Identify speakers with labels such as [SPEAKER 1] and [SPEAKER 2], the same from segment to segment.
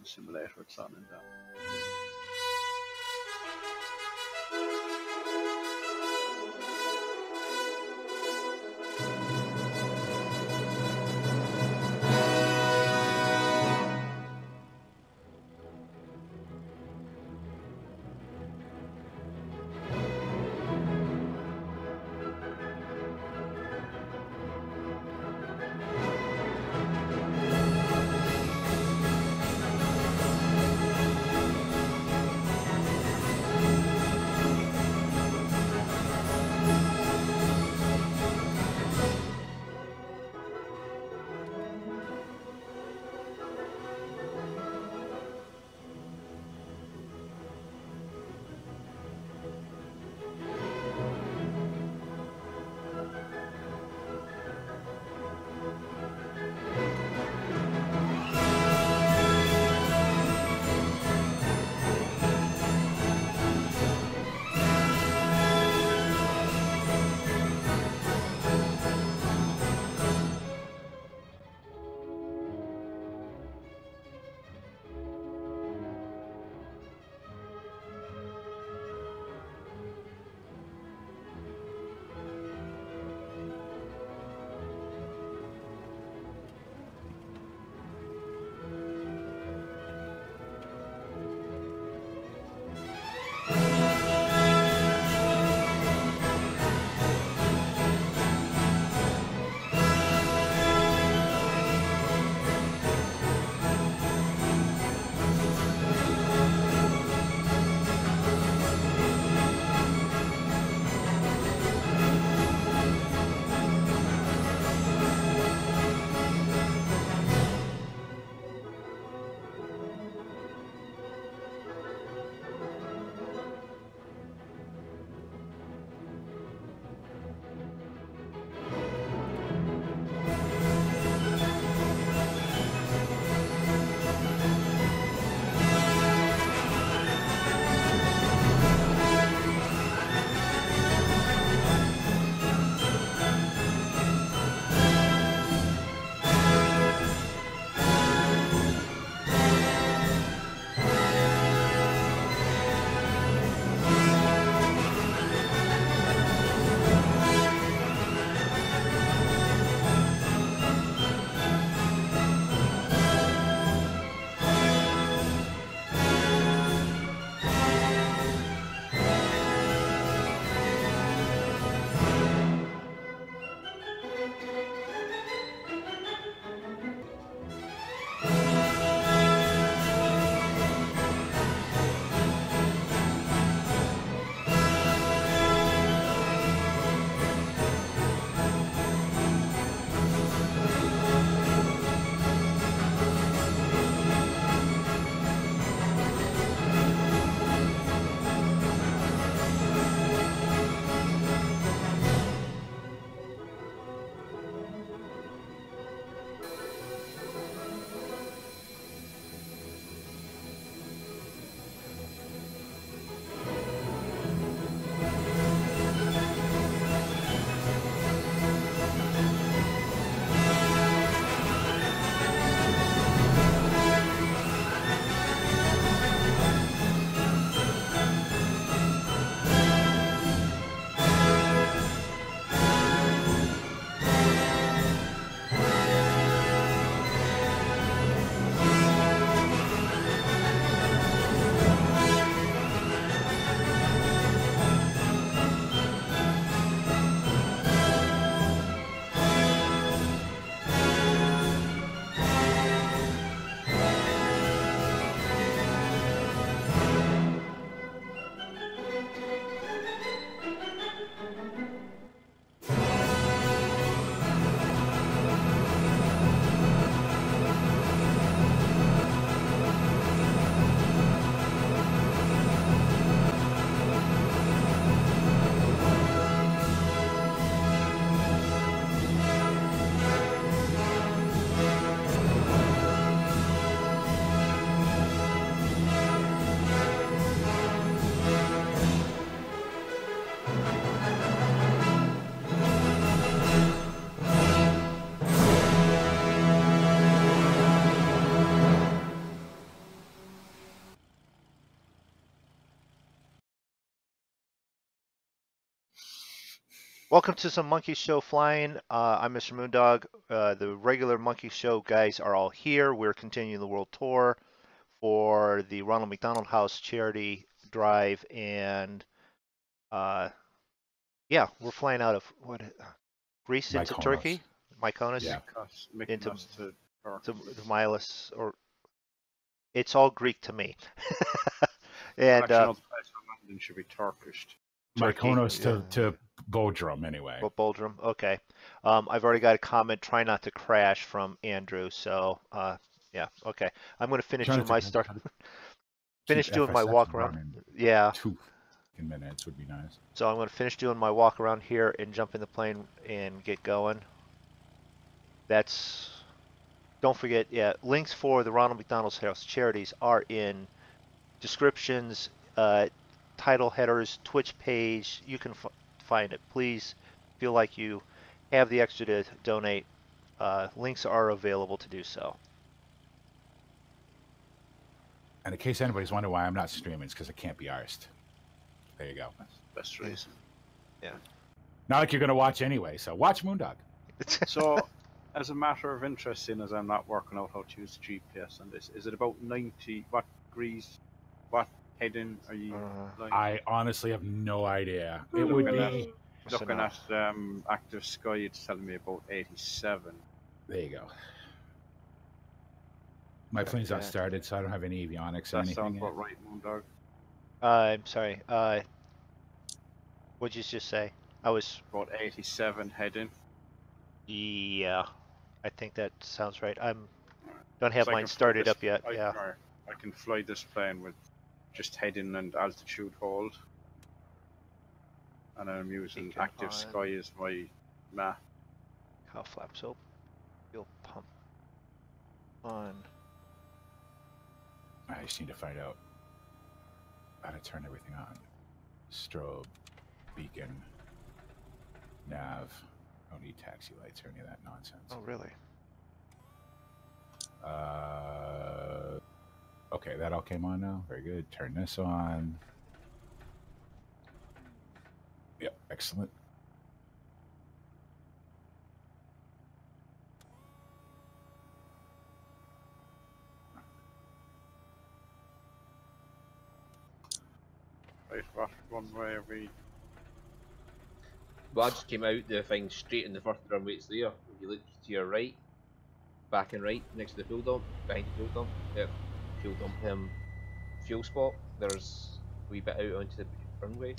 [SPEAKER 1] aviation simulator it's on in that. Welcome to some Monkey Show Flying. I'm Mr. Moondog. The regular Monkey Show guys are all here. We're continuing the world tour for the Ronald McDonald House charity drive, and yeah, we're flying out of Greece into
[SPEAKER 2] Mykonos.
[SPEAKER 1] Turkey, Mykonos
[SPEAKER 2] Yeah.
[SPEAKER 1] into
[SPEAKER 3] Mykonos to
[SPEAKER 1] to
[SPEAKER 3] Turkey.
[SPEAKER 1] Milas, or it's all Greek to me. And
[SPEAKER 3] Actually, no, the place on London should be Turkish.
[SPEAKER 1] Turkey,
[SPEAKER 2] Mykonos
[SPEAKER 1] yeah.
[SPEAKER 2] to Bodrum, anyway.
[SPEAKER 1] Well, Boldrum, okay. I've already got a comment. Try not to crash from Andrew. So, yeah, okay. I'm going to finish doing my start. Finish doing my walk around. Yeah.
[SPEAKER 2] 2 minutes would be nice.
[SPEAKER 1] So I'm going to finish doing my walk around here and jump in the plane and get going. That's. Don't forget, yeah. Links for the Ronald McDonald House charities are in descriptions, title headers, Twitch page. You can find it. Please feel like you have the extra to donate. Links are available to do so.
[SPEAKER 2] And in case anybody's wondering why I'm not streaming, it's because I can't be arsed. There you go.
[SPEAKER 3] Best reason.
[SPEAKER 1] Yeah.
[SPEAKER 2] Not like you're going to watch anyway, so watch Moondog.
[SPEAKER 3] So, as a matter of interest, seeing as I'm not working out how to use the GPS on this, is it about 90? What degrees? What heading are you?
[SPEAKER 2] I honestly have no idea. It would be.
[SPEAKER 3] Looking at active sky, it's telling me about 87.
[SPEAKER 2] There you go. My plane's not started, so I don't have any avionics or
[SPEAKER 3] That
[SPEAKER 2] anything.
[SPEAKER 3] sounds about right, Moondog.
[SPEAKER 1] I'm sorry. What'd you just say? I was.
[SPEAKER 3] About 87 heading.
[SPEAKER 1] Yeah, I think that sounds right. Don't have mine started up yet. Yeah.
[SPEAKER 3] I can fly this plane with just heading and altitude hold. And I'm using active sky as my map.
[SPEAKER 1] Cow flaps open. Fuel pump on.
[SPEAKER 2] I just need to find out how to turn everything on. Strobe, beacon, nav. Don't need taxi lights or any of that nonsense.
[SPEAKER 1] Oh, really?
[SPEAKER 2] Okay, that all came on now. Very good. Turn this on. Yep, excellent.
[SPEAKER 3] Right, what runway are we?
[SPEAKER 4] Well, I just came out the thing straight in the first runway. It's there. If you look to your right, back and right, next to the fuel dump, behind the fuel dump, yeah, fuel dump, fuel spot. There's a wee bit out onto the runway.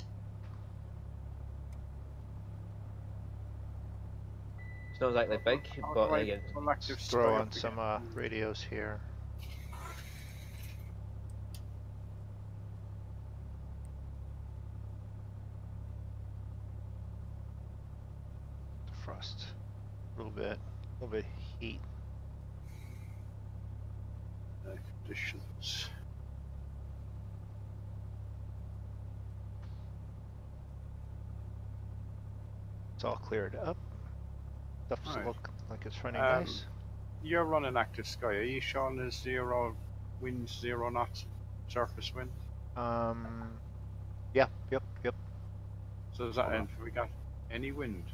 [SPEAKER 4] It's not exactly big, but again,
[SPEAKER 1] throw on some radios here. Frost, a little bit heat.
[SPEAKER 3] Conditions.
[SPEAKER 1] It's all cleared up. Stuff's look like it's running nice.
[SPEAKER 3] You're running active sky. Are you showing as 0 wind, 0 knots surface wind?
[SPEAKER 1] Yeah, yep.
[SPEAKER 3] So does that end? Have we got any wind?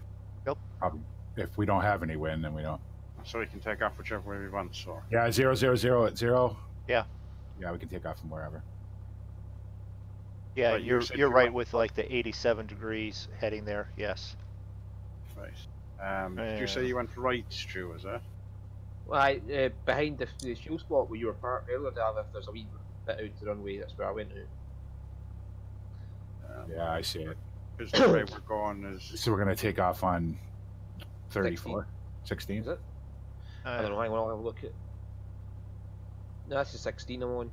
[SPEAKER 1] Yep.
[SPEAKER 2] Probably. If we don't have any wind, then we don't.
[SPEAKER 3] So we can take off whichever way we want. So.
[SPEAKER 2] Yeah, 0, 0, 0 at 0.
[SPEAKER 1] Yeah.
[SPEAKER 2] Yeah, we can take off from wherever.
[SPEAKER 1] Yeah, you're right with like the 87 degrees heading there. Yes.
[SPEAKER 3] Right. Did you say you went right, Stu? Is that?
[SPEAKER 4] Well, behind the fuel spot where you were parked earlier, Dav, if there's a wee bit out the runway, that's where I went out.
[SPEAKER 2] Yeah, I see it.
[SPEAKER 3] Because the way we're going is.
[SPEAKER 2] So we're gonna take off on 34, 16.
[SPEAKER 4] Is it? I don't know. Hang on, I'll have a look at. No, that's the 16 I'm on.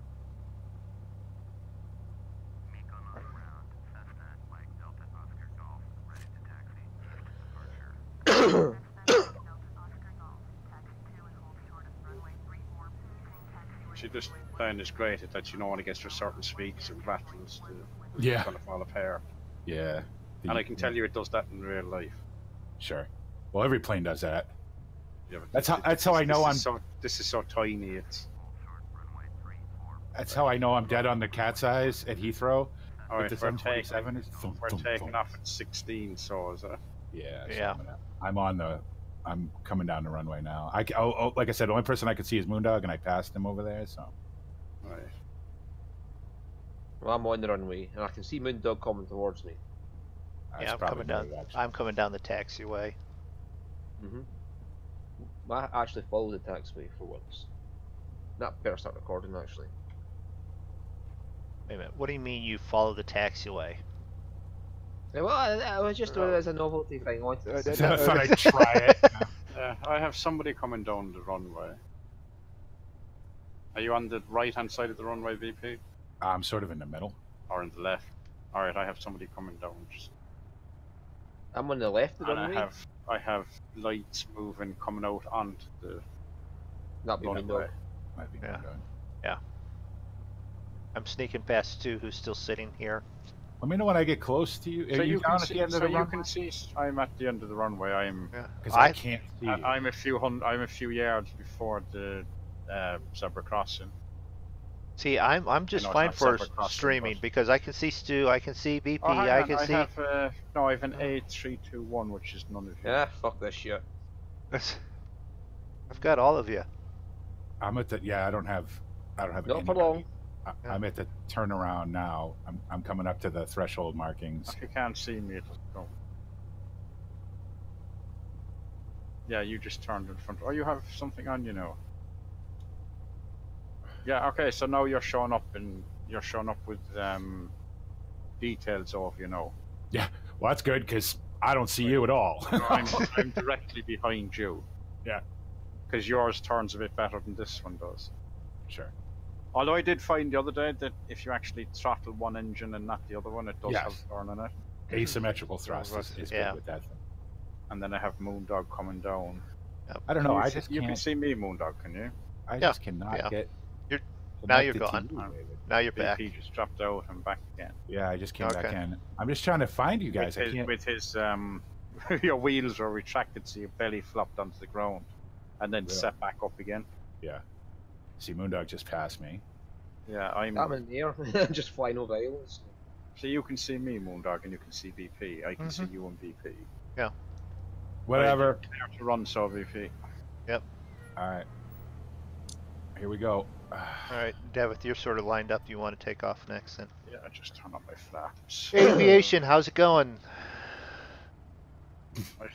[SPEAKER 3] See, this plane is great at that you know when it gets to a certain speed because it rattles.
[SPEAKER 2] Yeah.
[SPEAKER 3] It's going to fall apart.
[SPEAKER 2] Yeah.
[SPEAKER 3] And I can tell you it does that in real life.
[SPEAKER 2] Sure. Well, every plane does that.
[SPEAKER 3] Yeah,
[SPEAKER 2] that's how I know
[SPEAKER 3] this is so tiny. It's.
[SPEAKER 2] That's how I know I'm dead on the cat's eyes at Heathrow.
[SPEAKER 3] All right,
[SPEAKER 2] we're taking off at
[SPEAKER 3] 16, so is it?
[SPEAKER 2] Yeah. So
[SPEAKER 1] Yeah.
[SPEAKER 2] I'm coming down the runway now. Like I said, the only person I could see is Moondog, and I passed him over there. So.
[SPEAKER 3] Right.
[SPEAKER 4] Well, I'm on the runway, and I can see Moondog coming towards me.
[SPEAKER 2] That's
[SPEAKER 1] Yeah, I'm
[SPEAKER 2] probably
[SPEAKER 1] coming down.
[SPEAKER 2] me, actually.
[SPEAKER 1] I'm coming down the taxiway.
[SPEAKER 4] I actually follow the taxiway for once. That better start recording, actually.
[SPEAKER 1] Wait a minute. What do you mean you follow the taxiway?
[SPEAKER 4] Yeah, well, I was just doing it as a novelty thing. I wanted to
[SPEAKER 2] I
[SPEAKER 4] see.
[SPEAKER 2] thought I'd try it.
[SPEAKER 3] I have somebody coming down the runway. Are you on the right-hand side of the runway, VP?
[SPEAKER 2] I'm sort of in the middle.
[SPEAKER 3] Or in the left? Alright, I have somebody coming down.
[SPEAKER 4] I'm on the left of the
[SPEAKER 3] And
[SPEAKER 4] runway.
[SPEAKER 3] I have lights moving coming out onto the
[SPEAKER 4] That'd be
[SPEAKER 3] runway.
[SPEAKER 4] Moondog.
[SPEAKER 2] Might be
[SPEAKER 1] Yeah.
[SPEAKER 2] Moondog.
[SPEAKER 1] Yeah. I'm sneaking past Stu, who's still sitting here.
[SPEAKER 2] Let me know when I get close to you.
[SPEAKER 3] So
[SPEAKER 2] Are you down at the end of the
[SPEAKER 3] you
[SPEAKER 2] runway?
[SPEAKER 3] can see. I'm at the end of the runway.
[SPEAKER 1] Yeah.
[SPEAKER 2] Because I can't see you.
[SPEAKER 3] I'm a few yards before the zebra crossing.
[SPEAKER 1] See, I'm just
[SPEAKER 3] No, it's
[SPEAKER 1] fine
[SPEAKER 3] not
[SPEAKER 1] for
[SPEAKER 3] separate crossing,
[SPEAKER 1] streaming
[SPEAKER 3] but-
[SPEAKER 1] because I can see Stu, I can see BP,
[SPEAKER 3] Oh, hang
[SPEAKER 1] I
[SPEAKER 3] on,
[SPEAKER 1] can see.
[SPEAKER 3] have I have an A321, which is none of you.
[SPEAKER 4] Yeah, fuck this shit.
[SPEAKER 1] I've got all of you.
[SPEAKER 2] I'm at the. Yeah, I don't have.
[SPEAKER 4] Not for
[SPEAKER 2] anybody.
[SPEAKER 4] long.
[SPEAKER 2] I'm at the turnaround now. I'm coming up to the threshold markings.
[SPEAKER 3] If you can't see me, it'll go. Yeah, you just turned in front. Oh, you have something on you now. Yeah. Okay. So now you're showing up with details of you know.
[SPEAKER 2] Well, that's good because I don't see you at all.
[SPEAKER 3] I'm directly behind you.
[SPEAKER 2] Yeah.
[SPEAKER 3] Because yours turns a bit better than this one does.
[SPEAKER 2] Sure.
[SPEAKER 3] Although I did find the other day that if you actually throttle one engine and not the other one, it does
[SPEAKER 2] Yes.
[SPEAKER 3] have turn in it.
[SPEAKER 2] Asymmetrical thrust is
[SPEAKER 1] Yeah.
[SPEAKER 2] good with that thing.
[SPEAKER 3] And then I have Moondog coming down.
[SPEAKER 2] I don't know.
[SPEAKER 3] You
[SPEAKER 2] I
[SPEAKER 3] see-
[SPEAKER 2] just
[SPEAKER 3] you
[SPEAKER 2] can't.
[SPEAKER 3] can see me, Moondog, can you?
[SPEAKER 2] I
[SPEAKER 1] Yeah,
[SPEAKER 2] just cannot
[SPEAKER 1] yeah.
[SPEAKER 2] get.
[SPEAKER 1] Now you're
[SPEAKER 2] connected to
[SPEAKER 1] gone.
[SPEAKER 2] you, David.
[SPEAKER 1] Now you're back.
[SPEAKER 3] BP just dropped out and back again.
[SPEAKER 2] Yeah, I just came back
[SPEAKER 1] Okay.
[SPEAKER 2] in. I'm just trying to find you guys.
[SPEAKER 3] With
[SPEAKER 2] I can't.
[SPEAKER 3] his your wheels are retracted, so your belly flopped onto the ground, and then
[SPEAKER 2] Really?
[SPEAKER 3] set back up again.
[SPEAKER 2] Yeah. See, Moondog just passed me.
[SPEAKER 3] Yeah, I'm
[SPEAKER 4] in the air, just flying over islands.
[SPEAKER 3] So you can see me, Moondog, and you can see BP. I can see you and BP.
[SPEAKER 2] Whatever.
[SPEAKER 3] Clear to run, so VP.
[SPEAKER 2] All right. Here we go.
[SPEAKER 1] All right, Davith, you're sort of lined up. You want to take off next then?
[SPEAKER 3] Yeah, I just turn up my flaps.
[SPEAKER 1] Aviation, how's it going?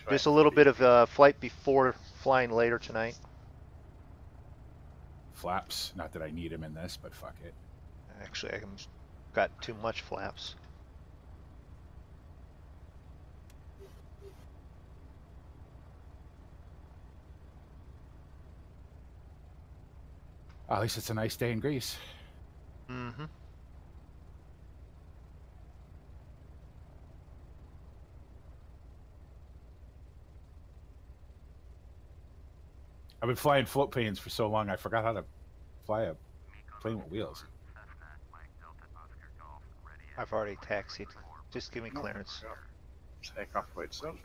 [SPEAKER 1] Just a little bit of flight before flying later tonight.
[SPEAKER 2] Flaps. Not that I need him in this, but fuck it.
[SPEAKER 1] Actually, I've got too much flaps.
[SPEAKER 2] At least it's a nice day in Greece.
[SPEAKER 1] Mm-hmm.
[SPEAKER 2] I've been flying float planes for so long, I forgot how to fly a plane with wheels.
[SPEAKER 1] I've already taxied. Just give me clearance.
[SPEAKER 3] Take off by itself.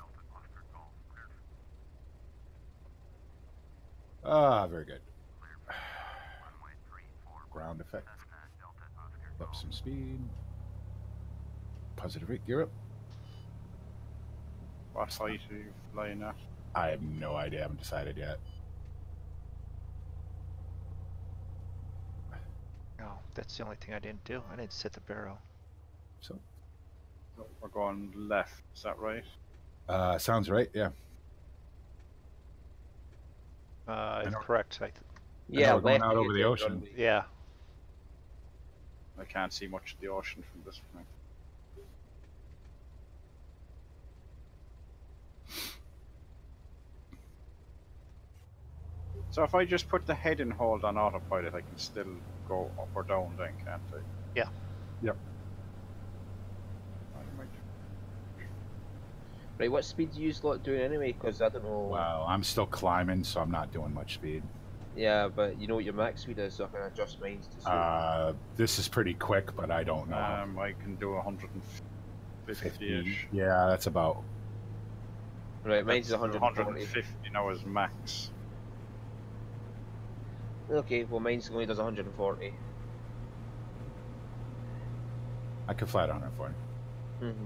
[SPEAKER 2] Ah, very good. Ground effect. Up some speed. Positive rate, gear up.
[SPEAKER 3] What height are you flying at?
[SPEAKER 2] I have no idea. I haven't decided yet.
[SPEAKER 1] Oh, that's the only thing I didn't do. I didn't set the barrel.
[SPEAKER 2] So,
[SPEAKER 3] We're going left, is that right?
[SPEAKER 2] sounds right. Yeah. know.
[SPEAKER 1] Correct.
[SPEAKER 4] Yeah,
[SPEAKER 2] we're going
[SPEAKER 4] left
[SPEAKER 2] out
[SPEAKER 4] to
[SPEAKER 2] over
[SPEAKER 4] get
[SPEAKER 2] the
[SPEAKER 4] to
[SPEAKER 2] ocean.
[SPEAKER 4] runway.
[SPEAKER 1] Yeah.
[SPEAKER 3] I can't see much of the ocean from this point. So if I just put the head and hold on autopilot, I can still go up or down then, can't I?
[SPEAKER 1] Yeah.
[SPEAKER 2] Yep.
[SPEAKER 3] I might-
[SPEAKER 4] Right, what speed do you lot doing anyway? Because I don't know.
[SPEAKER 2] Wow, I'm still climbing, so I'm not doing much speed.
[SPEAKER 4] Yeah, but you know what your max speed is, so I can adjust mine to suit.
[SPEAKER 2] This is pretty quick, but I don't know.
[SPEAKER 3] I can do 150-ish.
[SPEAKER 2] Yeah, that's about.
[SPEAKER 4] Right, mine's
[SPEAKER 3] That's
[SPEAKER 4] 140.
[SPEAKER 3] 150 now is max.
[SPEAKER 4] Okay, well mine's only does 140.
[SPEAKER 2] I could fly at 140.
[SPEAKER 4] Mm-hmm.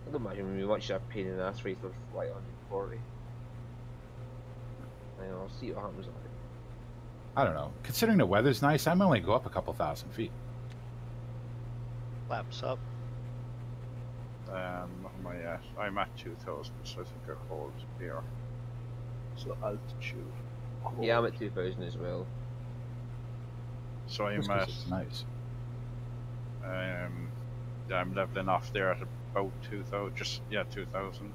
[SPEAKER 4] I don't imagine when we watch that pain in the ass rate of like 140. I know, I'll see what happens.
[SPEAKER 2] I don't know. Considering the weather's nice, I'm only go up a couple thousand feet.
[SPEAKER 1] Flaps up.
[SPEAKER 3] What am I at? I'm at 2,000, so I think I hold here. So altitude.
[SPEAKER 4] Yeah, I'm at 2,000 as well.
[SPEAKER 3] So I'm
[SPEAKER 2] That's 'cause
[SPEAKER 3] at.
[SPEAKER 2] it's nice.
[SPEAKER 3] Yeah, I'm leveling off there at about 2,000. Just 2,000.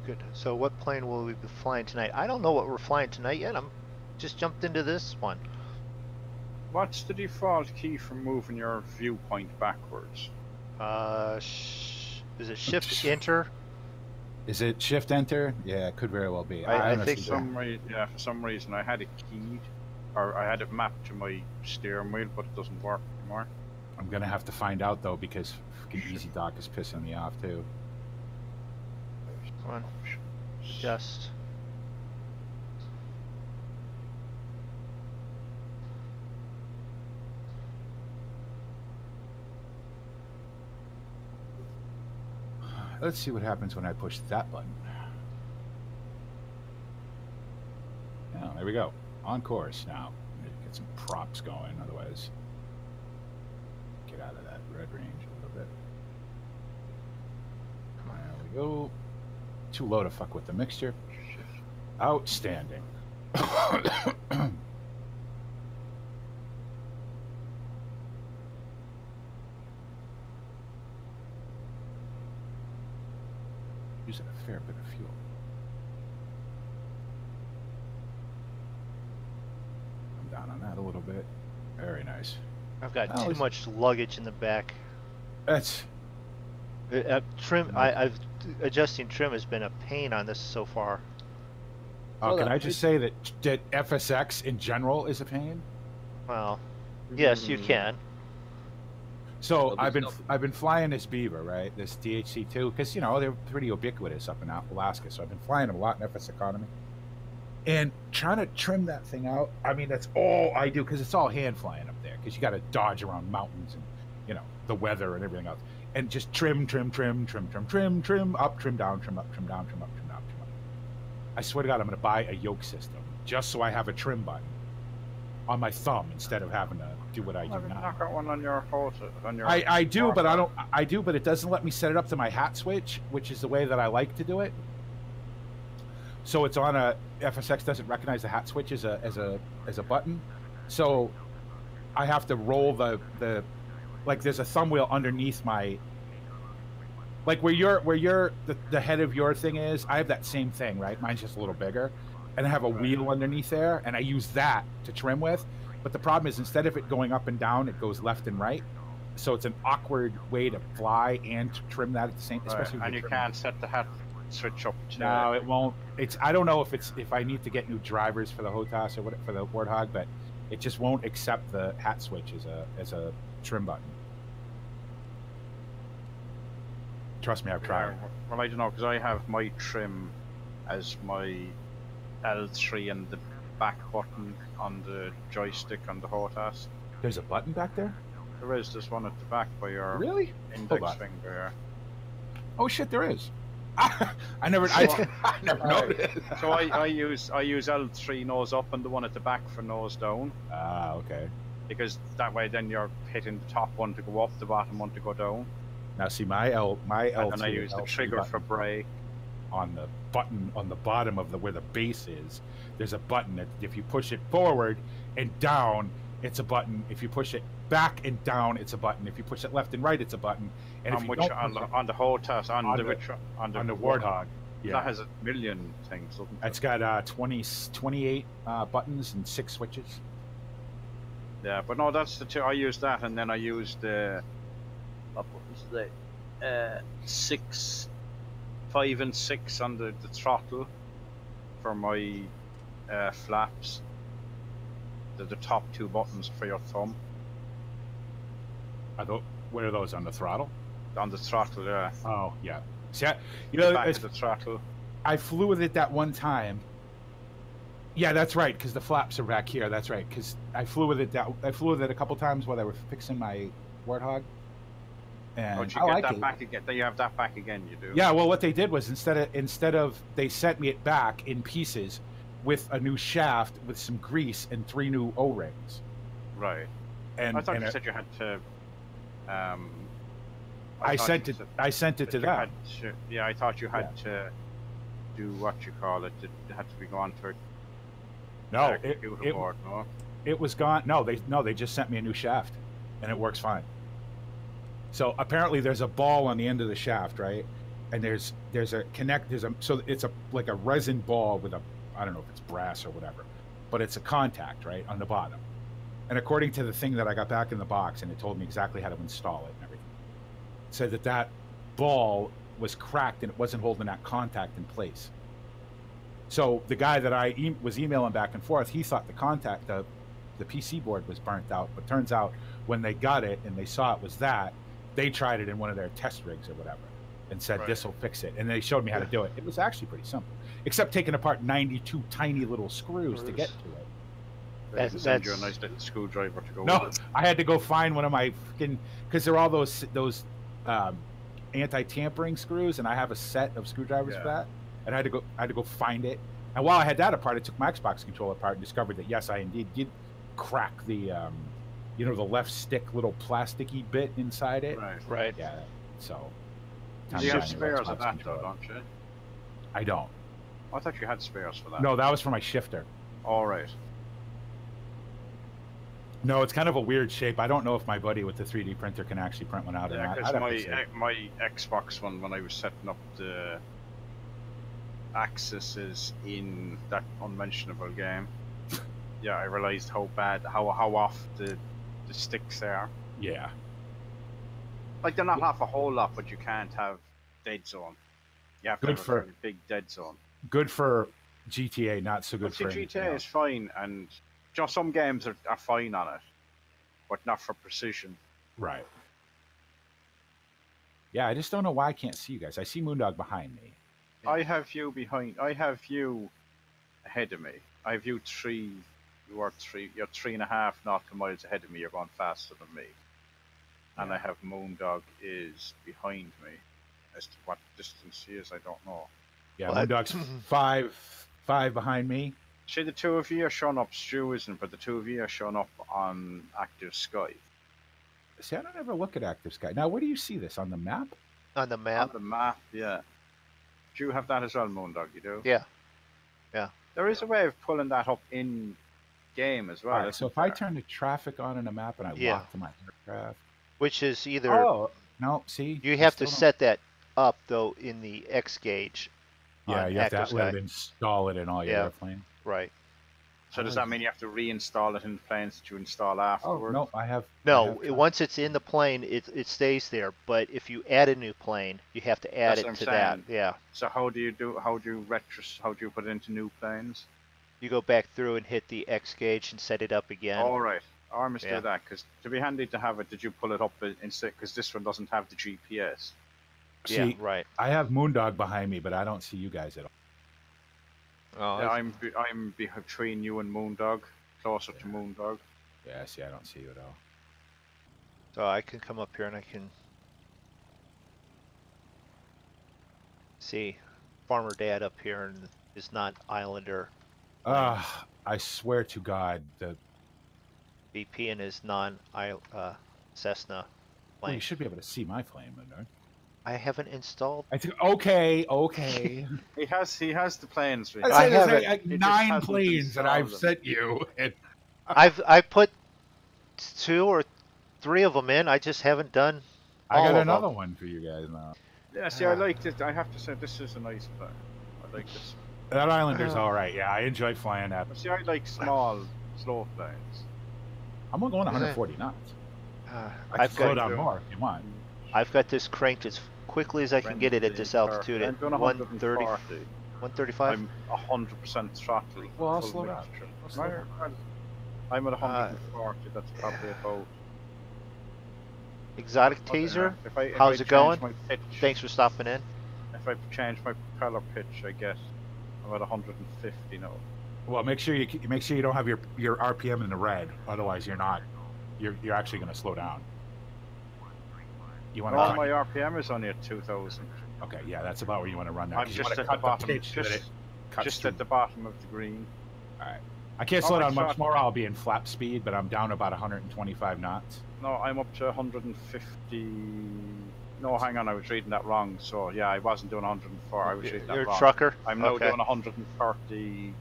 [SPEAKER 1] Good. So what plane will we be flying tonight? I don't know what we're flying tonight yet. I'm just jumped into this one.
[SPEAKER 3] What's the default key for moving your viewpoint backwards?
[SPEAKER 1] Is it Shift Enter?
[SPEAKER 2] Is it Shift Enter? Yeah, it could very well be.
[SPEAKER 1] I
[SPEAKER 2] honestly
[SPEAKER 1] think
[SPEAKER 2] don't.
[SPEAKER 3] For some reason I had it keyed, or I had it mapped to my steering wheel, but it doesn't work anymore.
[SPEAKER 2] I'm gonna have to find out though, because fucking Easy Dock is pissing me off too.
[SPEAKER 1] Come on. Adjust.
[SPEAKER 2] Let's see what happens when I push that button. Oh, there we go. On course now. Get some props going, otherwise get out of that red range a little bit. There we go. Too low to fuck with the mixture. Outstanding. Using a fair bit of fuel. I'm down on that a little bit. Very nice.
[SPEAKER 1] I've got
[SPEAKER 2] Oh,
[SPEAKER 1] too much luggage in the back.
[SPEAKER 2] That's
[SPEAKER 1] Trim. I've adjusting trim has been a pain on this so far.
[SPEAKER 2] Oh,
[SPEAKER 4] Well,
[SPEAKER 2] can I just say that FSX in general is a pain?
[SPEAKER 1] Well, yes, you can.
[SPEAKER 2] So
[SPEAKER 4] Well,
[SPEAKER 2] I've
[SPEAKER 4] there's
[SPEAKER 2] been flying this Beaver, right? This DHC2, because you know they're pretty ubiquitous up in Alaska. So I've been flying them a lot in FS economy, and trying to trim that thing out. I mean, that's all I do because it's all hand flying up there. Because you got to dodge around mountains and the weather and everything else, and just trim, up, trim down, trim up, trim up, trim down, trim up, trim down, trim up. I swear to God, I'm going to buy a yoke system just so I have a trim button on my thumb instead of having to do what I do
[SPEAKER 3] I've
[SPEAKER 2] now.
[SPEAKER 3] not got one on your photo. On your.
[SPEAKER 2] I do, but I don't. I do, but it doesn't let me set it up to my hat switch, which is the way that I like to do it. So it's on a FSX doesn't recognize the hat switch as a button, so I have to roll the like there's a thumb wheel underneath my. Like where the head of your thing is, I have that same thing, right? Mine's just a little bigger, and I have a wheel underneath there, and I use that to trim with. But the problem is, instead of it going up and down, it goes left and right. So it's an awkward way to fly and to trim that at the same. Especially
[SPEAKER 3] and you can't set the hat switch up. To
[SPEAKER 2] No, it won't. It's I don't know if I need to get new drivers for the HOTAS or what for the Warthog, but it just won't accept the hat switch as a trim button. Trust me, I've tried.
[SPEAKER 3] Well, I don't know because I have my trim as my L3 and the back button on the joystick on the HOTAS.
[SPEAKER 2] There's a button back there?
[SPEAKER 3] There is this one at the back by your
[SPEAKER 2] Really?
[SPEAKER 3] index finger.
[SPEAKER 2] Oh shit, there is. I never noticed.
[SPEAKER 3] So I use L3 nose up and the one at the back for nose down.
[SPEAKER 2] Ah, okay.
[SPEAKER 3] Because that way then you're hitting the top one to go up, the bottom one to go down.
[SPEAKER 2] Now see my L2,
[SPEAKER 3] And I use the trigger for brake.
[SPEAKER 2] On the button on the bottom of where the base is, there's a button that if you push it forward and down, it's a button. If you push it back and down, it's a button. If you push it left and right, it's a button. And
[SPEAKER 3] on
[SPEAKER 2] if you
[SPEAKER 3] which
[SPEAKER 2] don't
[SPEAKER 3] on the HOTAS on the
[SPEAKER 2] Warthog, yeah,
[SPEAKER 3] that has a million things. Doesn't it?
[SPEAKER 2] It's got 28 buttons and 6 switches.
[SPEAKER 3] Yeah, but no, that's the two. I use that, and then I use the what was the 6, 5, and 6 on the throttle for my flaps. The top 2 buttons for your thumb.
[SPEAKER 2] Where are those on the throttle?
[SPEAKER 3] On the throttle, yeah.
[SPEAKER 2] Oh yeah. See,
[SPEAKER 3] Back to the throttle.
[SPEAKER 2] I flew with it that one time. Yeah, that's right, because the flaps are back here. That's right, because I flew with it a couple times while I was fixing my Warthog, and
[SPEAKER 3] Oh, did you
[SPEAKER 2] I
[SPEAKER 3] get
[SPEAKER 2] like
[SPEAKER 3] that
[SPEAKER 2] it.
[SPEAKER 3] back again? You have that back again, you do?
[SPEAKER 2] Yeah, well, what they did was instead of they sent me it back in pieces with a new shaft with some grease and 3 new O-rings.
[SPEAKER 3] Right.
[SPEAKER 2] And
[SPEAKER 3] I thought
[SPEAKER 2] and
[SPEAKER 3] you said you had to.
[SPEAKER 2] I
[SPEAKER 3] thought
[SPEAKER 2] sent
[SPEAKER 3] you
[SPEAKER 2] it.
[SPEAKER 3] said
[SPEAKER 2] I sent it
[SPEAKER 3] that
[SPEAKER 2] to
[SPEAKER 3] you
[SPEAKER 2] them.
[SPEAKER 3] had to- yeah, I thought you had to do what you call it. It had to be gone to
[SPEAKER 2] No,
[SPEAKER 3] a computer board, no?
[SPEAKER 2] it was gone. No, they just sent me a new shaft, and it works fine. So apparently, there's a ball on the end of the shaft, right? And there's a so it's like a resin ball with a, I don't know if it's brass or whatever, but it's a contact right on the bottom. And according to the thing that I got back in the box, and it told me exactly how to install it and everything, it said that ball was cracked and it wasn't holding that contact in place. So the guy that I was emailing back and forth, he thought the PC board was burnt out, but turns out when they got it and they saw it was that, they tried it in one of their test rigs or whatever and said, this will fix it. And they showed me how to do it. It was actually pretty simple, except taking apart 92 tiny little screws to get to it.
[SPEAKER 3] They can send you a nice little screwdriver to go
[SPEAKER 2] No,
[SPEAKER 3] with it.
[SPEAKER 2] I had to go find one of my freaking, because they're all those anti-tampering screws, and I have a set of screwdrivers for that. And I had to go find it. And while I had that apart, I took my Xbox controller apart and discovered that yes, I indeed did crack the the left stick little plasticky bit inside it.
[SPEAKER 1] Right.
[SPEAKER 2] Yeah. So.
[SPEAKER 3] You have spares of that though, don't you?
[SPEAKER 2] I don't.
[SPEAKER 3] I thought you had spares for that.
[SPEAKER 2] No, that was for my shifter.
[SPEAKER 3] All right.
[SPEAKER 2] No, it's kind of a weird shape. I don't know if my buddy with the 3D printer can actually print one out or not.
[SPEAKER 3] Because my Xbox one, when I was setting up the axes in that unmentionable game, yeah, I realized how off the sticks are.
[SPEAKER 2] Yeah.
[SPEAKER 3] Like they're not off a whole lot, but you can't have dead zone. You have to have a very big dead zone.
[SPEAKER 2] Good for GTA, not so good
[SPEAKER 3] for GTA is fine, and just some games are fine on it, but not for precision.
[SPEAKER 2] Right. Yeah, I just don't know why I can't see you guys. I see Moondog behind me.
[SPEAKER 3] I have you behind. I have you ahead of me. I have you three. You're 3.5 nautical miles ahead of me. You're going faster than me. And I have Moondog is behind me. As to what distance he is, I don't know.
[SPEAKER 2] Yeah, Moondog's five behind me.
[SPEAKER 3] See, the two of you are showing up. Stu isn't, but the two of you are showing up on Active Sky.
[SPEAKER 2] See, I don't ever look at Active Sky. Now, where do you see this? On the map?
[SPEAKER 1] On the map?
[SPEAKER 3] On the map, yeah. Do you have that as well, Moondog? You do?
[SPEAKER 1] Yeah. Yeah.
[SPEAKER 3] There is a way of pulling that up in game as well.
[SPEAKER 2] Right, so if I turn the traffic on in a map and I lock to my aircraft.
[SPEAKER 1] Which is either...
[SPEAKER 2] Oh, no, see?
[SPEAKER 1] You have to set that up, though, in the X gauge.
[SPEAKER 2] Yeah, you have to install it in all your airplanes.
[SPEAKER 1] Right.
[SPEAKER 3] So does that mean you have to reinstall it in the planes that you install afterwards?
[SPEAKER 2] Oh, no, I have...
[SPEAKER 1] No, once it's in the plane, it stays there. But if you add a new plane, you have to add it to that. Yeah.
[SPEAKER 3] So how do you put it into new planes?
[SPEAKER 1] You go back through and hit the X gauge and set it up again.
[SPEAKER 3] All right. I must do that, because to be handy to have it, did you pull it up instead? Because this one doesn't have the GPS.
[SPEAKER 2] See, right. I have Moondog behind me, but I don't see you guys at all.
[SPEAKER 3] Oh, yeah, I'm between you and Moondog, closer to Moondog.
[SPEAKER 2] Yeah, see, I don't see you at all.
[SPEAKER 1] So I can come up here and I can see Farmer Dad up here and is not Islander.
[SPEAKER 2] I swear to God, the
[SPEAKER 1] BP and his non-Cessna plane.
[SPEAKER 2] Well, you should be able to see my plane, Moondog.
[SPEAKER 1] I haven't installed.
[SPEAKER 2] I think okay.
[SPEAKER 3] he has the planes.
[SPEAKER 2] I have 9 planes that I've sent you. And
[SPEAKER 1] I put 2 or 3 of them in. I just haven't done.
[SPEAKER 2] I got another one for you guys now.
[SPEAKER 3] Yeah, see, I like this. I have to say, this is a nice plane. I like this.
[SPEAKER 2] That Islander's all right. Yeah, I enjoy flying that.
[SPEAKER 3] See, I like small, slow planes.
[SPEAKER 2] I'm going 140 knots. I can slow down more if you want.
[SPEAKER 1] I've got this cranked as quickly as I can get it at this altitude at 130, 135.
[SPEAKER 3] I'm 100% throttling.
[SPEAKER 2] Well, I'll slow down.
[SPEAKER 3] I'm at 140. That's probably about.
[SPEAKER 1] Exotic Taser. How's it going? Thanks for stopping in.
[SPEAKER 3] If I change my propeller pitch, I guess I'm at 150 now.
[SPEAKER 2] Well, make sure you don't have your RPM in the red. Otherwise, you're actually going to slow down. You want
[SPEAKER 3] No,
[SPEAKER 2] to?
[SPEAKER 3] my RPM is only at 2,000.
[SPEAKER 2] Okay, yeah, that's about where you want to run now.
[SPEAKER 3] I'm
[SPEAKER 2] 'Cause you
[SPEAKER 3] just
[SPEAKER 2] wanna
[SPEAKER 3] at
[SPEAKER 2] cut
[SPEAKER 3] the bottom,
[SPEAKER 2] pitch that
[SPEAKER 3] just,
[SPEAKER 2] it cuts
[SPEAKER 3] just
[SPEAKER 2] through.
[SPEAKER 3] at the bottom of the green.
[SPEAKER 2] All right. I can't
[SPEAKER 3] Oh,
[SPEAKER 2] slow
[SPEAKER 3] my
[SPEAKER 2] down much
[SPEAKER 3] God.
[SPEAKER 2] more. I'll be in flap speed, but I'm down about 125 knots.
[SPEAKER 3] No, I'm up to 150. No, hang on, I was reading that wrong. So yeah, I wasn't doing 104. I was reading
[SPEAKER 1] You're
[SPEAKER 3] that
[SPEAKER 1] a
[SPEAKER 3] wrong.
[SPEAKER 1] trucker?
[SPEAKER 3] I'm now
[SPEAKER 1] Okay.
[SPEAKER 3] doing 130.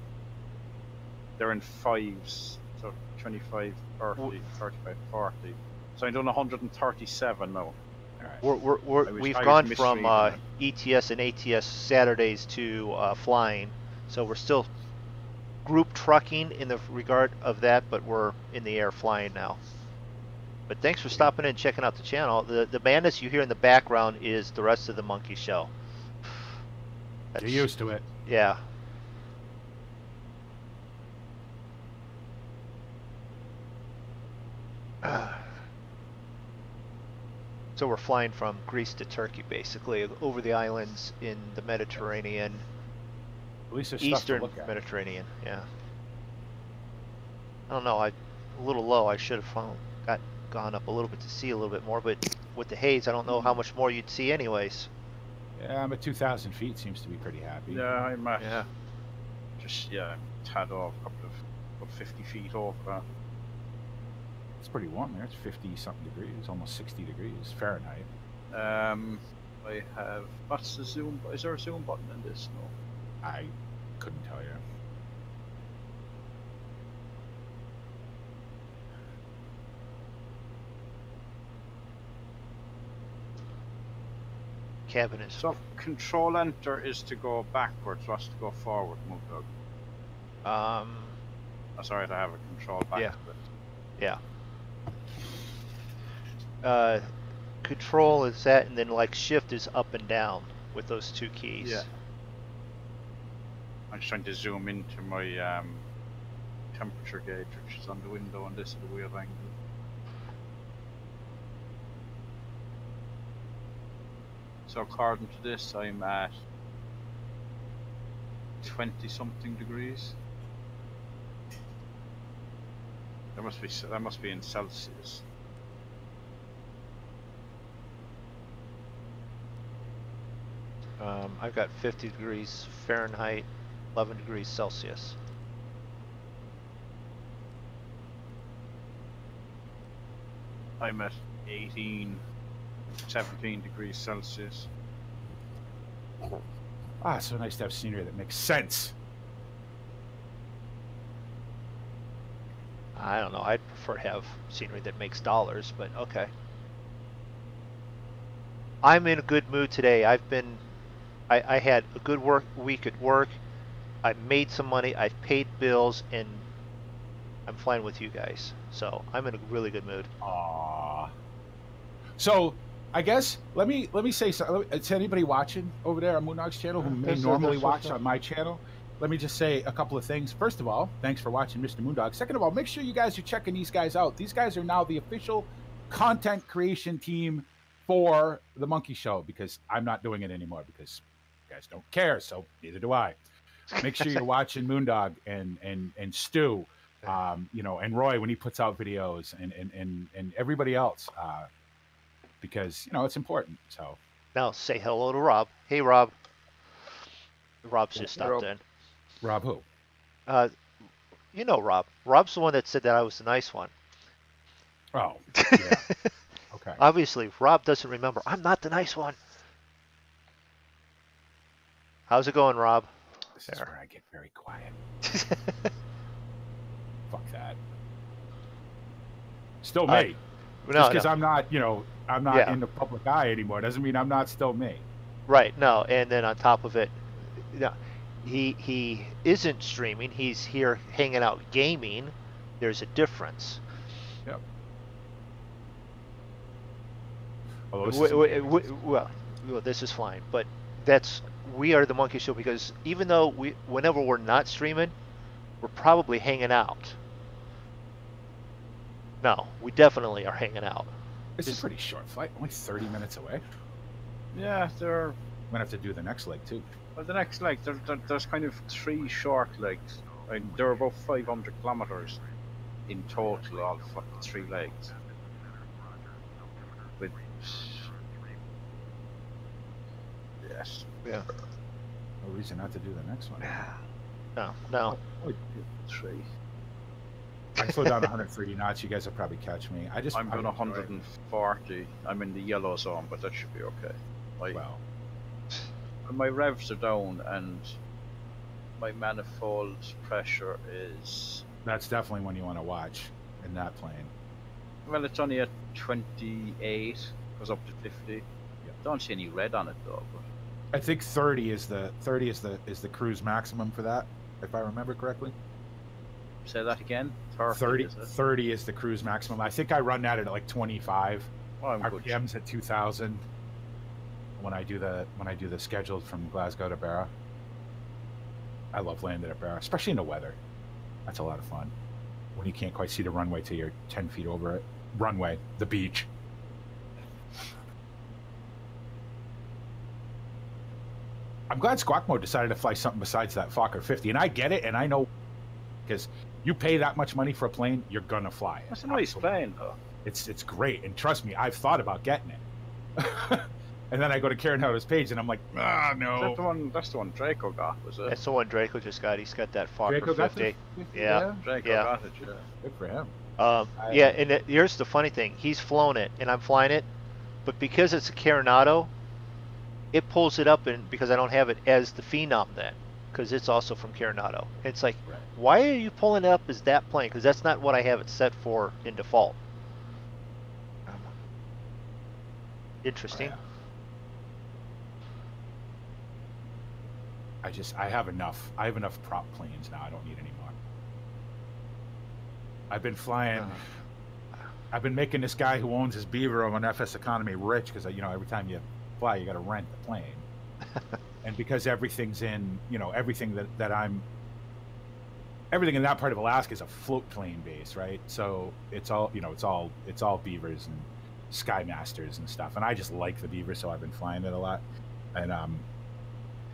[SPEAKER 3] They're in fives, so 25, 30, 35, 40. So I'm doing 137 now.
[SPEAKER 2] All right.
[SPEAKER 1] We've
[SPEAKER 3] I was
[SPEAKER 1] gone from
[SPEAKER 3] misreading
[SPEAKER 1] ETS and ATS Saturdays to flying, so we're still group trucking in the regard of that, but we're in the air flying now. But thanks for stopping in and checking out the channel. The bandits you hear in the background is the rest of the monkey show.
[SPEAKER 2] Get used to it.
[SPEAKER 1] Yeah. So we're flying from Greece to Turkey, basically, over the islands in the Mediterranean,
[SPEAKER 2] At least there's stuff to
[SPEAKER 1] Eastern
[SPEAKER 2] look at.
[SPEAKER 1] Mediterranean. Yeah. I don't know. A little low. I should have gone up a little bit to see a little bit more, but with the haze, I don't know how much more you'd see, anyways.
[SPEAKER 2] Yeah, I'm at 2,000 feet. Seems to be pretty happy.
[SPEAKER 3] Yeah, I'm at
[SPEAKER 1] Yeah.
[SPEAKER 3] just tad off, a couple of about 50 feet over that.
[SPEAKER 2] It's pretty warm there. It's 50 something degrees, almost 60 degrees Fahrenheit.
[SPEAKER 3] I have. What's the zoom? Is there a zoom button in this? No.
[SPEAKER 2] I couldn't tell you.
[SPEAKER 1] Cabin is.
[SPEAKER 3] So control enter is to go backwards. What's to go forward? Move dog. Oh, sorry, I have a control back.
[SPEAKER 1] Yeah. Yeah. Control is that, and then like shift is up and down with those two keys.
[SPEAKER 3] Yeah. I'm just trying to zoom into my temperature gauge, which is on the window, and this is the weird angle. So according to this, I'm at 20-something degrees. That must be in Celsius.
[SPEAKER 1] I've got 50 degrees Fahrenheit, 11 degrees Celsius.
[SPEAKER 3] I'm at 17 degrees Celsius.
[SPEAKER 2] Ah, it's so nice to have scenery that makes sense.
[SPEAKER 1] I don't know. I'd prefer to have scenery that makes dollars, but okay. I'm in a good mood today. I had a good week at work. I made some money. I've paid bills, and I'm flying with you guys. So I'm in a really good mood.
[SPEAKER 2] Aww. So I guess let me say something to anybody watching over there on Moondog's channel who may normally watch on my channel. Let me just say a couple of things. First of all, thanks for watching Mr. Moondog. Second of all, make sure you guys are checking these guys out. These guys are now the official content creation team for the Monkey Show, because I'm not doing it anymore because you guys don't care, so neither do I. Make sure you're watching Moondog and Stu, and Roy when he puts out videos, and everybody else, because it's important. So
[SPEAKER 1] Now say hello to Rob. Hey, Rob. Rob's just stopped in.
[SPEAKER 2] Rob who?
[SPEAKER 1] You know Rob. Rob's the one that said that I was the nice one.
[SPEAKER 2] Oh, yeah. Okay.
[SPEAKER 1] Obviously, Rob doesn't remember. I'm not the nice one. How's it going, Rob?
[SPEAKER 2] This is where I get very quiet. Fuck that. Still me. Just because I'm not, I'm not in the public eye anymore doesn't mean I'm not still me.
[SPEAKER 1] Right. No. And then on top of it, he isn't streaming. He's here hanging out gaming. There's a difference.
[SPEAKER 2] Yep.
[SPEAKER 1] Well, this is fine, but we are the Monkey Show because even though whenever we're not streaming, we're probably hanging out. No, we definitely are hanging out.
[SPEAKER 2] It's a pretty short flight, only 30 minutes away.
[SPEAKER 3] Yeah, they're.
[SPEAKER 2] I'm gonna have to do the next leg too.
[SPEAKER 3] Well, the next leg, there's kind of 3 short legs. They're about 500 kilometers in total, all 3 legs. With yes.
[SPEAKER 1] Yeah.
[SPEAKER 2] No reason not to do the next one.
[SPEAKER 1] No, no.
[SPEAKER 3] Oh, 3.
[SPEAKER 2] I slow down 130 knots. You guys will probably catch me.
[SPEAKER 3] I'm
[SPEAKER 2] I
[SPEAKER 3] doing
[SPEAKER 2] enjoy it.
[SPEAKER 3] 140. I'm in the yellow zone, but that should be okay.
[SPEAKER 2] Well,
[SPEAKER 3] My revs are down and my manifold pressure is.
[SPEAKER 2] that's definitely one you want to watch in that plane.
[SPEAKER 3] Well, it's only at 28, goes up to 50. Don't see any red on it though. But
[SPEAKER 2] I think 30 is the cruise maximum for that, if I remember correctly.
[SPEAKER 3] say that again.
[SPEAKER 2] 30,
[SPEAKER 3] is it?
[SPEAKER 2] 30 is the cruise maximum. I think I run that at like 25.
[SPEAKER 3] Oh, I'm good.
[SPEAKER 2] RPM's at 2,000 when I do the scheduled from Glasgow to Barra. I love landing at Barra, especially in the weather. That's a lot of fun when you can't quite see the runway till you're 10 feet over it. Runway, the beach. I'm glad Squawk Mode decided to fly something besides that Fokker 50, and I get it, and I know because you pay that much money for a plane, you're gonna fly it.
[SPEAKER 3] That's a nice plane though.
[SPEAKER 2] It's great, and trust me, I've thought about getting it. And then I go to Karen Howard's page, and I'm like, no.
[SPEAKER 3] That's the one Draco got, was it?
[SPEAKER 1] That's the one Draco just got. He's got that Fokker
[SPEAKER 2] Draco got
[SPEAKER 1] 50.
[SPEAKER 2] the-
[SPEAKER 1] Yeah.
[SPEAKER 3] Draco
[SPEAKER 1] Yeah.
[SPEAKER 3] got it, yeah.
[SPEAKER 2] Good for him.
[SPEAKER 1] Yeah, and here's the funny thing. He's flown it, and I'm flying it, but because it's a Carenado, it pulls it up, and because I don't have it as the Phenom then, because it's also from Carenado. It's like,
[SPEAKER 2] Right.
[SPEAKER 1] why are you pulling it up as that plane? Because that's not what I have it set for in default. Interesting.
[SPEAKER 2] Yeah. I have enough. I have enough prop planes now. I don't need any more. I've been flying. I've been making this guy who owns his Beaver on FS Economy rich because every time you fly, you got to rent the plane, and because everything's in everything in that part of Alaska is a float plane base, right? So it's all it's all Beavers and Skymasters and stuff, and I just like the Beaver, so I've been flying it a lot, and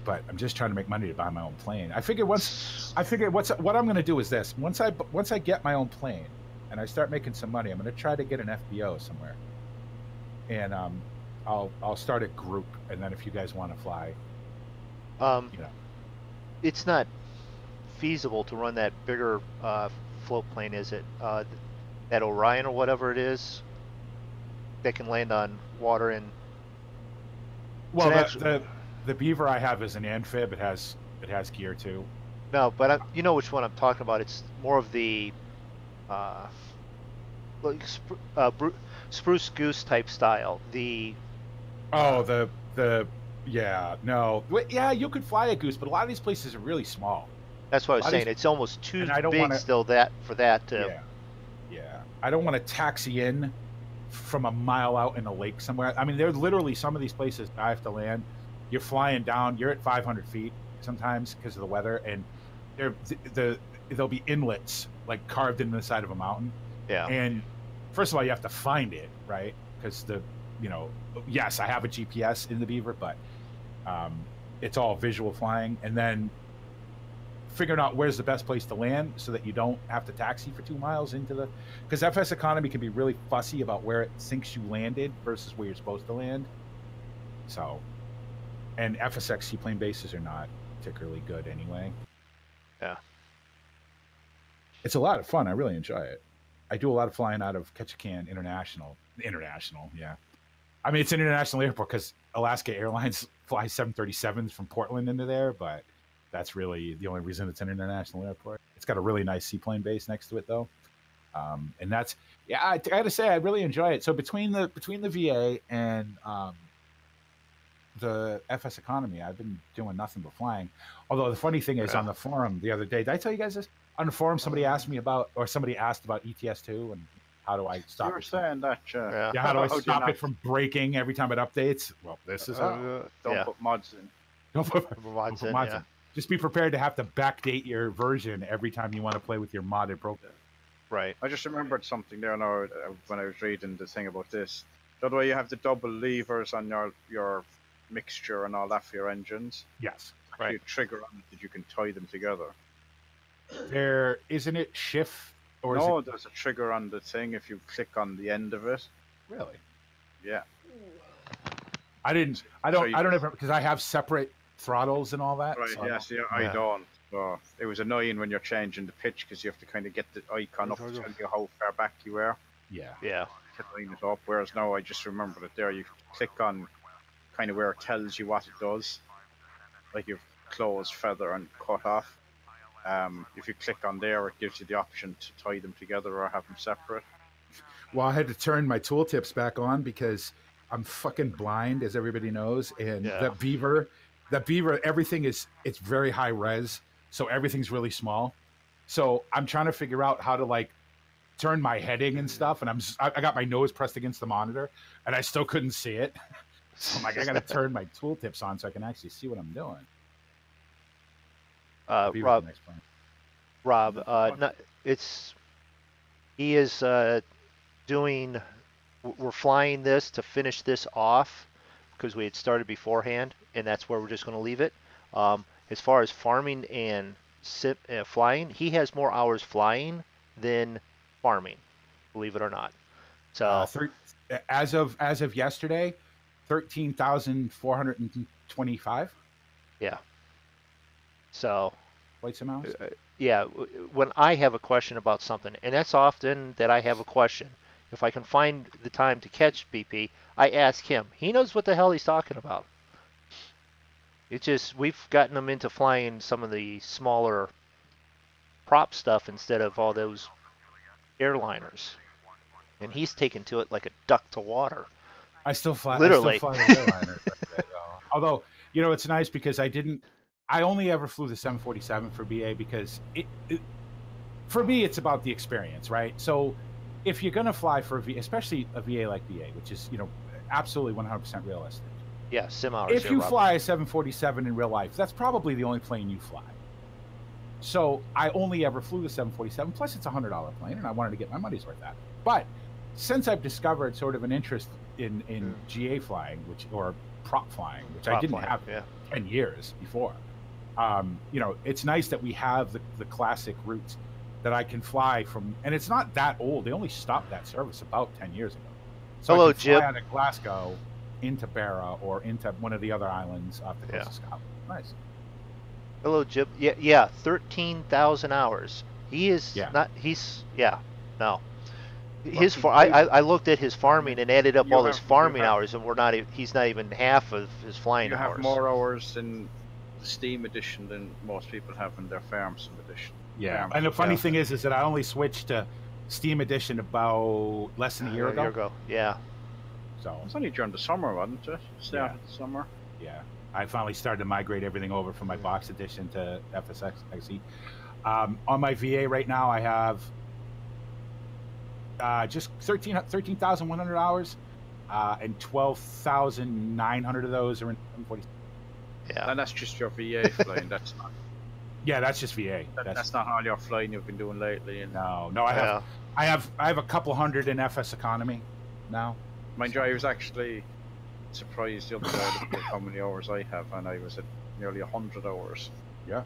[SPEAKER 2] but I'm just trying to make money to buy my own plane. I figure what I'm going to do is this. Once I get my own plane and I start making some money, I'm going to try to get an FBO somewhere, and I'll start a group, and then if you guys want to fly,
[SPEAKER 1] It's not feasible to run that bigger float plane, is it? That Orion or whatever it is that can land on water and.
[SPEAKER 2] well,
[SPEAKER 1] It's
[SPEAKER 2] the Beaver I have is an amphib. It has gear too.
[SPEAKER 1] No, but you know which one I'm talking about. It's more of the like spruce goose type style. The
[SPEAKER 2] yeah, you could fly a Goose, but a lot of these places are really small.
[SPEAKER 1] that's what I was
[SPEAKER 2] Why
[SPEAKER 1] saying.
[SPEAKER 2] does-
[SPEAKER 1] It's almost too
[SPEAKER 2] and I don't
[SPEAKER 1] big
[SPEAKER 2] wanna-
[SPEAKER 1] still for that to.
[SPEAKER 2] Yeah. I don't want to taxi in from a mile out in a lake somewhere. I mean, there's literally some of these places I have to land. You're flying down. You're at 500 feet sometimes because of the weather, and there'll be inlets like carved into the side of a mountain.
[SPEAKER 1] Yeah.
[SPEAKER 2] And first of all, you have to find it, right? Because yes, I have a GPS in the Beaver, but it's all visual flying, and then figuring out where's the best place to land so that you don't have to taxi for 2 miles because FS Economy can be really fussy about where it thinks you landed versus where you're supposed to land. So, and FSX seaplane bases are not particularly good anyway.
[SPEAKER 1] Yeah.
[SPEAKER 2] It's a lot of fun. I really enjoy it. I do a lot of flying out of Ketchikan International, yeah. I mean, it's an international airport because Alaska Airlines flies 737s from Portland into there, but that's really the only reason it's an international airport. It's got a really nice seaplane base next to it, though, and I gotta say I really enjoy it. So between the VA and the FS Economy, I've been doing nothing but flying. Although the funny thing is, on the forum the other day, did I tell you guys this? On the forum, somebody asked about ETS2 and how do I stop
[SPEAKER 3] You were
[SPEAKER 2] it?
[SPEAKER 3] saying that,
[SPEAKER 1] Yeah.
[SPEAKER 2] Yeah, how do I
[SPEAKER 3] How do you
[SPEAKER 2] stop
[SPEAKER 3] not-
[SPEAKER 2] it from breaking every time it updates? Well, this is how.
[SPEAKER 3] don't
[SPEAKER 1] yeah.
[SPEAKER 3] put mods in.
[SPEAKER 2] Don't put
[SPEAKER 1] Mods in,
[SPEAKER 2] mods
[SPEAKER 1] yeah.
[SPEAKER 2] in. Just be prepared to have to backdate your version every time you want to play with your modded profile.
[SPEAKER 1] Right.
[SPEAKER 3] I just remembered something there now when I was reading the thing about this. The other way you have the double levers on your mixture and all that for your engines.
[SPEAKER 2] Yes.
[SPEAKER 1] Right.
[SPEAKER 3] You trigger on it that you can tie them together.
[SPEAKER 2] There isn't it shift or
[SPEAKER 3] No,
[SPEAKER 2] is it
[SPEAKER 3] there's a trigger on the thing if you click on the end of it.
[SPEAKER 2] really?
[SPEAKER 3] Yeah.
[SPEAKER 2] I didn't. I
[SPEAKER 3] So
[SPEAKER 2] don't. I don't ever because I have separate throttles and all that.
[SPEAKER 3] Right,
[SPEAKER 2] so
[SPEAKER 3] yes, yeah, I
[SPEAKER 1] Yeah.
[SPEAKER 3] don't. So it was annoying when you're changing the pitch because you have to kind of get the icon up to tell you how far back you are
[SPEAKER 2] Yeah.
[SPEAKER 1] Yeah.
[SPEAKER 3] to line it up. Whereas now I just remember that there you click on kind of where it tells you what it does, like you've close, feather, and cut off. If you click on there, it gives you the option to tie them together or have them separate.
[SPEAKER 2] Well, I had to turn my tooltips back on because I'm fucking blind, as everybody knows. And
[SPEAKER 1] Yeah.
[SPEAKER 2] that beaver, everything it's very high res, so everything's really small. So I'm trying to figure out how to like turn my heading and stuff, and I got my nose pressed against the monitor, and I still couldn't see it. So I'm like, I got to turn my tooltips on so I can actually see what I'm doing. Beaver's
[SPEAKER 1] Rob,
[SPEAKER 2] the next one.
[SPEAKER 1] Rob, he is doing. We're flying this to finish this off because we had started beforehand, and that's where we're just going to leave it. As far as farming and flying, he has more hours flying than farming, believe it or not. So
[SPEAKER 2] As of yesterday, 13,425
[SPEAKER 1] yeah. So
[SPEAKER 2] flights and miles.
[SPEAKER 1] yeah, when I have a question about something, and that's often that I have a question. If I can find the time to catch BP, I ask him. He knows what the hell he's talking about. It's just we've gotten him into flying some of the smaller prop stuff instead of all those airliners, and he's taken to it like a duck to water.
[SPEAKER 2] I still fly.
[SPEAKER 1] Literally.
[SPEAKER 2] I still fly the airliner. Although it's nice because I only ever flew the 747 for BA because for me it's about the experience, right? So if you're gonna fly for a VA, especially a VA like BA, which is absolutely 100% realistic.
[SPEAKER 1] Yeah, sim hours.
[SPEAKER 2] If you fly a 747 in real life, that's probably the only plane you fly. So I only ever flew the 747. Plus, it's a $100 plane, and I wanted to get my money's worth out of it. But since I've discovered sort of an interest in GA flying, or prop flying, which I didn't have 10 years before, it's nice that we have the classic routes that I can fly from, and it's not that old. They only stopped that service about 10 years ago. So
[SPEAKER 1] hello,
[SPEAKER 2] I can fly
[SPEAKER 1] Jib.
[SPEAKER 2] out of Glasgow into Barra or into one of the other islands off the coast of Scotland. Nice.
[SPEAKER 1] Hello, Jib. Yeah, 13,000 hours. He is not. No. I looked at his farming and added up all his farming hours, and he's not even half of his flying hours.
[SPEAKER 3] You have more hours in the Steam edition than most people have in their Farm Sim edition.
[SPEAKER 2] Yeah, and the funny thing is that I only switched to Steam edition about less than a year ago.
[SPEAKER 1] Yeah.
[SPEAKER 2] So
[SPEAKER 3] it was only during the summer, wasn't it? Start of the summer.
[SPEAKER 2] Yeah, I finally started to migrate everything over from my box edition to FSX XE. On my VA right now, I have just 13,100 hours, and 12,900 of those are in 40.
[SPEAKER 3] Yeah, and that's just your VA flying. That's not.
[SPEAKER 2] Yeah, that's just VA.
[SPEAKER 3] That's not all your flying you've been doing lately. And
[SPEAKER 2] no, I have a couple hundred in FS economy now.
[SPEAKER 3] Mind you, I was actually surprised the other day at how many hours I have, and I was at nearly 100 hours.
[SPEAKER 2] Yeah,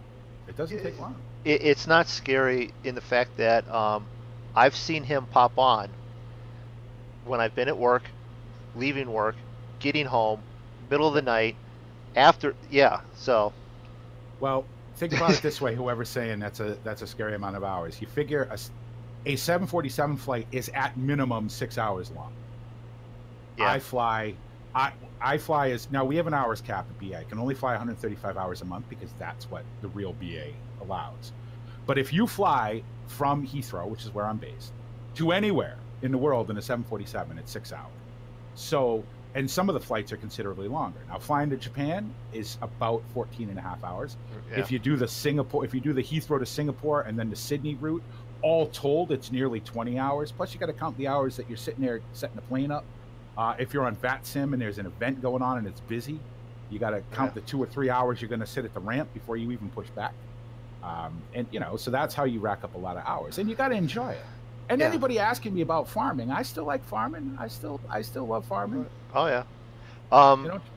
[SPEAKER 2] it doesn't take long.
[SPEAKER 1] It's not scary in the fact that I've seen him pop on when I've been at work, leaving work, getting home, middle of the night, after. Yeah, so.
[SPEAKER 2] Well, think about it this way: whoever's saying that's a scary amount of hours, you figure a 747 flight is at minimum 6 hours long. Yeah. I fly as now we have an hours cap at BA. I can only fly 135 hours a month because that's what the real BA allows. But if you fly from Heathrow, which is where I'm based, to anywhere in the world in a 747, it's 6 hours. So, and some of the flights are considerably longer. Now, flying to Japan is about 14 and a half hours. Yeah. If you do the Heathrow to Singapore and then the Sydney route, all told, it's nearly 20 hours. Plus, you got to count the hours that you're sitting there setting the plane up. If you're on VATSIM and there's an event going on and it's busy, you got to count the 2 or 3 hours you're going to sit at the ramp before you even push back. And so that's how you rack up a lot of hours, and you got to enjoy it. And anybody asking me about farming, I still like farming. I still love farming.
[SPEAKER 1] Oh yeah.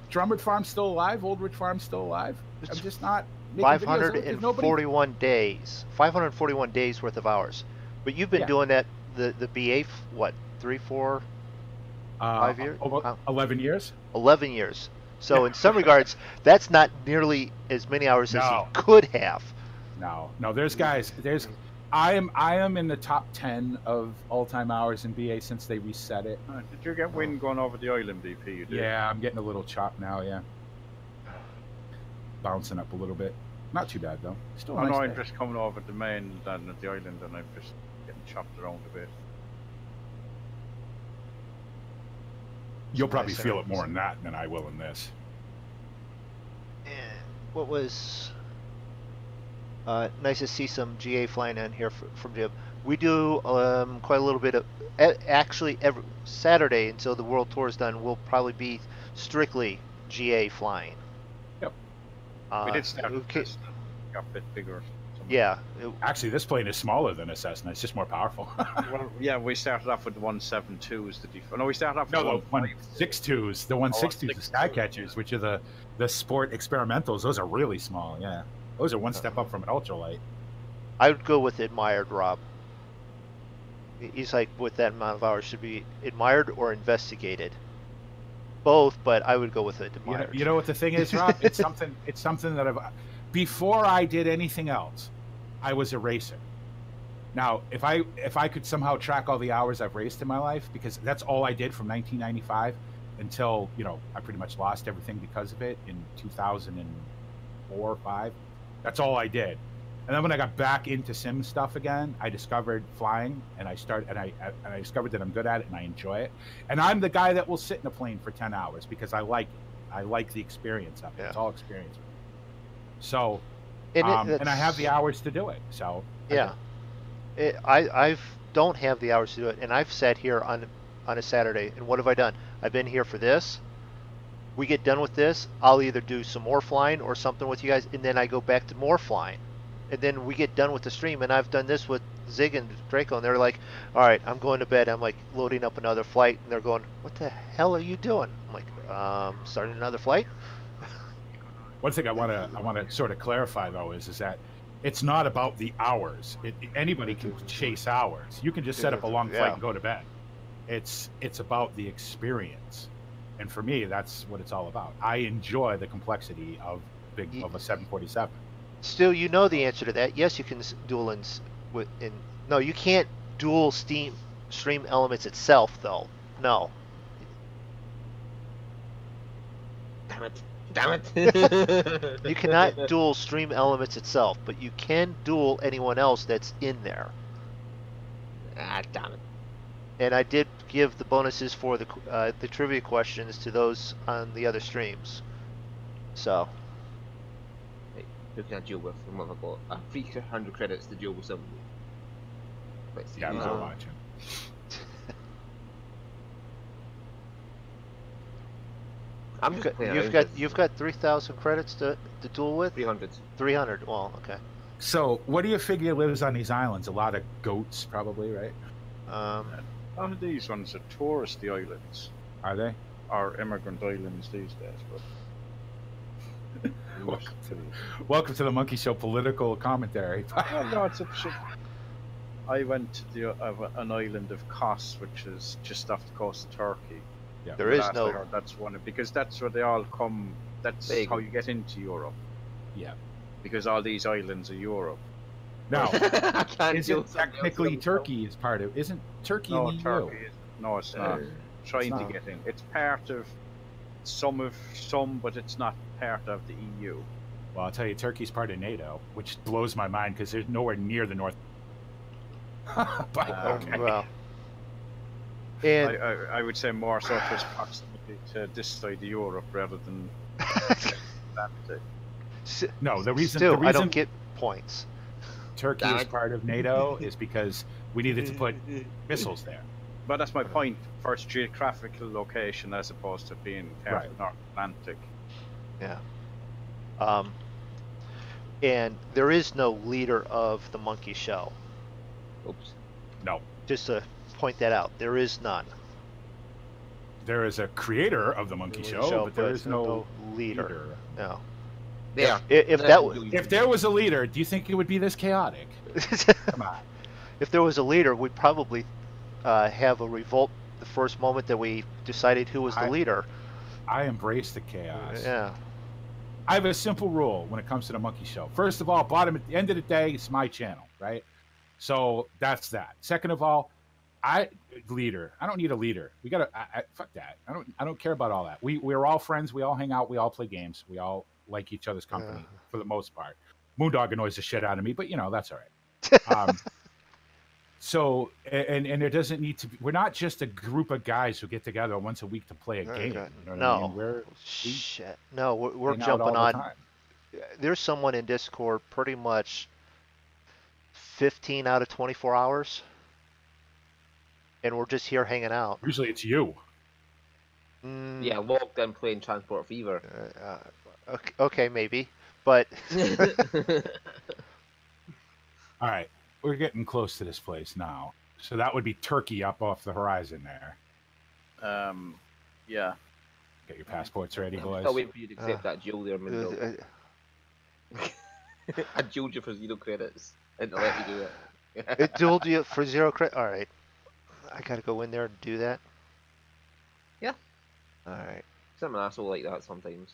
[SPEAKER 2] Drumwood Farm's still alive. Old Ridge Farm's still alive. I'm just not.
[SPEAKER 1] 541 days. 541 days worth of hours. But you've been doing that the BA 3-4 5 years?
[SPEAKER 2] 11 years.
[SPEAKER 1] 11 years. So in some regards, that's not nearly as many hours as he could have.
[SPEAKER 2] No. There's guys. I am in the top 10 of all-time hours in BA since they reset it.
[SPEAKER 3] Did you get wind going over the island, BP? You did?
[SPEAKER 2] Yeah, I'm getting a little chop now. Yeah, bouncing up a little bit. Not too bad though. Still a nice
[SPEAKER 3] I'm
[SPEAKER 2] day.
[SPEAKER 3] just coming over the main and at the island, and I'm just getting chopped around a bit.
[SPEAKER 2] You'll probably feel it more in that than I will in this.
[SPEAKER 1] And what was nice to see some GA flying in here from Jim. We do quite a little bit of actually every Saturday until the World Tour is done. We'll probably be strictly GA flying.
[SPEAKER 2] Yep.
[SPEAKER 3] We did start this, got a bit bigger.
[SPEAKER 1] Yeah.
[SPEAKER 2] Actually, this plane is smaller than a Cessna. It's just more powerful.
[SPEAKER 3] Well, yeah, we started off with the 172s. No, we started off with
[SPEAKER 2] the 162s. The 162s, the Skycatchers, which are the sport experimentals. Those are really small. Yeah, those are one step up from an ultralight.
[SPEAKER 1] I would go with admired, Rob. He's like, with that amount of hours, should be admired or investigated. Both, but I would go with admired.
[SPEAKER 2] You know what the thing is, Rob? It's something that before I did anything else, I was a racer. Now, if I could somehow track all the hours I've raced in my life, because that's all I did from 1995 until, I pretty much lost everything because of it in 2004 or 5. That's all I did. And then when I got back into sim stuff again, I discovered flying, and I discovered that I'm good at it and I enjoy it. And I'm the guy that will sit in a plane for 10 hours because I like it. I like the experience of it. Yeah. It's all experience. So, and I have the hours to do it. So
[SPEAKER 1] yeah, I don't have the hours to do it, and I've sat here on a Saturday, and what have I done? I've been here for this. We get done with this, I'll either do some more flying or something with you guys, and then I go back to more flying. And then we get done with the stream, and I've done this with Zig and Draco, and they're like, all right, I'm going to bed. I'm like loading up another flight, and they're going, what the hell are you doing? I'm like, starting another flight?
[SPEAKER 2] One thing I want to sort of clarify, though, is that it's not about the hours. Anybody can chase hours. You can just set up a long flight and go to bed. It's about the experience. And for me, that's what it's all about. I enjoy the complexity of a 747.
[SPEAKER 1] Still, you know the answer to that. Yes, you can dual no, you can't dual stream elements itself, though. No.
[SPEAKER 4] Damn it.
[SPEAKER 1] You cannot dual stream elements itself, but you can dual anyone else that's in there.
[SPEAKER 4] Damn it.
[SPEAKER 1] And I did give the bonuses for the trivia questions to those on the other streams. So.
[SPEAKER 4] Who can I duel with? What have I got? 300 credits to duel with someone. Let's see.
[SPEAKER 2] Yeah, I'm watching.
[SPEAKER 1] You've got 3,000 credits to duel with.
[SPEAKER 4] 300.
[SPEAKER 1] 300. Well, okay.
[SPEAKER 2] So, what do you figure lives on these islands? A lot of goats, probably, right?
[SPEAKER 3] A lot of these ones are touristy islands.
[SPEAKER 2] Are they?
[SPEAKER 3] Or immigrant islands these days, but.
[SPEAKER 2] Welcome to the Monkey Show political commentary.
[SPEAKER 3] No, I went to an island of Kos, which is just off the coast of Turkey.
[SPEAKER 2] Yeah.
[SPEAKER 1] There is no.
[SPEAKER 3] That's one because that's where they all come. That's how you get into Europe.
[SPEAKER 2] Yeah.
[SPEAKER 3] Because all these islands are Europe.
[SPEAKER 2] Now, isn't technically Turkey is part of? Isn't Turkey in the EU?
[SPEAKER 3] Turkey is, no, it's not. Trying to get in. It's part of some, but it's not part of the EU.
[SPEAKER 2] Well, I'll tell you, Turkey's part of NATO, which blows my mind because they're nowhere near the North. But, okay.
[SPEAKER 1] Well, and
[SPEAKER 3] I would say more so to proximity to this side of Europe rather than Atlantic.
[SPEAKER 2] No, the reason
[SPEAKER 1] I don't get points.
[SPEAKER 2] Turkey is part of NATO is because we needed to put missiles there.
[SPEAKER 3] But that's my point. First geographical location as opposed to being part of the North Atlantic.
[SPEAKER 1] Yeah. And there is no leader of the monkey show.
[SPEAKER 4] Oops.
[SPEAKER 2] No.
[SPEAKER 1] Just to point that out, there is none.
[SPEAKER 2] There is a creator of the monkey show, but there is no
[SPEAKER 1] leader. No.
[SPEAKER 4] Yeah.
[SPEAKER 1] If
[SPEAKER 2] there was a leader, do you think it would be this chaotic? Come on.
[SPEAKER 1] If there was a leader, we'd probably have a revolt the first moment that we decided who was the leader.
[SPEAKER 2] I embrace the chaos.
[SPEAKER 1] Yeah.
[SPEAKER 2] I have a simple rule when it comes to the monkey show. First of all, bottom at the end of the day, it's my channel, right? So that's that. Second of all, leader. I don't need a leader. We gotta fuck that. I don't care about all that. We're all friends. We all hang out. We all play games. We all like each other's company for the most part. Moondog annoys the shit out of me, but you know that's all right. So and there doesn't need to be. We're not just a group of guys who get together once a week to play a game. You know what I mean?
[SPEAKER 1] Shit. No, we're
[SPEAKER 2] hang out
[SPEAKER 1] jumping
[SPEAKER 2] all the
[SPEAKER 1] on.
[SPEAKER 2] time.
[SPEAKER 1] There's someone in Discord pretty much 15 out of 24 hours, and we're just here hanging out.
[SPEAKER 2] Usually it's you.
[SPEAKER 4] Yeah, logged in playing Transport Fever.
[SPEAKER 1] Okay, maybe, but
[SPEAKER 2] All right, we're getting close to this place now. So that would be Turkey up off the horizon there.
[SPEAKER 3] Yeah.
[SPEAKER 2] Get your passports ready, boys.
[SPEAKER 4] I'll wait for you to accept that duel there, Moondog. I dueled you for 0 credits and to let you do it.
[SPEAKER 1] it dueled you for 0 credit. All right, I gotta go in there and do that.
[SPEAKER 4] Yeah.
[SPEAKER 1] All right.
[SPEAKER 4] I'm an asshole like that sometimes.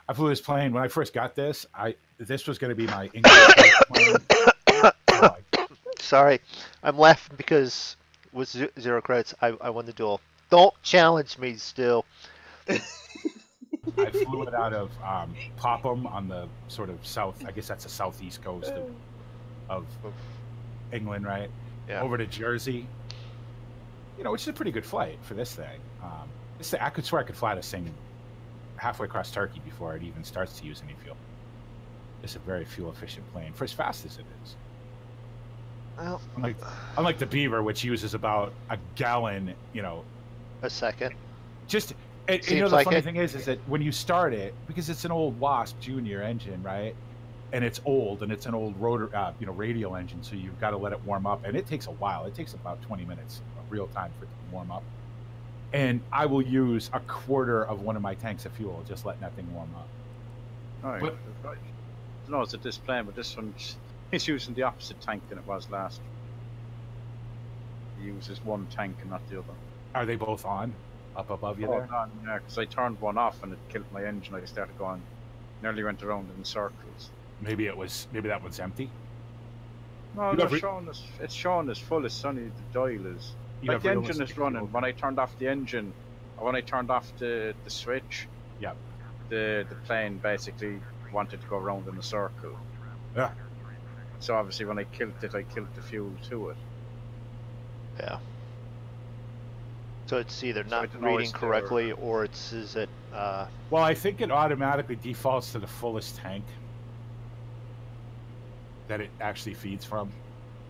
[SPEAKER 2] I flew this plane when I first got this. This was going to be my English plane.
[SPEAKER 1] Sorry, I'm laughing because with 0 credits, I won the duel. Don't challenge me, still.
[SPEAKER 2] I flew it out of Popham on the sort of south. I guess that's the southeast coast of England, right?
[SPEAKER 1] Yeah.
[SPEAKER 2] Over to Jersey. You know, which is a pretty good flight for this thing. I could swear I could fly this thing halfway across Turkey before it even starts to use any fuel. It's a very fuel efficient plane for as fast as it is.
[SPEAKER 1] Well,
[SPEAKER 2] unlike the Beaver, which uses about a gallon,
[SPEAKER 1] a second.
[SPEAKER 2] Just and, the
[SPEAKER 1] like
[SPEAKER 2] funny thing is that when you start it, because it's an old Wasp Junior engine, right? And it's old, and it's an old rotor, radial engine, so you've got to let it warm up, and it takes a while. It takes about 20 minutes of real time for it to warm up. And I will use a quarter of one of my tanks of fuel, just letting that thing warm up.
[SPEAKER 3] All right. No, it's a display, but this one is using the opposite tank than it was last. It uses one tank and not the other.
[SPEAKER 2] Are they both on? Up above you there?
[SPEAKER 3] No, yeah, because I turned one off and it killed my engine. I started going, nearly went around in circles.
[SPEAKER 2] Maybe that one's empty.
[SPEAKER 3] No, it's showing as full as only the dial is. Like the engine is running. When I turned off the engine, or when I turned off the switch,
[SPEAKER 2] yeah,
[SPEAKER 3] the plane basically wanted to go around in a circle.
[SPEAKER 2] Yeah.
[SPEAKER 3] So obviously when I killed the fuel to it.
[SPEAKER 1] Yeah. So it's either not reading correctly or is it
[SPEAKER 2] well, I think it automatically defaults to the fullest tank that it actually feeds from.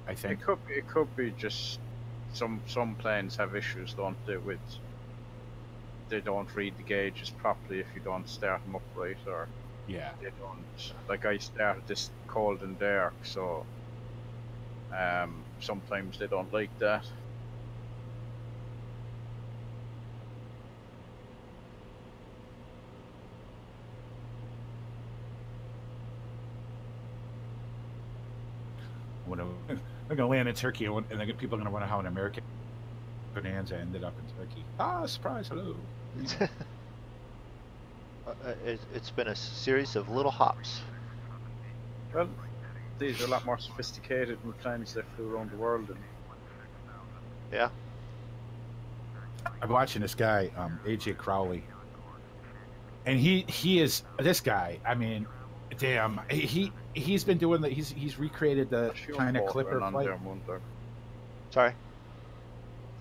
[SPEAKER 2] I think
[SPEAKER 3] it could be just some planes have issues, don't they, with they don't read the gauges properly if you don't start them upright, or
[SPEAKER 2] yeah,
[SPEAKER 3] they don't. Like I started this cold and dark, so sometimes they don't like that.
[SPEAKER 2] I'm going to land in Turkey, and then people are going to wonder how an American Bonanza ended up in Turkey. Ah, surprise! Hello.
[SPEAKER 1] It's been a series of little hops.
[SPEAKER 3] Well, these are a lot more sophisticated than planes that flew around the world.
[SPEAKER 1] Yeah.
[SPEAKER 2] I'm watching this guy, AJ Crowley, and he is this guy. I mean, damn, he's been doing the he's recreated the China Clipper flight.
[SPEAKER 1] Sorry.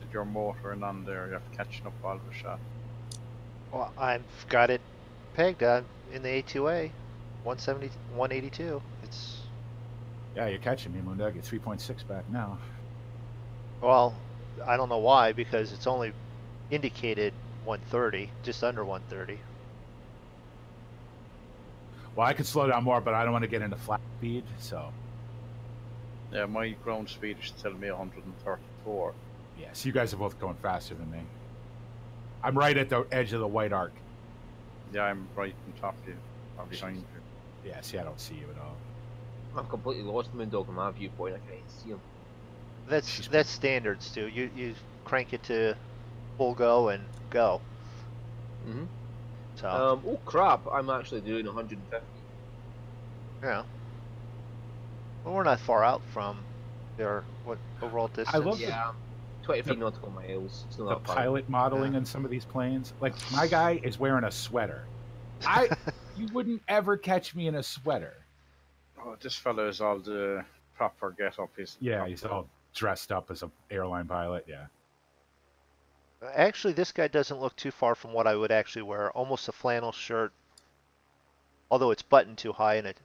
[SPEAKER 3] Did your motor and on there? You're catching up all the shot.
[SPEAKER 1] Well, I've got it pegged in the A2A, 170, 182. It's.
[SPEAKER 2] Yeah, you're catching me, Moondog. You're 3.6 back now.
[SPEAKER 1] Well, I don't know why, because it's only indicated 130, just under 130.
[SPEAKER 2] Well, I could slow down more, but I don't want to get into flat speed, so.
[SPEAKER 3] Yeah, my ground speed is telling me 134.
[SPEAKER 2] Yeah, so you guys are both going faster than me. I'm right at the edge of the white arc.
[SPEAKER 3] Yeah, I'm right on top of you, or behind you.
[SPEAKER 2] Yeah, see, I don't see you at all.
[SPEAKER 4] I'm completely lost, Moondog, from my viewpoint. I can't see him.
[SPEAKER 1] That's standard, Stu. You crank it to full go and go.
[SPEAKER 4] Mm-hmm.
[SPEAKER 1] So
[SPEAKER 4] Oh crap! I'm actually doing 150.
[SPEAKER 1] yeah. Well, we're not far out from their what overall distance.
[SPEAKER 2] I love
[SPEAKER 4] Yeah, 23 nautical miles. It's not
[SPEAKER 2] the
[SPEAKER 4] that far.
[SPEAKER 2] pilot modeling
[SPEAKER 1] Yeah.
[SPEAKER 2] on some of these planes. Like my guy is wearing a sweater. You wouldn't ever catch me in a sweater.
[SPEAKER 3] Oh, this fellow is all the proper get up. He's
[SPEAKER 2] all dressed up as an airline pilot. Yeah.
[SPEAKER 1] Actually, this guy doesn't look too far from what I would actually wear. Almost a flannel shirt, although it's buttoned too high, and it,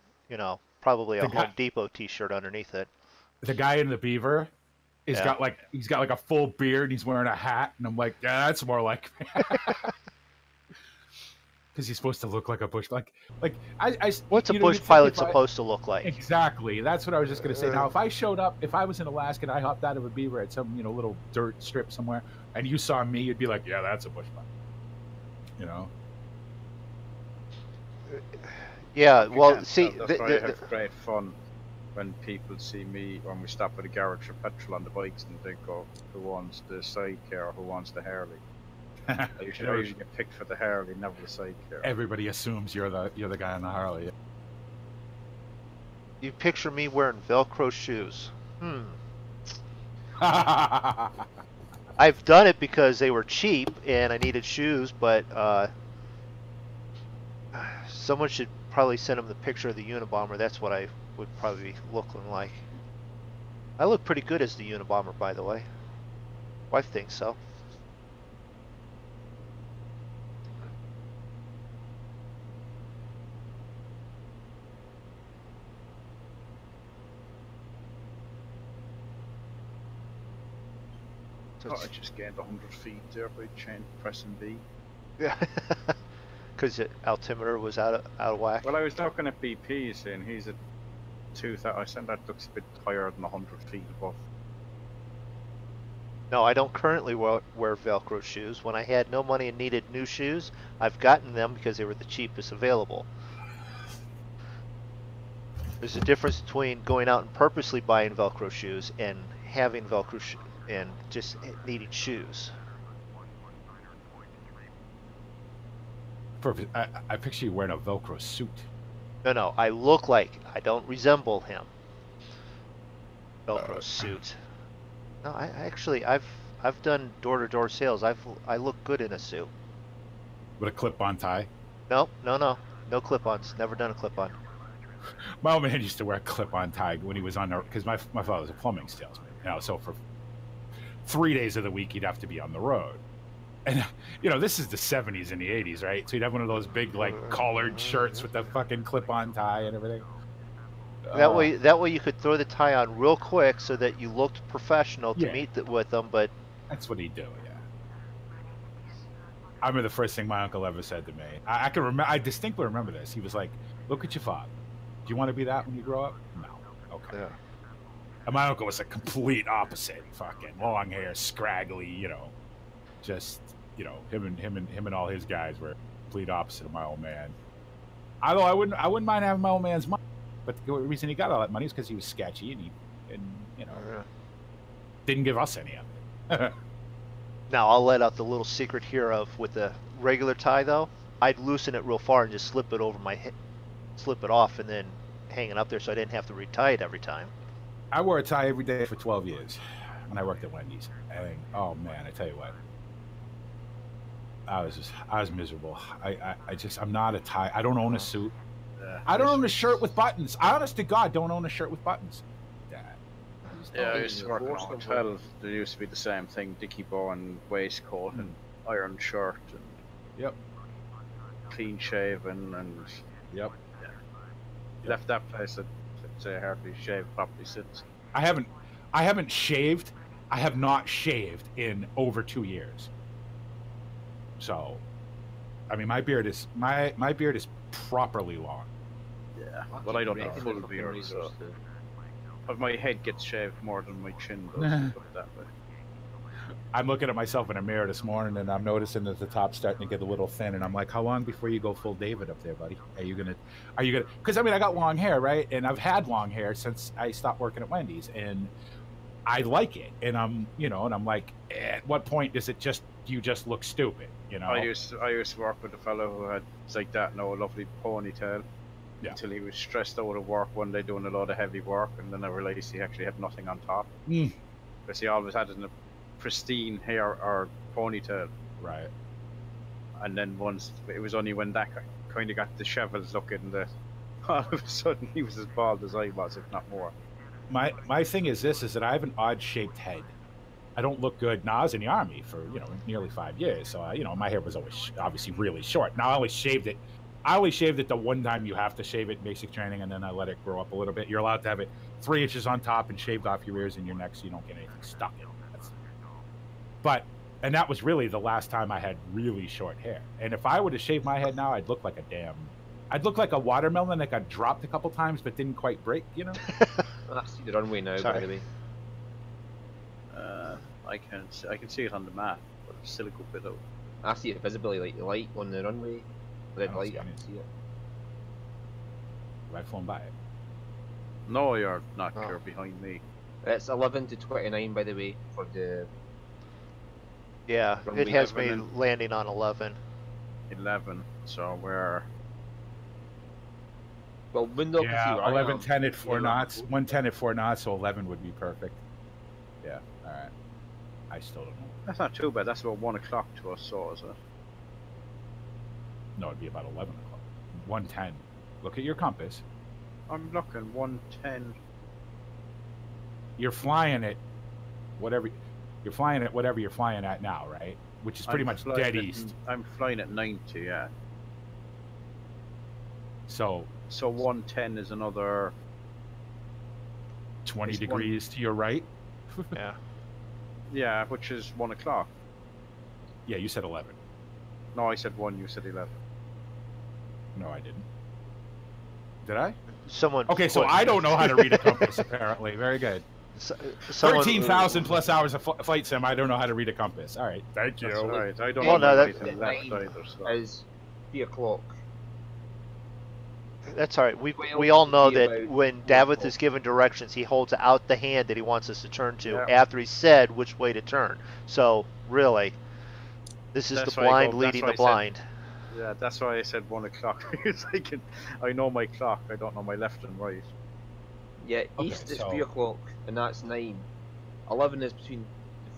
[SPEAKER 1] probably a
[SPEAKER 2] The guy-
[SPEAKER 1] Home Depot T-shirt underneath it.
[SPEAKER 2] The guy in the beaver is
[SPEAKER 1] Yeah.
[SPEAKER 2] he's got like a full beard. And he's wearing a hat, and I'm like, yeah, that's more like me. Because he's supposed to look like a bush.
[SPEAKER 1] What's a
[SPEAKER 2] you
[SPEAKER 1] bush
[SPEAKER 2] you'd think
[SPEAKER 1] pilot
[SPEAKER 2] if I-
[SPEAKER 1] supposed to look like?
[SPEAKER 2] Exactly. That's what I was just going to say. Now, if I showed up, if I was in Alaska and I hopped out of a beaver at some, little dirt strip somewhere, and you saw me, you'd be like, yeah, that's a bush pilot.
[SPEAKER 1] Yeah. Well,
[SPEAKER 3] can't
[SPEAKER 1] see,
[SPEAKER 3] tell. That's why I have great fun when people see me when we stop at a garage for petrol on the bikes, and they go, "Who wants the sidecar? Who wants the Harley?" I usually get picked for the Harley, never the sidecar.
[SPEAKER 2] Everybody assumes you're the guy on the Harley.
[SPEAKER 1] you picture me wearing Velcro shoes. I've done it because they were cheap and I needed shoes, but someone should probably send him the picture of the Unabomber. That's what I would probably be looking like. I look pretty good as the Unabomber, by the way. Wife thinks so.
[SPEAKER 3] Oh, I just gained 100 feet there by pressing B.
[SPEAKER 1] Yeah, because the altimeter was out of whack.
[SPEAKER 3] Well, I was looking at BP's and he's at 2,000. I said that looks a bit higher than 100 feet above.
[SPEAKER 1] No, I don't currently wear Velcro shoes. When I had no money and needed new shoes, I've gotten them because they were the cheapest available. There's a difference between going out and purposely buying Velcro shoes and having Velcro and just needing shoes.
[SPEAKER 2] Perfect. I picture you wearing a Velcro suit.
[SPEAKER 1] No, I look like I don't resemble him. Velcro suit. No, I've done door-to-door sales. I look good in a suit.
[SPEAKER 2] With a clip-on tie.
[SPEAKER 1] No clip-ons. Never done a clip-on.
[SPEAKER 2] My old man used to wear a clip-on tie when he was on there, because my father was a plumbing salesman. So for 3 days of the week, he'd have to be on the road. And, this is the 70s and the 80s, right? So he'd have one of those big, collared shirts with the fucking clip-on tie and everything.
[SPEAKER 1] That way you could throw the tie on real quick so that you looked professional to meet with them, but...
[SPEAKER 2] That's what he'd do, yeah. I remember the first thing my uncle ever said to me. I can remember. I distinctly remember this. He was like, look at your father. Do you want to be that when you grow up? No. Okay.
[SPEAKER 1] Yeah.
[SPEAKER 2] And my uncle was a complete opposite. Fucking long hair, scraggly, just, him and all his guys were complete opposite of my old man. Although I wouldn't mind having my old man's money. But the reason he got all that money is because he was sketchy and didn't give us any of it.
[SPEAKER 1] Now I'll let out the little secret here of with the regular tie though. I'd loosen it real far and just slip it over my head, slip it off, and then hang it up there so I didn't have to retie it every time.
[SPEAKER 2] I wore a tie every day for 12 years when I worked at Wendy's. And oh man, I tell you what, I was miserable. I'm not a tie. I don't own a suit. I don't own a shirt with buttons. I honest to God don't own a shirt with buttons.
[SPEAKER 3] Yeah, I used to work in a hotel. There used to be the same thing: Dickie Bowen waistcoat and iron shirt and clean shaven and left that place at say hardly shaved properly since.
[SPEAKER 2] I haven't shaved. I have not shaved in over 2 years. So, I mean, my beard is properly long.
[SPEAKER 3] Yeah, but I don't have full beard, so. But my head gets shaved more than my chin does. Put it that way.
[SPEAKER 2] I'm looking at myself in a mirror this morning, and I'm noticing that the top's starting to get a little thin. And I'm like, how long before you go full David up there, buddy? Are you gonna? Because I mean, I got long hair, right? And I've had long hair since I stopped working at Wendy's, and I like it. And I'm like, at what point does you just look stupid?
[SPEAKER 3] I used to work with a fellow who had like that, a lovely ponytail.
[SPEAKER 2] Yeah.
[SPEAKER 3] Until he was stressed out of work one day doing a lot of heavy work, and then I realized he actually had nothing on top. Because he always had a pristine hair or ponytail.
[SPEAKER 2] Right.
[SPEAKER 3] And then once, it was only when that kind of got disheveled looking that all of a sudden he was as bald as I was, if not more.
[SPEAKER 2] My thing is that I have an odd shaped head. I don't look good. Now I was in the army for nearly 5 years, so my hair was always obviously really short. Now I always shaved it. The one time you have to shave it in basic training, and then I let it grow up a little bit. You're allowed to have it 3 inches on top and shaved off your ears and your neck so you don't get anything stuck in it. And that was really the last time I had really short hair. And if I were to shave my head now, I'd look like a watermelon that got dropped a couple times but didn't quite break,
[SPEAKER 4] I see the runway now, by the way.
[SPEAKER 3] I can see it on the map, but it's still a good bit out.
[SPEAKER 4] I see it visibly, like the light on the runway. Red light, I can see it.
[SPEAKER 2] Have I flown by it?
[SPEAKER 3] No, you're not. You're behind me.
[SPEAKER 4] It's 11 to 29, by the way, for the...
[SPEAKER 1] Yeah,
[SPEAKER 4] Runway
[SPEAKER 1] it has
[SPEAKER 3] 11
[SPEAKER 1] me landing on 11.
[SPEAKER 3] 11, so we're...
[SPEAKER 4] Well, window can see
[SPEAKER 2] Yeah,
[SPEAKER 4] where I
[SPEAKER 2] 11,
[SPEAKER 4] am.
[SPEAKER 2] 10 at 4
[SPEAKER 4] Yeah.
[SPEAKER 2] knots. 110 at 4 knots, so 11 would be perfect. Yeah, all right. I still don't know.
[SPEAKER 3] That's not too bad. That's about 1 o'clock to us, so is it?
[SPEAKER 2] No, it'd be about 11 o'clock. 110. Look at your compass.
[SPEAKER 3] I'm looking 110.
[SPEAKER 2] You're flying at whatever you're flying at now, right? Which is pretty much dead east.
[SPEAKER 3] I'm flying at 90, yeah.
[SPEAKER 2] So
[SPEAKER 3] 110 is another
[SPEAKER 2] 20
[SPEAKER 3] It's
[SPEAKER 2] degrees to your right.
[SPEAKER 1] Yeah.
[SPEAKER 3] Yeah, which is 1 o'clock.
[SPEAKER 2] Yeah, you said 11.
[SPEAKER 3] No, I said 1, you said 11.
[SPEAKER 2] No, I didn't. Did I?
[SPEAKER 1] Someone.
[SPEAKER 2] Okay, so I don't know how to read a compass, apparently. Very good.
[SPEAKER 1] Someone,
[SPEAKER 2] 13,000 plus hours of flight sim. I don't know how to read a compass. All right, thank you.
[SPEAKER 3] That's right. I don't
[SPEAKER 1] Well,
[SPEAKER 3] know
[SPEAKER 1] no,
[SPEAKER 3] anything left either. So.
[SPEAKER 4] Is 3 o'clock.
[SPEAKER 1] That's all right. We
[SPEAKER 4] Well,
[SPEAKER 1] all know
[SPEAKER 4] be
[SPEAKER 1] that
[SPEAKER 4] about
[SPEAKER 1] when
[SPEAKER 4] 1
[SPEAKER 1] Davith
[SPEAKER 4] o'clock.
[SPEAKER 1] is given directions, he holds out the hand that he wants us to turn to
[SPEAKER 3] Yeah.
[SPEAKER 1] after he said which way to turn. So really, this is
[SPEAKER 3] That's
[SPEAKER 1] the
[SPEAKER 3] why I
[SPEAKER 1] blind
[SPEAKER 3] go-
[SPEAKER 1] leading the
[SPEAKER 3] that's why I said-
[SPEAKER 1] blind.
[SPEAKER 3] Yeah, that's why I said 1 o'clock. Because I know my clock. I don't know my left and right.
[SPEAKER 4] Yeah,
[SPEAKER 2] Okay,
[SPEAKER 4] east is
[SPEAKER 2] so-
[SPEAKER 4] 3 o'clock, and that's 9. 11 is between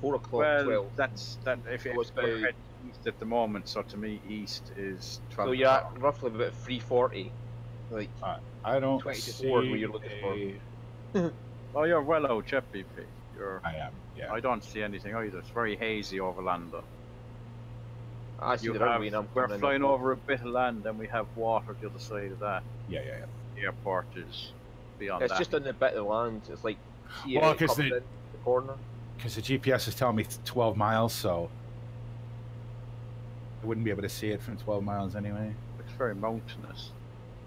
[SPEAKER 4] 4 o'clock and
[SPEAKER 3] Well,
[SPEAKER 4] 12.
[SPEAKER 3] that's that. If
[SPEAKER 4] So
[SPEAKER 3] it's
[SPEAKER 4] it's about-
[SPEAKER 3] we're heading east at the moment, so to me, east is 12.
[SPEAKER 4] So you're at roughly about 3:40. Like,
[SPEAKER 2] I don't
[SPEAKER 4] 20 to
[SPEAKER 2] see
[SPEAKER 4] 4 where you're looking for.
[SPEAKER 2] a-
[SPEAKER 3] Oh, you're well out, Jet BP.
[SPEAKER 2] I am. Yeah.
[SPEAKER 3] I don't see anything either. It's very hazy over land. Though.
[SPEAKER 4] I see the runway and I'm
[SPEAKER 3] We're
[SPEAKER 4] coming in
[SPEAKER 3] flying
[SPEAKER 4] up.
[SPEAKER 3] over a bit of land, and we have water the other side of that.
[SPEAKER 2] Yeah.
[SPEAKER 3] The airport is beyond
[SPEAKER 4] It's
[SPEAKER 3] that.
[SPEAKER 4] just on the bit of land. It's like, see
[SPEAKER 2] Well,
[SPEAKER 4] it
[SPEAKER 2] 'cause
[SPEAKER 4] comes
[SPEAKER 2] the-
[SPEAKER 4] in the corner.
[SPEAKER 2] Because the GPS is telling me 12 miles, so I wouldn't be able to see it from 12 miles anyway.
[SPEAKER 3] It's very mountainous.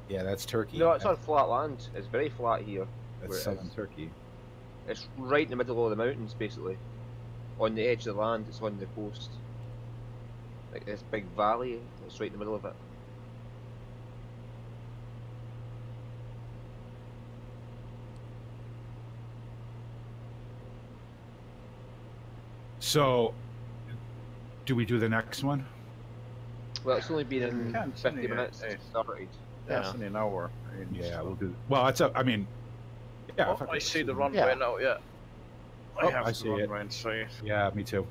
[SPEAKER 2] Yeah, that's Turkey.
[SPEAKER 4] No, it's on flat land. It's very flat here.
[SPEAKER 2] That's
[SPEAKER 4] where it
[SPEAKER 2] southern
[SPEAKER 4] is.
[SPEAKER 2] Turkey.
[SPEAKER 4] It's right in the middle of the mountains, basically. On the edge of the land, it's on the coast. Like this big valley, it's right in the middle of it.
[SPEAKER 2] So, do we do the next one?
[SPEAKER 4] Well, it's only been
[SPEAKER 3] We
[SPEAKER 4] in
[SPEAKER 3] can't,
[SPEAKER 4] 50
[SPEAKER 3] yeah,
[SPEAKER 4] minutes
[SPEAKER 3] yeah.
[SPEAKER 4] since it started.
[SPEAKER 3] That's
[SPEAKER 1] Yeah.
[SPEAKER 3] only an hour. I mean,
[SPEAKER 2] Yeah,
[SPEAKER 3] so-
[SPEAKER 2] we'll do. Well, it's a. I mean, yeah. if
[SPEAKER 3] Oh, I
[SPEAKER 2] could
[SPEAKER 3] see the
[SPEAKER 2] zoom-
[SPEAKER 3] runway
[SPEAKER 1] Yeah.
[SPEAKER 3] now. Yeah.
[SPEAKER 2] Oh,
[SPEAKER 3] have
[SPEAKER 2] I
[SPEAKER 3] the
[SPEAKER 2] see it.
[SPEAKER 3] runway in sight.
[SPEAKER 2] Yeah, me too.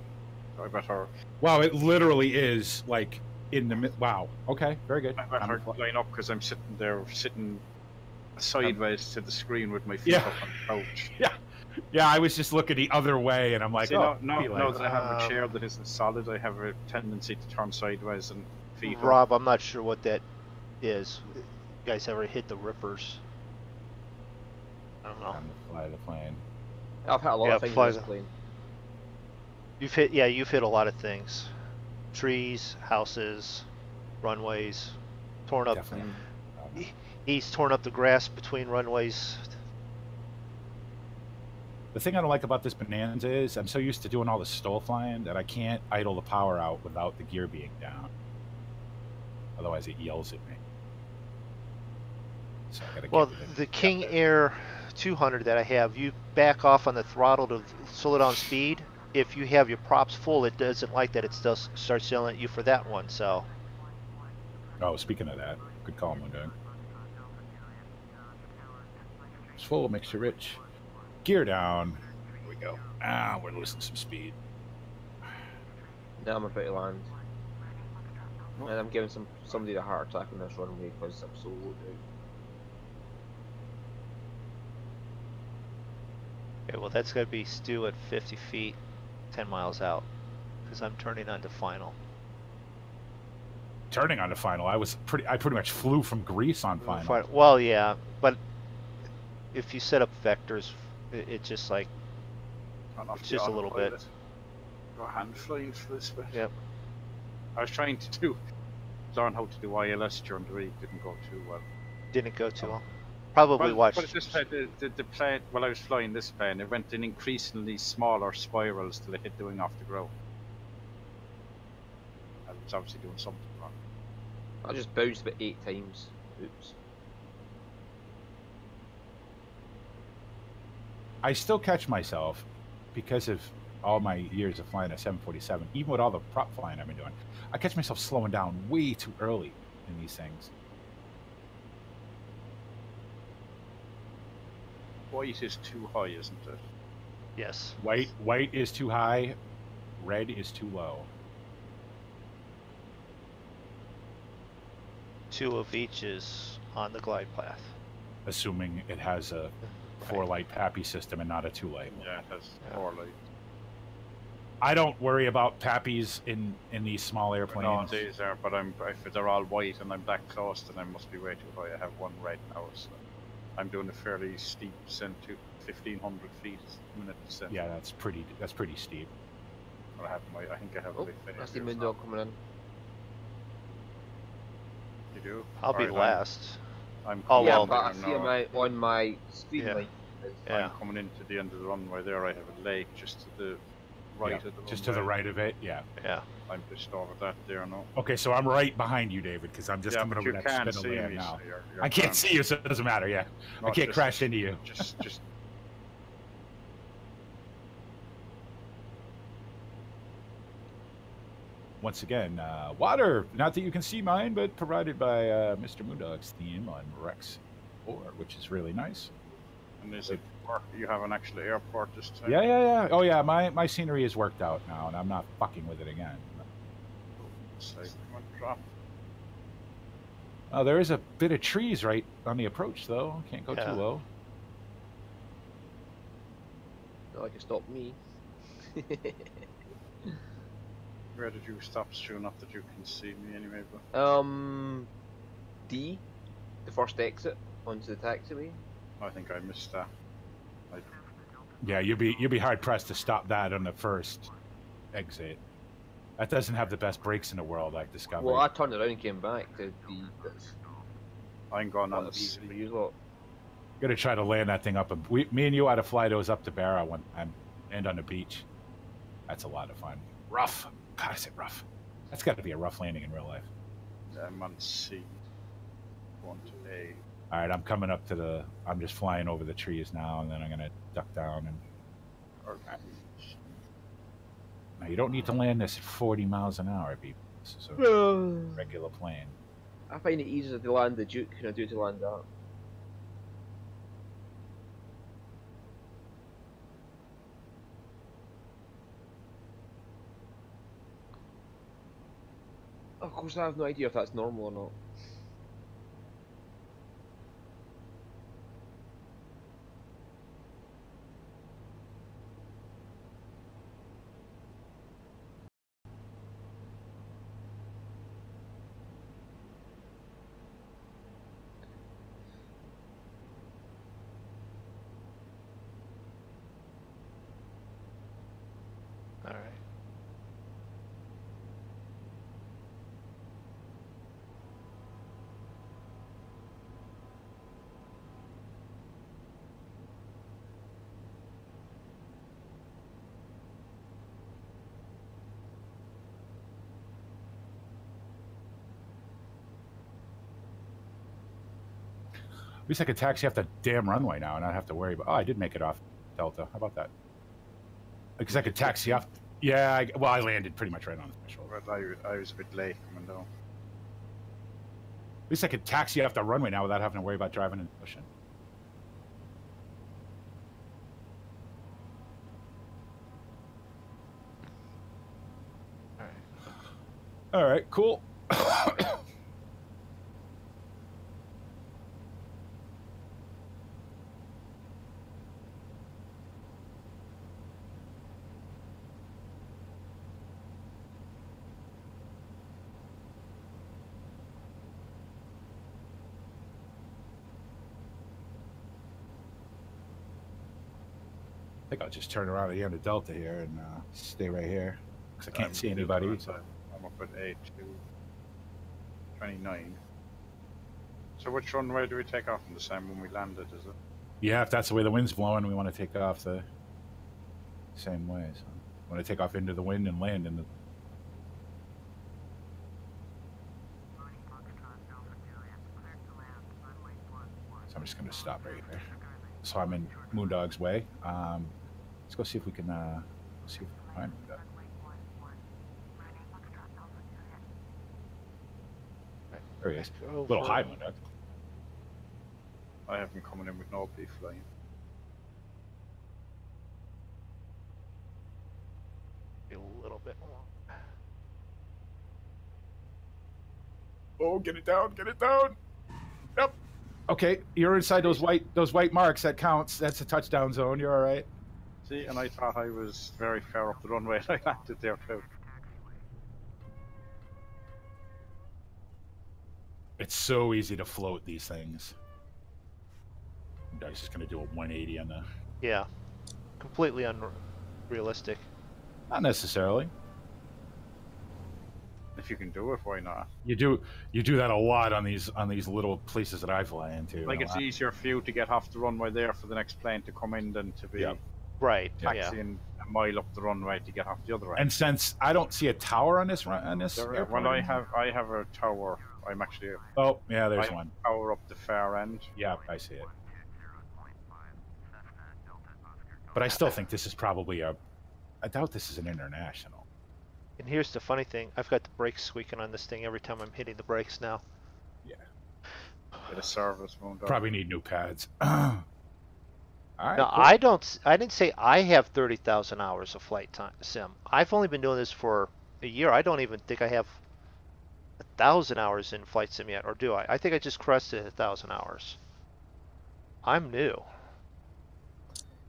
[SPEAKER 3] I better.
[SPEAKER 2] Wow, it literally is like in the mid. Wow. Okay, very good.
[SPEAKER 3] I better line up because I'm sitting sideways to the screen with my feet
[SPEAKER 2] Yeah.
[SPEAKER 3] up on the couch.
[SPEAKER 2] Yeah, I was just looking the other way, and I'm like,
[SPEAKER 3] See,
[SPEAKER 2] oh,
[SPEAKER 3] now
[SPEAKER 2] Eli.
[SPEAKER 3] that I have a
[SPEAKER 1] Um,
[SPEAKER 3] chair that isn't solid, I have a tendency to turn sideways and feet up.
[SPEAKER 1] Rob, I'm not sure what that is. You guys ever hit the rippers? I don't know.
[SPEAKER 2] Time to fly the plane.
[SPEAKER 4] I've hit a lot
[SPEAKER 1] Yeah,
[SPEAKER 4] of things
[SPEAKER 1] fly
[SPEAKER 4] in this
[SPEAKER 1] the-
[SPEAKER 4] plane.
[SPEAKER 1] You've hit a lot of things. Trees, houses, runways, torn up.
[SPEAKER 2] Definitely.
[SPEAKER 1] He's torn up the grass between runways.
[SPEAKER 2] The thing I don't like about this Bonanza is I'm so used to doing all the stall flying that I can't idle the power out without the gear being down. Otherwise, it yells at me. So I gotta
[SPEAKER 1] Well,
[SPEAKER 2] get it
[SPEAKER 1] the
[SPEAKER 2] up
[SPEAKER 1] King
[SPEAKER 2] there.
[SPEAKER 1] Air 200 that I have, you back off on the throttle to slow it down speed. If you have your props full, it doesn't like that. It still starts yelling at you for that one. So
[SPEAKER 2] Oh, speaking of that, good call, Moondog. It's full, makes you rich. Gear down. Here we go. Ah, we're losing some speed.
[SPEAKER 4] Now I'm about to land. And I'm giving somebody a heart attack on this runway because I'm so low out.
[SPEAKER 1] okay, well that's gonna be Stu at 50 feet, 10 miles out, because I'm turning onto final.
[SPEAKER 2] Turning on the final, I pretty much flew from Greece on final.
[SPEAKER 1] Well, yeah, but if you set up vectors, it just like it's just a little bit.
[SPEAKER 3] Go hand flying for this bit.
[SPEAKER 1] Yep.
[SPEAKER 3] I was trying to learn how to do ILS during the week. Didn't go too well.
[SPEAKER 1] Didn't go too well. Probably watched.
[SPEAKER 3] But this plane, the plane, while I was flying this plane, it went in increasingly smaller spirals till it hit the wing off the ground. I was obviously doing something wrong.
[SPEAKER 4] I just bounced about 8 times. Oops.
[SPEAKER 2] I still catch myself because of all my years of flying a 747, even with all the prop flying I've been doing. I catch myself slowing down way too early in these things.
[SPEAKER 3] White is too high, isn't it?
[SPEAKER 1] Yes.
[SPEAKER 2] White is too high, red is too low.
[SPEAKER 1] 2 of each is on the glide path.
[SPEAKER 2] Assuming it has a 4-light PAPI system and not a 2-light.
[SPEAKER 3] Yeah, it has 4 light.
[SPEAKER 2] I don't worry about PAPIs in these small
[SPEAKER 3] No,
[SPEAKER 2] airplanes.
[SPEAKER 3] these are, but if they're all white and I'm that close, then I must be way too high. I have one red now, so I'm doing a fairly steep descent to 1,500 feet a minute descent.
[SPEAKER 2] Yeah, that's pretty steep.
[SPEAKER 3] I think I have
[SPEAKER 4] Oh,
[SPEAKER 3] a big
[SPEAKER 4] that's the Moondog coming in.
[SPEAKER 3] You do?
[SPEAKER 1] I'll be
[SPEAKER 3] Alright,
[SPEAKER 1] last.
[SPEAKER 3] I'm
[SPEAKER 1] Oh,
[SPEAKER 3] coming
[SPEAKER 4] Yeah,
[SPEAKER 1] well,
[SPEAKER 3] in
[SPEAKER 4] but I
[SPEAKER 3] there
[SPEAKER 4] see
[SPEAKER 3] now.
[SPEAKER 4] on my screen
[SPEAKER 1] Yeah.
[SPEAKER 4] like
[SPEAKER 1] Yeah.
[SPEAKER 3] I'm coming into the end of the runway there. I have a lake just to the right
[SPEAKER 2] Yeah,
[SPEAKER 3] of the runway.
[SPEAKER 2] just to the right of it, yeah.
[SPEAKER 1] Yeah.
[SPEAKER 3] I'm just over that there now.
[SPEAKER 2] Okay, so I'm right behind you, David, because I'm just
[SPEAKER 3] Yeah,
[SPEAKER 2] coming
[SPEAKER 3] but
[SPEAKER 2] over
[SPEAKER 3] you
[SPEAKER 2] that
[SPEAKER 3] can't
[SPEAKER 2] spindle
[SPEAKER 3] see
[SPEAKER 2] there
[SPEAKER 3] me,
[SPEAKER 2] now.
[SPEAKER 3] so you're
[SPEAKER 2] I can't
[SPEAKER 3] grand.
[SPEAKER 2] see you, so it doesn't matter, yeah.
[SPEAKER 3] No,
[SPEAKER 2] I can't
[SPEAKER 3] just-
[SPEAKER 2] crash into you.
[SPEAKER 3] Just
[SPEAKER 2] Once again, water, not that you can see mine, but provided by Mr. Moondog's theme on Rex 4, which is really nice.
[SPEAKER 3] and is it you have an actual airport this time?
[SPEAKER 2] Yeah. Oh, yeah, my scenery is worked out now, and I'm not fucking with it again.
[SPEAKER 3] So, come on, drop.
[SPEAKER 2] Oh, there is a bit of trees right on the approach, though. Can't go
[SPEAKER 1] Yeah.
[SPEAKER 2] too low.
[SPEAKER 4] not like it stopped me.
[SPEAKER 3] Where did you stop, Stu? Not that you can see me anyway, but
[SPEAKER 4] D, the first exit onto the taxiway.
[SPEAKER 3] I think I missed that.
[SPEAKER 2] Yeah, you'd be hard pressed to stop that on the first exit. That doesn't have the best brakes in the world, I've discovered.
[SPEAKER 4] Well, I turned around and came back to D.
[SPEAKER 3] I'm going on
[SPEAKER 4] That's
[SPEAKER 3] C.
[SPEAKER 4] easy for you lot.
[SPEAKER 2] Gonna try to land that thing up. Me and you ought to fly those up to Barra one time, and on the beach. That's a lot of fun. Rough. God, I said rough. That's got to be a rough landing in real life.
[SPEAKER 3] I'm on C. Going to A.
[SPEAKER 2] All right, I'm coming up to the. I'm just flying over the trees now, and then I'm gonna duck down and.
[SPEAKER 3] Or
[SPEAKER 2] Now you don't need to land this at 40 miles an hour, people. This is a regular plane.
[SPEAKER 4] I find it easier to land the Duke than I do to land that. Of course, I have no idea if that's normal or not.
[SPEAKER 1] All right.
[SPEAKER 2] At least I could taxi off the damn runway now and not have to worry about. Oh, I did make it off Delta. How about that? Because I could taxi off. Yeah, well, I landed pretty much right on the threshold.
[SPEAKER 3] But I was a bit late coming down.
[SPEAKER 2] At least I could taxi off the runway now without having to worry about driving in the ocean. All right, cool. I think I'll just turn around at the end of Delta here and stay right here because I can't see anybody. So.
[SPEAKER 3] I'm up at 29. So which runway do we take off in the same when we landed, is it?
[SPEAKER 2] Yeah, if that's the way the wind's blowing, we want to take off the same way. So I want to take off into the wind and land in the... So I'm just going to stop right here. So I'm in Moondog's way. Let's go see if we can find Moondog. There he is. A little high, Moondog.
[SPEAKER 3] I have him coming in with nobody flying.
[SPEAKER 1] A little bit more.
[SPEAKER 2] Oh, get it down, get it down. Yep. Okay, you're inside those white marks. That counts. That's a touchdown zone. You're all right.
[SPEAKER 3] See, and I thought I was very far up the runway and I landed there too.
[SPEAKER 2] It's so easy to float these things. Doug's just going to do a 180 on the...
[SPEAKER 1] Yeah. Completely unrealistic.
[SPEAKER 2] Not necessarily.
[SPEAKER 3] If you can do it, why not?
[SPEAKER 2] You do that a lot on these little places that I fly into.
[SPEAKER 3] Like it's easier for you to get off the runway there for the next plane to come in than to be
[SPEAKER 1] right
[SPEAKER 3] taxiing a mile up the runway to get off the other end.
[SPEAKER 2] And since I don't see a tower on this airport,
[SPEAKER 3] well, I have a tower. I'm actually.
[SPEAKER 2] Oh yeah, there's one.
[SPEAKER 3] Tower up the far end.
[SPEAKER 2] Yeah, I see it. But I still think this is probably I doubt this is an international.
[SPEAKER 1] And here's the funny thing. I've got the brakes squeaking on this thing every time I'm hitting the brakes now.
[SPEAKER 2] Yeah.
[SPEAKER 3] Bit of service wound up.
[SPEAKER 2] Probably need new pads. All right,
[SPEAKER 1] now,
[SPEAKER 2] cool.
[SPEAKER 1] I didn't say I have 30,000 hours of flight time sim. I've only been doing this for a year. I don't even think I have 1,000 hours in flight sim yet, or do I? I think I just crested 1,000 hours. I'm new.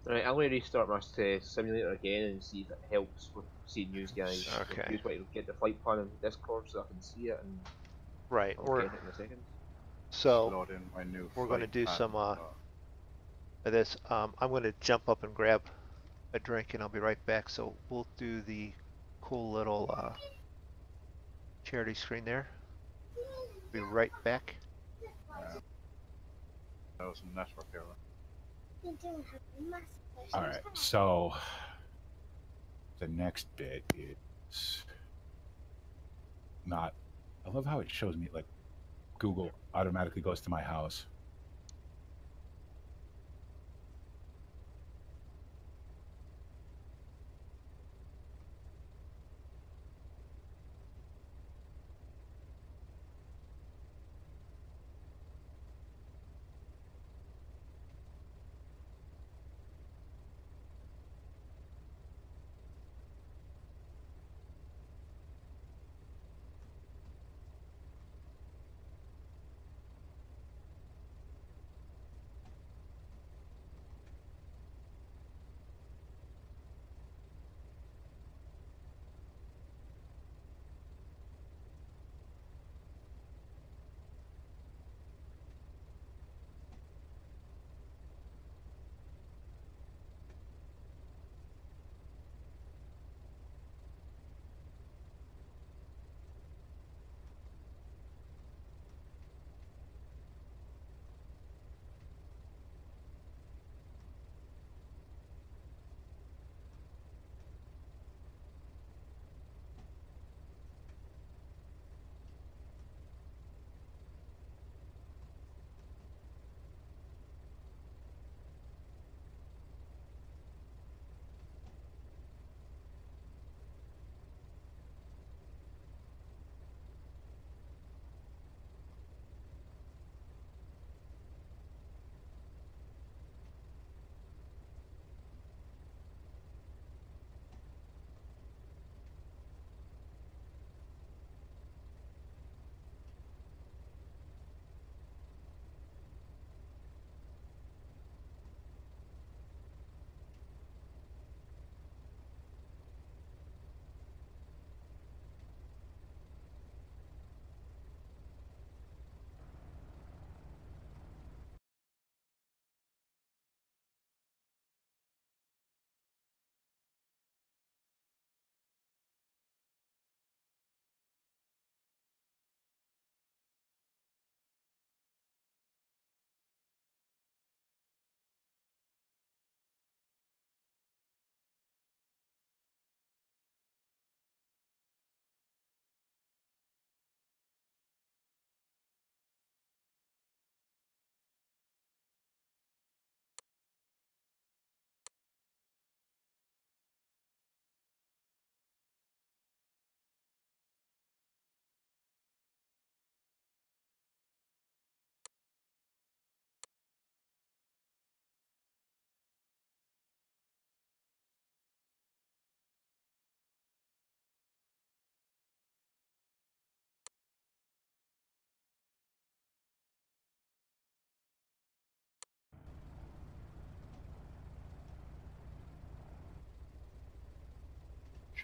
[SPEAKER 4] Right, I'm going to restart my simulator again and see if it helps with seeing you guys.
[SPEAKER 1] Okay.
[SPEAKER 4] Use what you get the flight plan in Discord so I can see it, and
[SPEAKER 1] right.
[SPEAKER 4] I'll get it in a second.
[SPEAKER 1] So
[SPEAKER 3] in my new
[SPEAKER 1] we're going to do some of
[SPEAKER 2] Uh,
[SPEAKER 1] this. I'm going to jump up and grab a drink, and I'll be right back. So we'll do the cool little charity screen there. Be right back.
[SPEAKER 3] That was some network error.
[SPEAKER 2] All right, so the next bit is not. I love how it shows me like Google automatically goes to my house.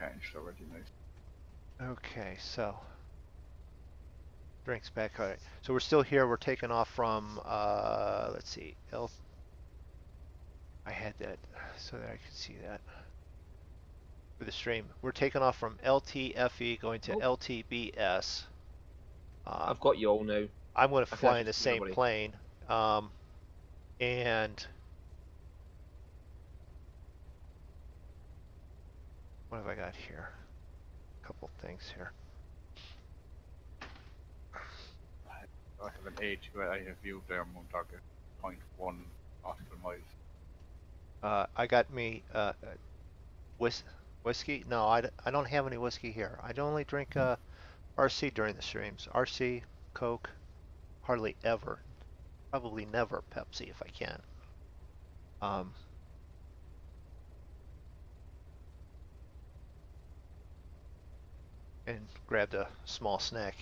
[SPEAKER 3] changed already, nice.
[SPEAKER 1] Okay, so drinks back. All right. So we're still here. We're taking off from let's see. I had that so that I could see that for the stream. We're taking off from LTFE going to
[SPEAKER 4] Oh.
[SPEAKER 1] LTBS.
[SPEAKER 4] I've got you all now.
[SPEAKER 1] I'm going to
[SPEAKER 4] I
[SPEAKER 1] fly
[SPEAKER 4] can't
[SPEAKER 1] in the
[SPEAKER 4] see
[SPEAKER 1] same
[SPEAKER 4] nobody.
[SPEAKER 1] plane. And what have I got here? A couple things here.
[SPEAKER 3] I have an A2A. I have viewed there, Moondog at 0.1 nautical miles.
[SPEAKER 1] I got me whiskey. No, I don't have any whiskey here. I only drink RC during the streams. RC, Coke, hardly ever. Probably never Pepsi if I can. And grabbed a small snack.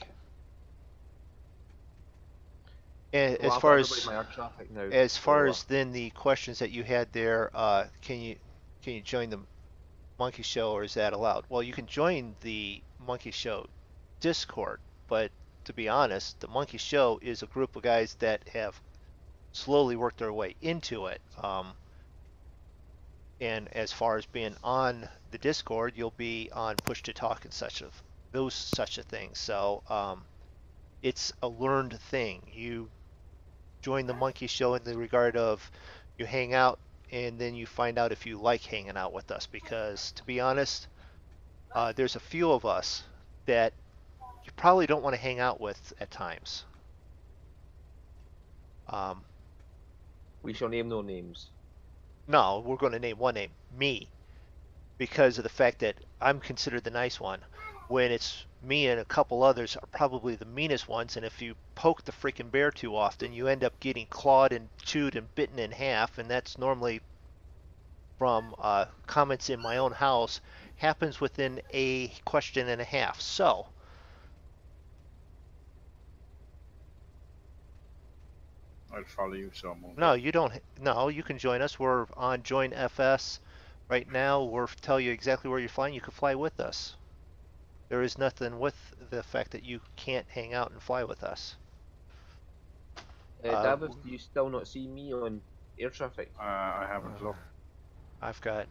[SPEAKER 1] And
[SPEAKER 4] Well,
[SPEAKER 1] as
[SPEAKER 4] I've
[SPEAKER 1] far
[SPEAKER 4] got
[SPEAKER 1] as
[SPEAKER 4] everybody in my air traffic now.
[SPEAKER 1] as far
[SPEAKER 4] so,
[SPEAKER 1] as then the questions that you had there, can you join the Monkey Show or is that allowed? Well, you can join the Monkey Show Discord, but to be honest, the Monkey Show is a group of guys that have slowly worked their way into it. And as far as being on the Discord, you'll be on push to talk and such a thing. So it's a learned thing. You join the Monkey Show in the regard of you hang out and then you find out if you like hanging out with us. Because to be honest, there's a few of us that you probably don't want to hang out with at times.
[SPEAKER 4] we shall name no names.
[SPEAKER 1] No, we're going to name one name, me, because of the fact that I'm considered the nice one, when it's me and a couple others are probably the meanest ones, and if you poke the freaking bear too often, you end up getting clawed and chewed and bitten in half, and that's normally from comments in my own house, happens within a question and a half. So,
[SPEAKER 3] I'll follow you, so Moondog.
[SPEAKER 1] no, you don't. No, you can join us. We're on Join FS right now. We'll tell you exactly where you're flying. You can fly with us. There is nothing with the fact that you can't hang out and fly with us.
[SPEAKER 4] Davis, do you still not see me on air traffic?
[SPEAKER 3] I haven't looked.
[SPEAKER 1] I've got.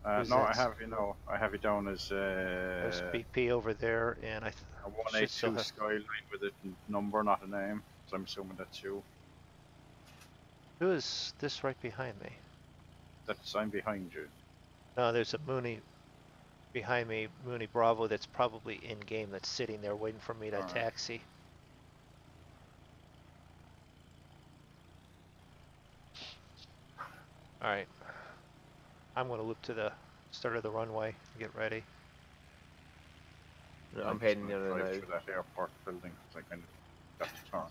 [SPEAKER 1] Who's
[SPEAKER 3] No, I
[SPEAKER 1] that?
[SPEAKER 3] have you know. I have you down as
[SPEAKER 1] There's BP over there, and I
[SPEAKER 3] a
[SPEAKER 1] should still
[SPEAKER 3] 182
[SPEAKER 1] have.
[SPEAKER 3] Skyline with a number, not a name. So I'm assuming that's you.
[SPEAKER 1] Who is this right behind me?
[SPEAKER 3] I'm behind you.
[SPEAKER 1] No, there's a Mooney behind me, Mooney Bravo, that's probably in game, that's sitting there waiting for me to
[SPEAKER 3] Alright.
[SPEAKER 1] taxi. Alright. I'm going to loop to the start of the runway and get ready.
[SPEAKER 4] No, I'm
[SPEAKER 3] just
[SPEAKER 4] heading
[SPEAKER 3] gonna
[SPEAKER 4] there
[SPEAKER 3] drive
[SPEAKER 4] now.
[SPEAKER 3] through that airport building because I kind of got to turn.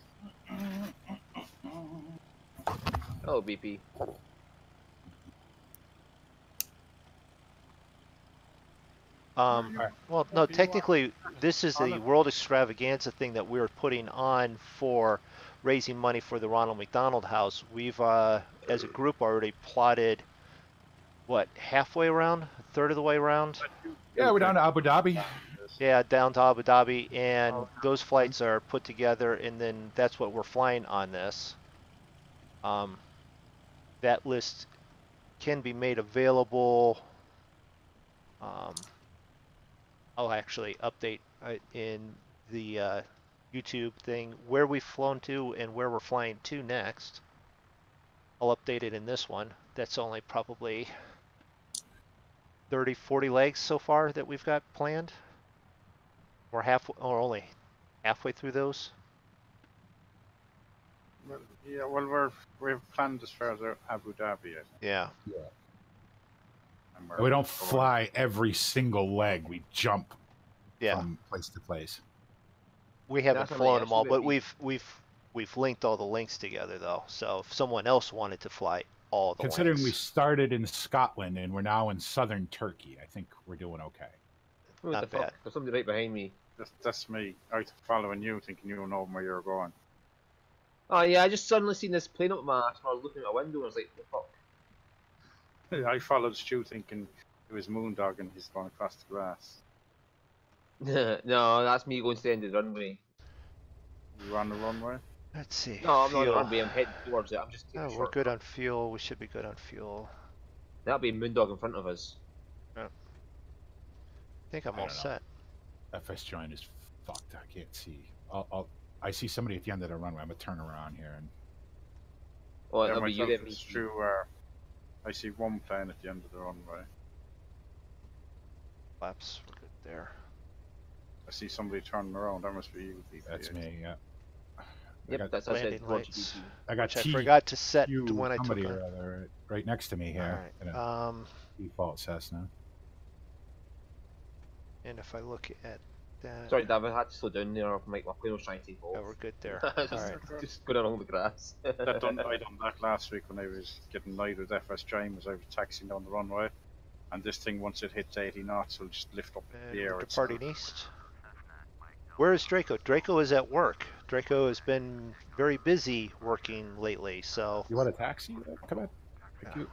[SPEAKER 4] Oh, BP.
[SPEAKER 1] Well, no, technically, this is the World Extravaganza thing that we're putting on for raising money for the Ronald McDonald House. We've, as a group, already plotted, what, halfway around? A third of the way around?
[SPEAKER 2] Yeah, we're down to Abu Dhabi.
[SPEAKER 1] Yeah, down to Abu Dhabi, and those flights are put together, and then that's what we're flying on this. That list can be made available. I'll actually update in the YouTube thing where we've flown to and where we're flying to next. I'll update it in this one. That's only probably 30, 40 legs so far that we've got planned. We're only halfway through those.
[SPEAKER 3] Well, yeah, well, we've planned as far as Abu Dhabi, I think.
[SPEAKER 1] Yeah.
[SPEAKER 3] And
[SPEAKER 2] We don't fly every single leg. We jump
[SPEAKER 1] Yeah.
[SPEAKER 2] from place to place.
[SPEAKER 1] We haven't
[SPEAKER 4] Definitely,
[SPEAKER 1] flown them all,
[SPEAKER 4] actually,
[SPEAKER 1] but
[SPEAKER 4] that'd
[SPEAKER 1] we've linked all the links together though. So if someone else wanted to fly all the
[SPEAKER 2] Considering we
[SPEAKER 1] links,
[SPEAKER 2] started in Scotland and we're now in southern Turkey, I think we're doing okay.
[SPEAKER 4] What
[SPEAKER 1] Not
[SPEAKER 4] the fuck?
[SPEAKER 1] bad.
[SPEAKER 4] There's somebody right behind me.
[SPEAKER 3] That's me. I was following you, thinking you know where you're going.
[SPEAKER 4] Oh yeah, I just suddenly seen this plane up my ass when I was looking at a window and I was like, what the fuck?
[SPEAKER 3] I followed Stu, thinking He was moondogging. He's going across the grass.
[SPEAKER 4] No, that's me going to the end of the runway.
[SPEAKER 3] You on the runway?
[SPEAKER 1] Let's see.
[SPEAKER 4] No, I'm not on the
[SPEAKER 1] Fuel.
[SPEAKER 4] runway. I'm heading towards it. I'm just taking
[SPEAKER 1] Oh,
[SPEAKER 4] a
[SPEAKER 1] we're
[SPEAKER 4] short
[SPEAKER 1] good
[SPEAKER 4] cut.
[SPEAKER 1] on fuel. We should be good on fuel.
[SPEAKER 4] That'll be Moondog in front of us.
[SPEAKER 1] I think I'm
[SPEAKER 2] I
[SPEAKER 1] all
[SPEAKER 2] don't know.
[SPEAKER 1] set.
[SPEAKER 2] FS join is fucked. I can't see. I see somebody at the end of the runway. I'm gonna turn around here and.
[SPEAKER 4] Oh,
[SPEAKER 3] Yeah,
[SPEAKER 4] that'll be you
[SPEAKER 3] myself,
[SPEAKER 4] then.
[SPEAKER 3] it's true. I see one plane at the end of the runway.
[SPEAKER 1] Flaps, we're good there.
[SPEAKER 3] I see somebody turning around. That must be you. VP.
[SPEAKER 2] That's me. Yeah.
[SPEAKER 4] Yep, that's us.
[SPEAKER 1] Landing
[SPEAKER 4] Roger
[SPEAKER 1] lights.
[SPEAKER 4] BP.
[SPEAKER 2] I got
[SPEAKER 1] Which I
[SPEAKER 2] T.
[SPEAKER 1] forgot to set
[SPEAKER 2] Q
[SPEAKER 1] when I took
[SPEAKER 2] somebody
[SPEAKER 1] on.
[SPEAKER 2] or other right next to me here.
[SPEAKER 1] All
[SPEAKER 2] In
[SPEAKER 1] right.
[SPEAKER 2] a default Cessna.
[SPEAKER 1] And if I look at that,
[SPEAKER 4] Sorry, David, I had to slow down there. My plane was trying to take
[SPEAKER 1] yeah,
[SPEAKER 4] off.
[SPEAKER 1] we're good there.
[SPEAKER 4] just,
[SPEAKER 1] All right.
[SPEAKER 4] just going along the grass.
[SPEAKER 3] I done that last week when I was getting light with FS James. I was taxiing down the runway, and this thing once it hits 80 knots, will just lift up in
[SPEAKER 1] And
[SPEAKER 3] the air.
[SPEAKER 1] we're
[SPEAKER 3] itself.
[SPEAKER 1] departing east. Where is Draco? Draco is at work. Draco has been very busy working lately, so
[SPEAKER 2] You want a taxi? Come on. Thank you.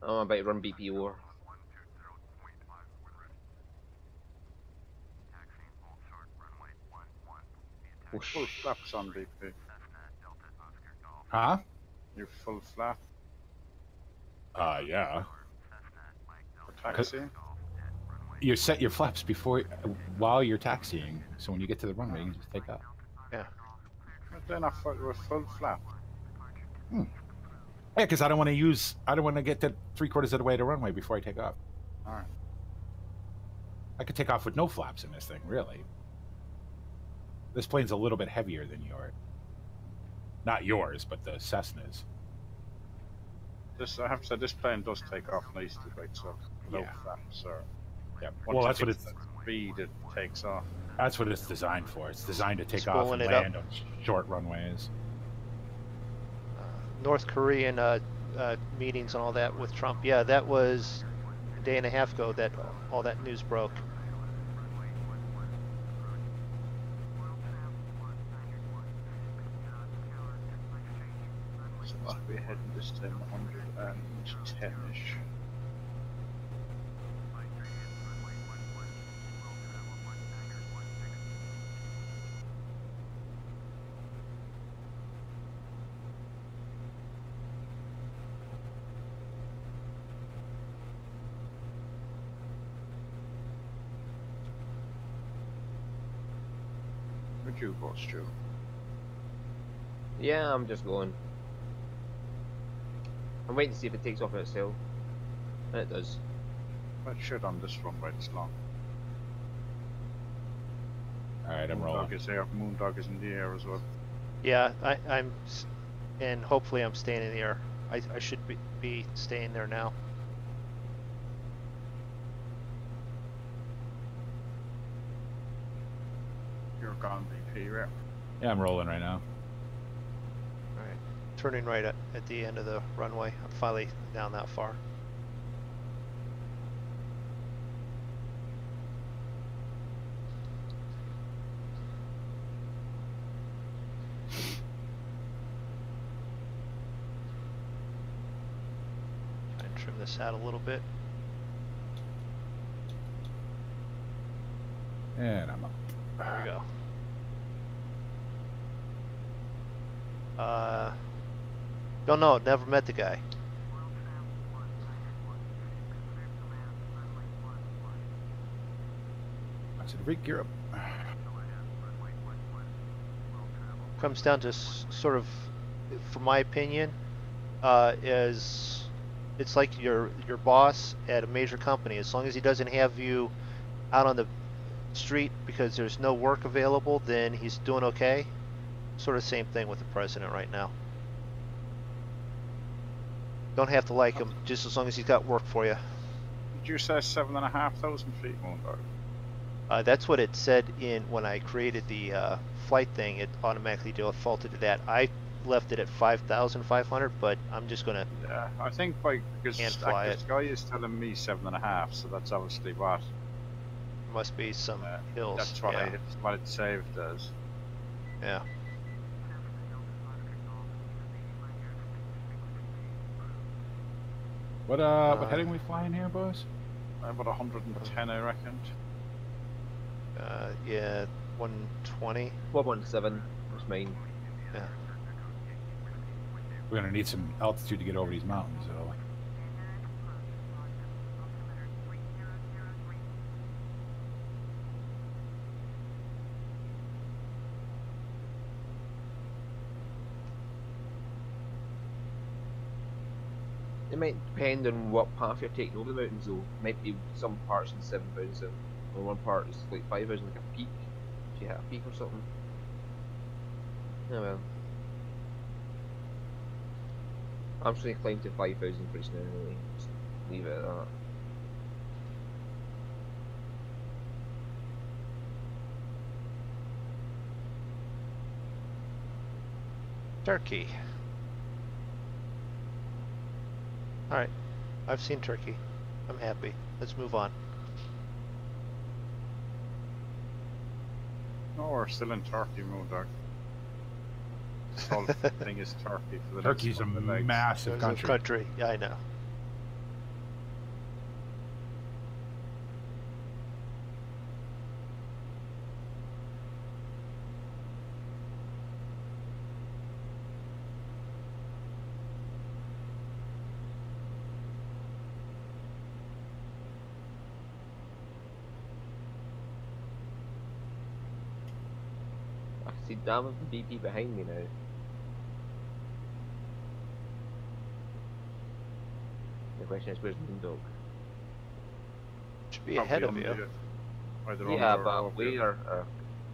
[SPEAKER 4] I'm about to run BP over.
[SPEAKER 3] Full flaps on BP.
[SPEAKER 2] Huh?
[SPEAKER 3] You're full flap
[SPEAKER 2] Yeah.
[SPEAKER 3] for taxi.
[SPEAKER 2] You set your flaps while you're taxiing, so when you get to the runway, you can just take off.
[SPEAKER 1] yeah.
[SPEAKER 3] But then we're full flap.
[SPEAKER 2] Yeah, because I don't want to get to 3/4 of the way to runway before I take off.
[SPEAKER 3] All right.
[SPEAKER 2] I could take off with no flaps in this thing, really. This plane's a little bit heavier than yours. Not yours, but the Cessna's.
[SPEAKER 3] I have to say, this plane does take off nicely by itself. Without
[SPEAKER 2] Yeah.
[SPEAKER 3] flaps, or
[SPEAKER 2] Yeah.
[SPEAKER 3] once
[SPEAKER 2] Well,
[SPEAKER 3] it
[SPEAKER 2] that's what
[SPEAKER 3] hits
[SPEAKER 2] it's.
[SPEAKER 3] that speed, it takes off.
[SPEAKER 2] That's what it's designed for. It's designed to take off
[SPEAKER 1] Spooling
[SPEAKER 2] and
[SPEAKER 1] it up.
[SPEAKER 2] land on short runways.
[SPEAKER 1] North Korean meetings and all that with Trump. Yeah, that was a day and a half ago that all that news broke.
[SPEAKER 3] So what we're heading this time 110-ish. Where'd you go, Stu?
[SPEAKER 4] Yeah, I'm just going. I'm waiting to see if it takes off in itself. And it does.
[SPEAKER 3] That should on this runway, it's long.
[SPEAKER 2] All right, I'm rolling.
[SPEAKER 3] Moondog is there. Moondog is in the air as well.
[SPEAKER 1] Yeah, and hopefully I'm staying in the air. I should be staying there now.
[SPEAKER 3] You're gone, BP, right?
[SPEAKER 2] Yeah, I'm rolling right now.
[SPEAKER 1] All right, turning right at the end of the runway. I'm finally down that far. Try and trim this out a little bit.
[SPEAKER 2] And I'm up.
[SPEAKER 1] There we go. Don't know. Never met the guy.
[SPEAKER 2] I said, Rick, you're up.
[SPEAKER 1] Comes down to sort of, from my opinion, is it's like your boss at a major company. As long as he doesn't have you out on the street because there's no work available, then he's doing okay. Sort of same thing with the president right now. Don't have to like him, just as long as he's got work for you.
[SPEAKER 3] Did you say 7,500 feet, Moondog?
[SPEAKER 1] That's what it said in when I created the flight thing. It automatically defaulted to that. I left it at 5,500, but I'm just gonna.
[SPEAKER 3] Yeah, I think because
[SPEAKER 1] Can't fly
[SPEAKER 3] this guy is telling me 7.5, so that's obviously what.
[SPEAKER 1] Must be some hills.
[SPEAKER 3] That's what
[SPEAKER 1] Yeah.
[SPEAKER 3] what it saved as.
[SPEAKER 1] Yeah.
[SPEAKER 2] What heading we flying here, boys?
[SPEAKER 3] About 110, I reckoned.
[SPEAKER 1] Yeah, 120.
[SPEAKER 4] 117 was mine.
[SPEAKER 1] Yeah.
[SPEAKER 2] We're gonna need some altitude to get over these mountains, though.
[SPEAKER 4] It might depend on what path you're taking over the mountains, though. Might be some parts in 7,000, or one part is like 5,000, like a peak. If you hit a peak or something. Oh well. I'm just gonna climb to 5,000 pretty soon anyway. Just leave it at that.
[SPEAKER 1] Turkey. Alright, I've seen Turkey. I'm happy. Let's move on.
[SPEAKER 3] No, we're still in Turkey, Moondog. This whole thing is Turkey for the
[SPEAKER 2] Turkey's a
[SPEAKER 3] next couple of legs.
[SPEAKER 2] massive
[SPEAKER 1] There's a
[SPEAKER 2] country.
[SPEAKER 1] Yeah, I know.
[SPEAKER 4] I can see damn of the BP behind me now. The question is, where's Moondog?
[SPEAKER 1] Should be
[SPEAKER 3] Probably
[SPEAKER 1] ahead of
[SPEAKER 3] under
[SPEAKER 1] you.
[SPEAKER 3] you. Either
[SPEAKER 4] Yeah,
[SPEAKER 3] under or
[SPEAKER 4] but
[SPEAKER 3] above you.
[SPEAKER 4] where?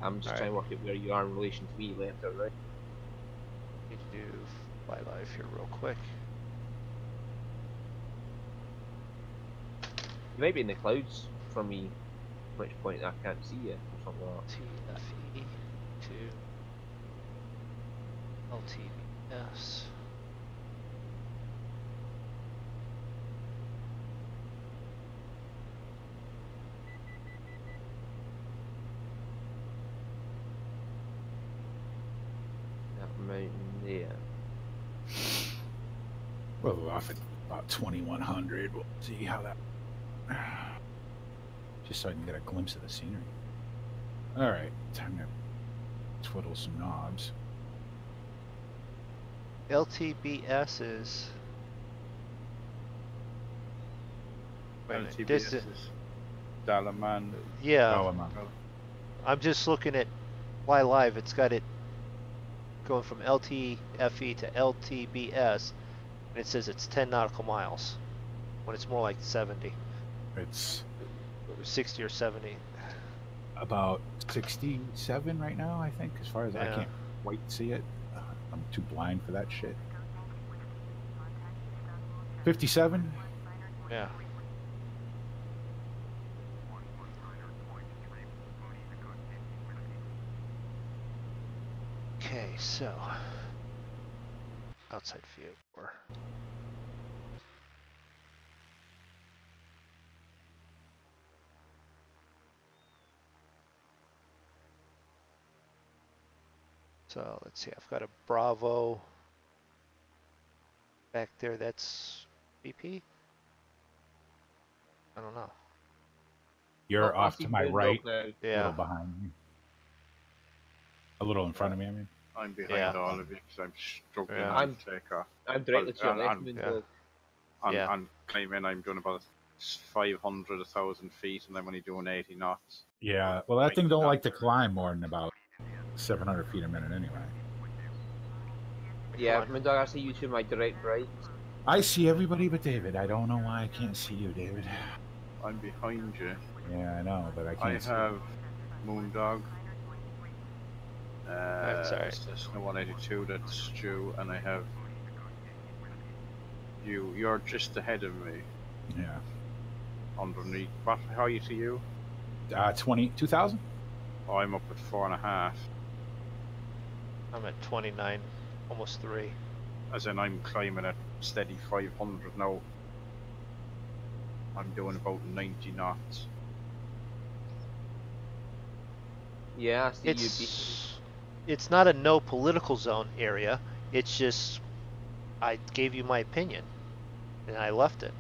[SPEAKER 4] I'm just
[SPEAKER 1] Alright.
[SPEAKER 4] trying to work out where you are in relation to me, left or right.
[SPEAKER 1] Need to do fly live here real quick.
[SPEAKER 4] You might be in the clouds from me, at which point I can't see you, or something like that.
[SPEAKER 1] TFE to LTVS.
[SPEAKER 4] That mountain there.
[SPEAKER 2] Well, we're off at about 2100. We'll see how that. Just so I can get a glimpse of the scenery. All right, time to twiddle some knobs.
[SPEAKER 1] LTBS is. Wait a minute,
[SPEAKER 3] LTBS
[SPEAKER 1] distance.
[SPEAKER 3] is Dalaman.
[SPEAKER 1] Yeah,
[SPEAKER 2] Oh, I'm on.
[SPEAKER 1] I'm just looking at Fly Live. It's got it going from LTFE to LTBS, and it says it's 10 nautical miles, when it's more like 70,
[SPEAKER 2] It's
[SPEAKER 1] or 60 or 70.
[SPEAKER 2] about 67 right now, I think, as far as I
[SPEAKER 1] Yeah.
[SPEAKER 2] can't quite see it. I'm too blind for that shit. 57?
[SPEAKER 1] Yeah. Okay, so outside view or so let's see, I've got a Bravo back there, that's BP? I don't know.
[SPEAKER 2] You're
[SPEAKER 4] Oh, I
[SPEAKER 2] off
[SPEAKER 4] see
[SPEAKER 2] to my
[SPEAKER 4] Moondog
[SPEAKER 2] right,
[SPEAKER 4] now.
[SPEAKER 2] a
[SPEAKER 1] Yeah.
[SPEAKER 2] little behind me. A little in front of me, I mean.
[SPEAKER 3] I'm behind
[SPEAKER 1] Yeah.
[SPEAKER 3] all of you because I'm struggling
[SPEAKER 1] Yeah.
[SPEAKER 3] on takeoff.
[SPEAKER 4] I'm directly to your
[SPEAKER 3] Well,
[SPEAKER 4] left,
[SPEAKER 3] I'm-
[SPEAKER 4] Moondog.
[SPEAKER 1] Yeah.
[SPEAKER 3] I'm climbing, I'm doing about 500, 1,000 feet, and I'm only doing 80 knots.
[SPEAKER 2] Yeah, well, that thing don't like to climb more than about 700 feet a minute anyway.
[SPEAKER 4] Yeah,
[SPEAKER 1] Come on.
[SPEAKER 4] Moondog, I see you to my direct right.
[SPEAKER 2] I see everybody but David. I don't know why I can't see you, David.
[SPEAKER 3] I'm behind you.
[SPEAKER 2] Yeah, I know, but I
[SPEAKER 3] I
[SPEAKER 2] can't see.
[SPEAKER 3] have Moondog.
[SPEAKER 1] sorry.
[SPEAKER 3] Cessna 182, that's Stu, and I have you. You're just ahead of me,
[SPEAKER 2] Yeah.
[SPEAKER 3] underneath. What height are you?
[SPEAKER 2] 2,000?
[SPEAKER 3] Oh, I'm up at 4.5.
[SPEAKER 1] I'm at 29, almost 3.
[SPEAKER 3] As in, I'm climbing at steady 500 now. I'm doing about 90 knots.
[SPEAKER 4] Yeah, I see you.
[SPEAKER 1] It's not a no political zone area. It's just I gave you my opinion, and I left it.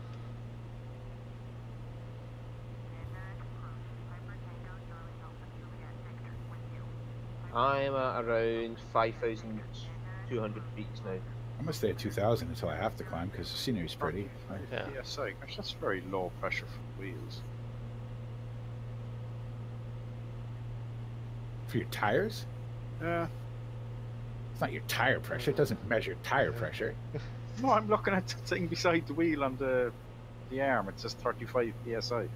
[SPEAKER 4] I'm at around 5,200 feet now.
[SPEAKER 2] I'm gonna stay at 2,000 until I have to climb because the scenery's pretty.
[SPEAKER 1] Yeah.
[SPEAKER 3] PSI, gosh, that's very low pressure for wheels.
[SPEAKER 2] For your tires?
[SPEAKER 3] Yeah.
[SPEAKER 2] It's not your tire pressure. It doesn't measure tire pressure.
[SPEAKER 3] No, I'm looking at the thing beside the wheel on the arm. It says 35 PSI.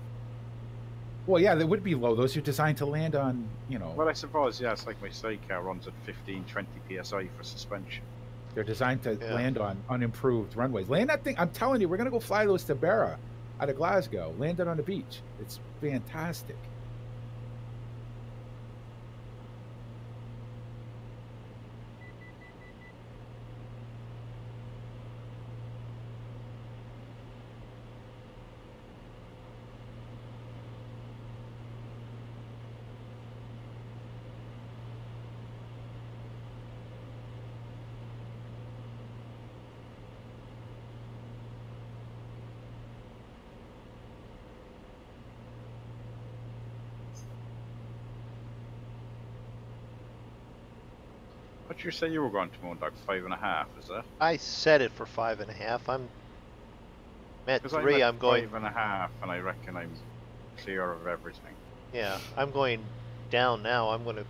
[SPEAKER 2] Well, yeah, that would be low. Those are designed to land on, you know.
[SPEAKER 3] Well, I suppose, yeah, it's like my sidecar runs at 15, 20 PSI for suspension.
[SPEAKER 2] They're designed to
[SPEAKER 1] Yeah.
[SPEAKER 2] land on unimproved runways. Land that thing. I'm telling you, we're gonna go fly those to Barra out of Glasgow. Land it on the beach. It's fantastic.
[SPEAKER 3] What you say you were going to Moondog? 5.5, is that?
[SPEAKER 1] I set it for 5.5. I'm at
[SPEAKER 3] Because
[SPEAKER 1] 3. I'm going.
[SPEAKER 3] 5.5, and I reckon I'm clear of everything.
[SPEAKER 1] Yeah, I'm going down now. I'm going to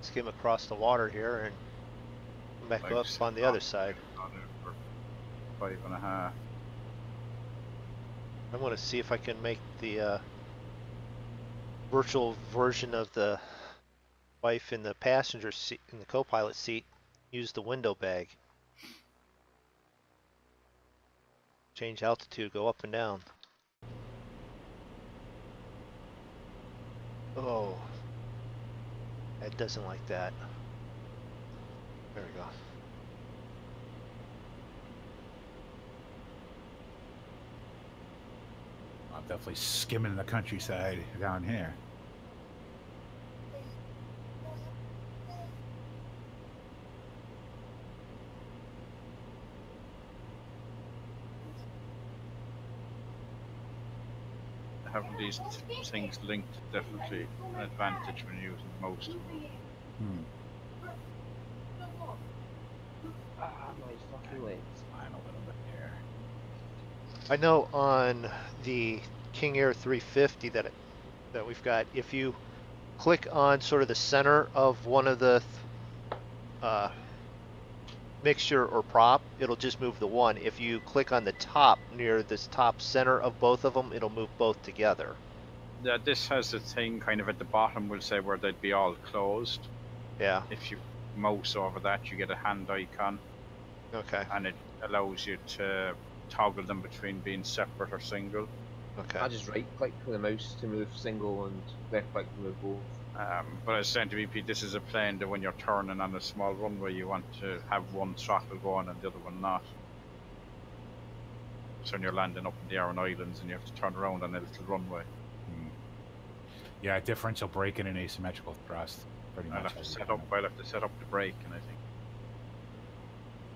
[SPEAKER 1] skim across the water here and come back
[SPEAKER 3] Like
[SPEAKER 1] up on the other side.
[SPEAKER 3] On it for 5.5.
[SPEAKER 1] I'm going to see if I can make the virtual version of the wife in the passenger seat, in the co-pilot seat, use the window bag. Change altitude, go up and down. Oh, it doesn't like that. There we go.
[SPEAKER 2] I'm definitely skimming the countryside down here.
[SPEAKER 3] Having these things linked definitely an advantage when using most of them.
[SPEAKER 2] Hmm.
[SPEAKER 4] Ah, my fucking legs.
[SPEAKER 2] Climb a little bit here.
[SPEAKER 1] I know on the King Air 350 that we've got, if you click on sort of the center of one of the mixture or prop, it'll just move the one. If you click on the top near this top center of both of them, it'll move both together.
[SPEAKER 3] Yeah, this has a thing kind of at the bottom, we'll say, where they'd be all closed.
[SPEAKER 1] Yeah.
[SPEAKER 3] If you mouse over that, you get a hand icon,
[SPEAKER 1] Okay.
[SPEAKER 3] and it allows you to toggle them between being separate or single.
[SPEAKER 1] Okay.
[SPEAKER 4] I just right click with the mouse to move single and left click to move both.
[SPEAKER 3] But as saying to BP, this is a plane that when you're turning on a small runway, you want to have one throttle going and the other one not. So when you're landing up in the Aran Islands and you have to turn around on a little runway,
[SPEAKER 2] Yeah, differential braking and asymmetrical thrust. Pretty much.
[SPEAKER 3] I'll have to set up the brake, and I think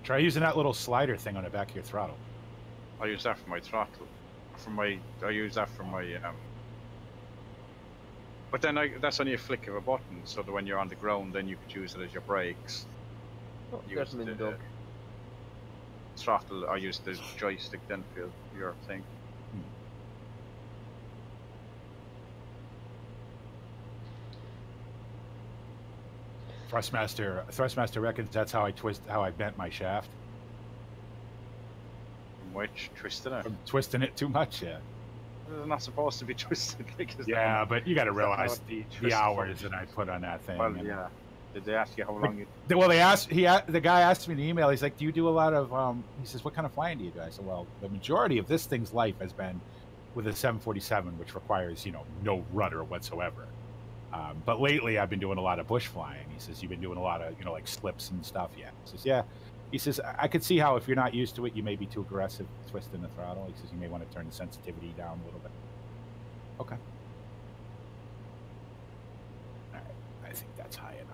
[SPEAKER 2] Try using that little slider thing on the back of your throttle.
[SPEAKER 3] I use that for my throttle. I use that for my but then that's only a flick of a button, so that when you're on the ground, then you could use it as your brakes.
[SPEAKER 4] Oh,
[SPEAKER 3] Use
[SPEAKER 4] there's
[SPEAKER 3] the
[SPEAKER 4] Moondog.
[SPEAKER 3] throttle, I use the joystick then for your thing.
[SPEAKER 2] Thrustmaster reckons that's how I bent my shaft.
[SPEAKER 3] From which twisting it.
[SPEAKER 2] From twisting it too much, yeah.
[SPEAKER 3] They're not supposed to be twisted.
[SPEAKER 2] Yeah, but you got to
[SPEAKER 3] Is that how
[SPEAKER 2] realize
[SPEAKER 3] it
[SPEAKER 2] the
[SPEAKER 3] twists
[SPEAKER 2] hours
[SPEAKER 3] from?
[SPEAKER 2] that I put on that thing.
[SPEAKER 3] Well,
[SPEAKER 2] and-
[SPEAKER 3] yeah. Did they ask you how long you?
[SPEAKER 2] Well, the guy asked me in the email. He's like, "Do you do a lot of?" He says, "What kind of flying do you do?" I said, "Well, the majority of this thing's life has been with a 747, which requires no rudder whatsoever. But lately, I've been doing a lot of bush flying." He says, "You've been doing a lot of like slips and stuff." Yeah. He says, "Yeah." He says, "I could see how if you're not used to it, you may be too aggressive twisting the throttle." He says, "You may want to turn the sensitivity down a little bit." Okay. All right. I think that's high enough.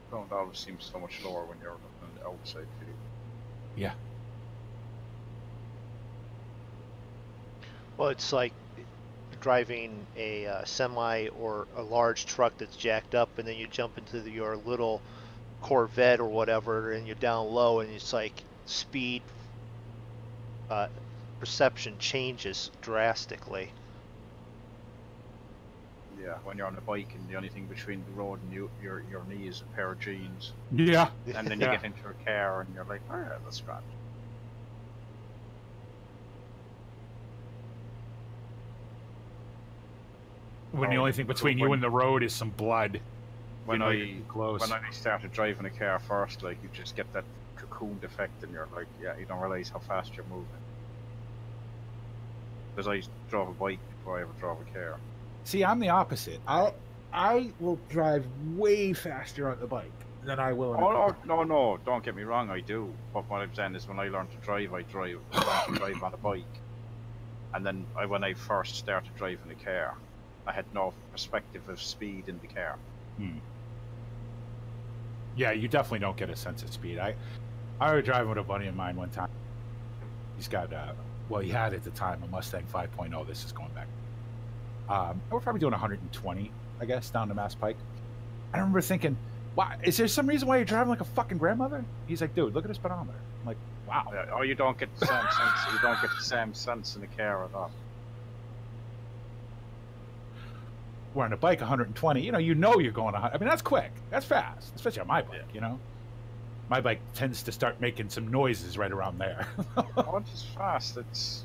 [SPEAKER 3] Ground always seems so much lower when you're on the outside view.
[SPEAKER 2] Yeah.
[SPEAKER 1] Well, it's like driving a semi or a large truck that's jacked up, and then you jump into your little Corvette or whatever, and you're down low, and it's like speed uh, perception changes drastically.
[SPEAKER 3] Yeah, when you're on a bike and the only thing between the road and your knee is a pair of jeans,
[SPEAKER 2] Yeah.
[SPEAKER 3] and then you
[SPEAKER 2] Yeah.
[SPEAKER 3] get into a car and you're like, oh yeah, that's grand.
[SPEAKER 2] When the only thing between you and the road is some blood.
[SPEAKER 3] When
[SPEAKER 2] know
[SPEAKER 3] I
[SPEAKER 2] you're too close.
[SPEAKER 3] when I started driving a car first, like you just get that cocooned effect, and you're like, yeah, you don't realize how fast you're moving. Because I drove a bike before I ever drove a car.
[SPEAKER 2] See, I'm the opposite. I will drive way faster on the bike than I will on a car.
[SPEAKER 3] No, don't get me wrong, I do. But what I'm saying is, when I learned to drive, I learned to drive on a bike, and then when I first started driving a car, I had no perspective of speed in the car.
[SPEAKER 2] Yeah, you definitely don't get a sense of speed. I was driving with a buddy of mine one time. He's got, well, he had at the time a Mustang 5.0. This is going back. We're probably doing 120, I guess, down to Mass Pike. I remember thinking, "Why? Is there some reason why you're driving like a fucking grandmother?" He's like, "Dude, look at the speedometer." I'm like, "Wow."
[SPEAKER 3] Oh, you don't get the same sense. You don't get the same sense in the car at all.
[SPEAKER 2] We're on a bike 120. You know you're going 100. I mean, that's quick. That's fast, especially on my bike.
[SPEAKER 3] Yeah.
[SPEAKER 2] You know, my bike tends to start making some noises right around there.
[SPEAKER 3] Oh, it's fast. It's.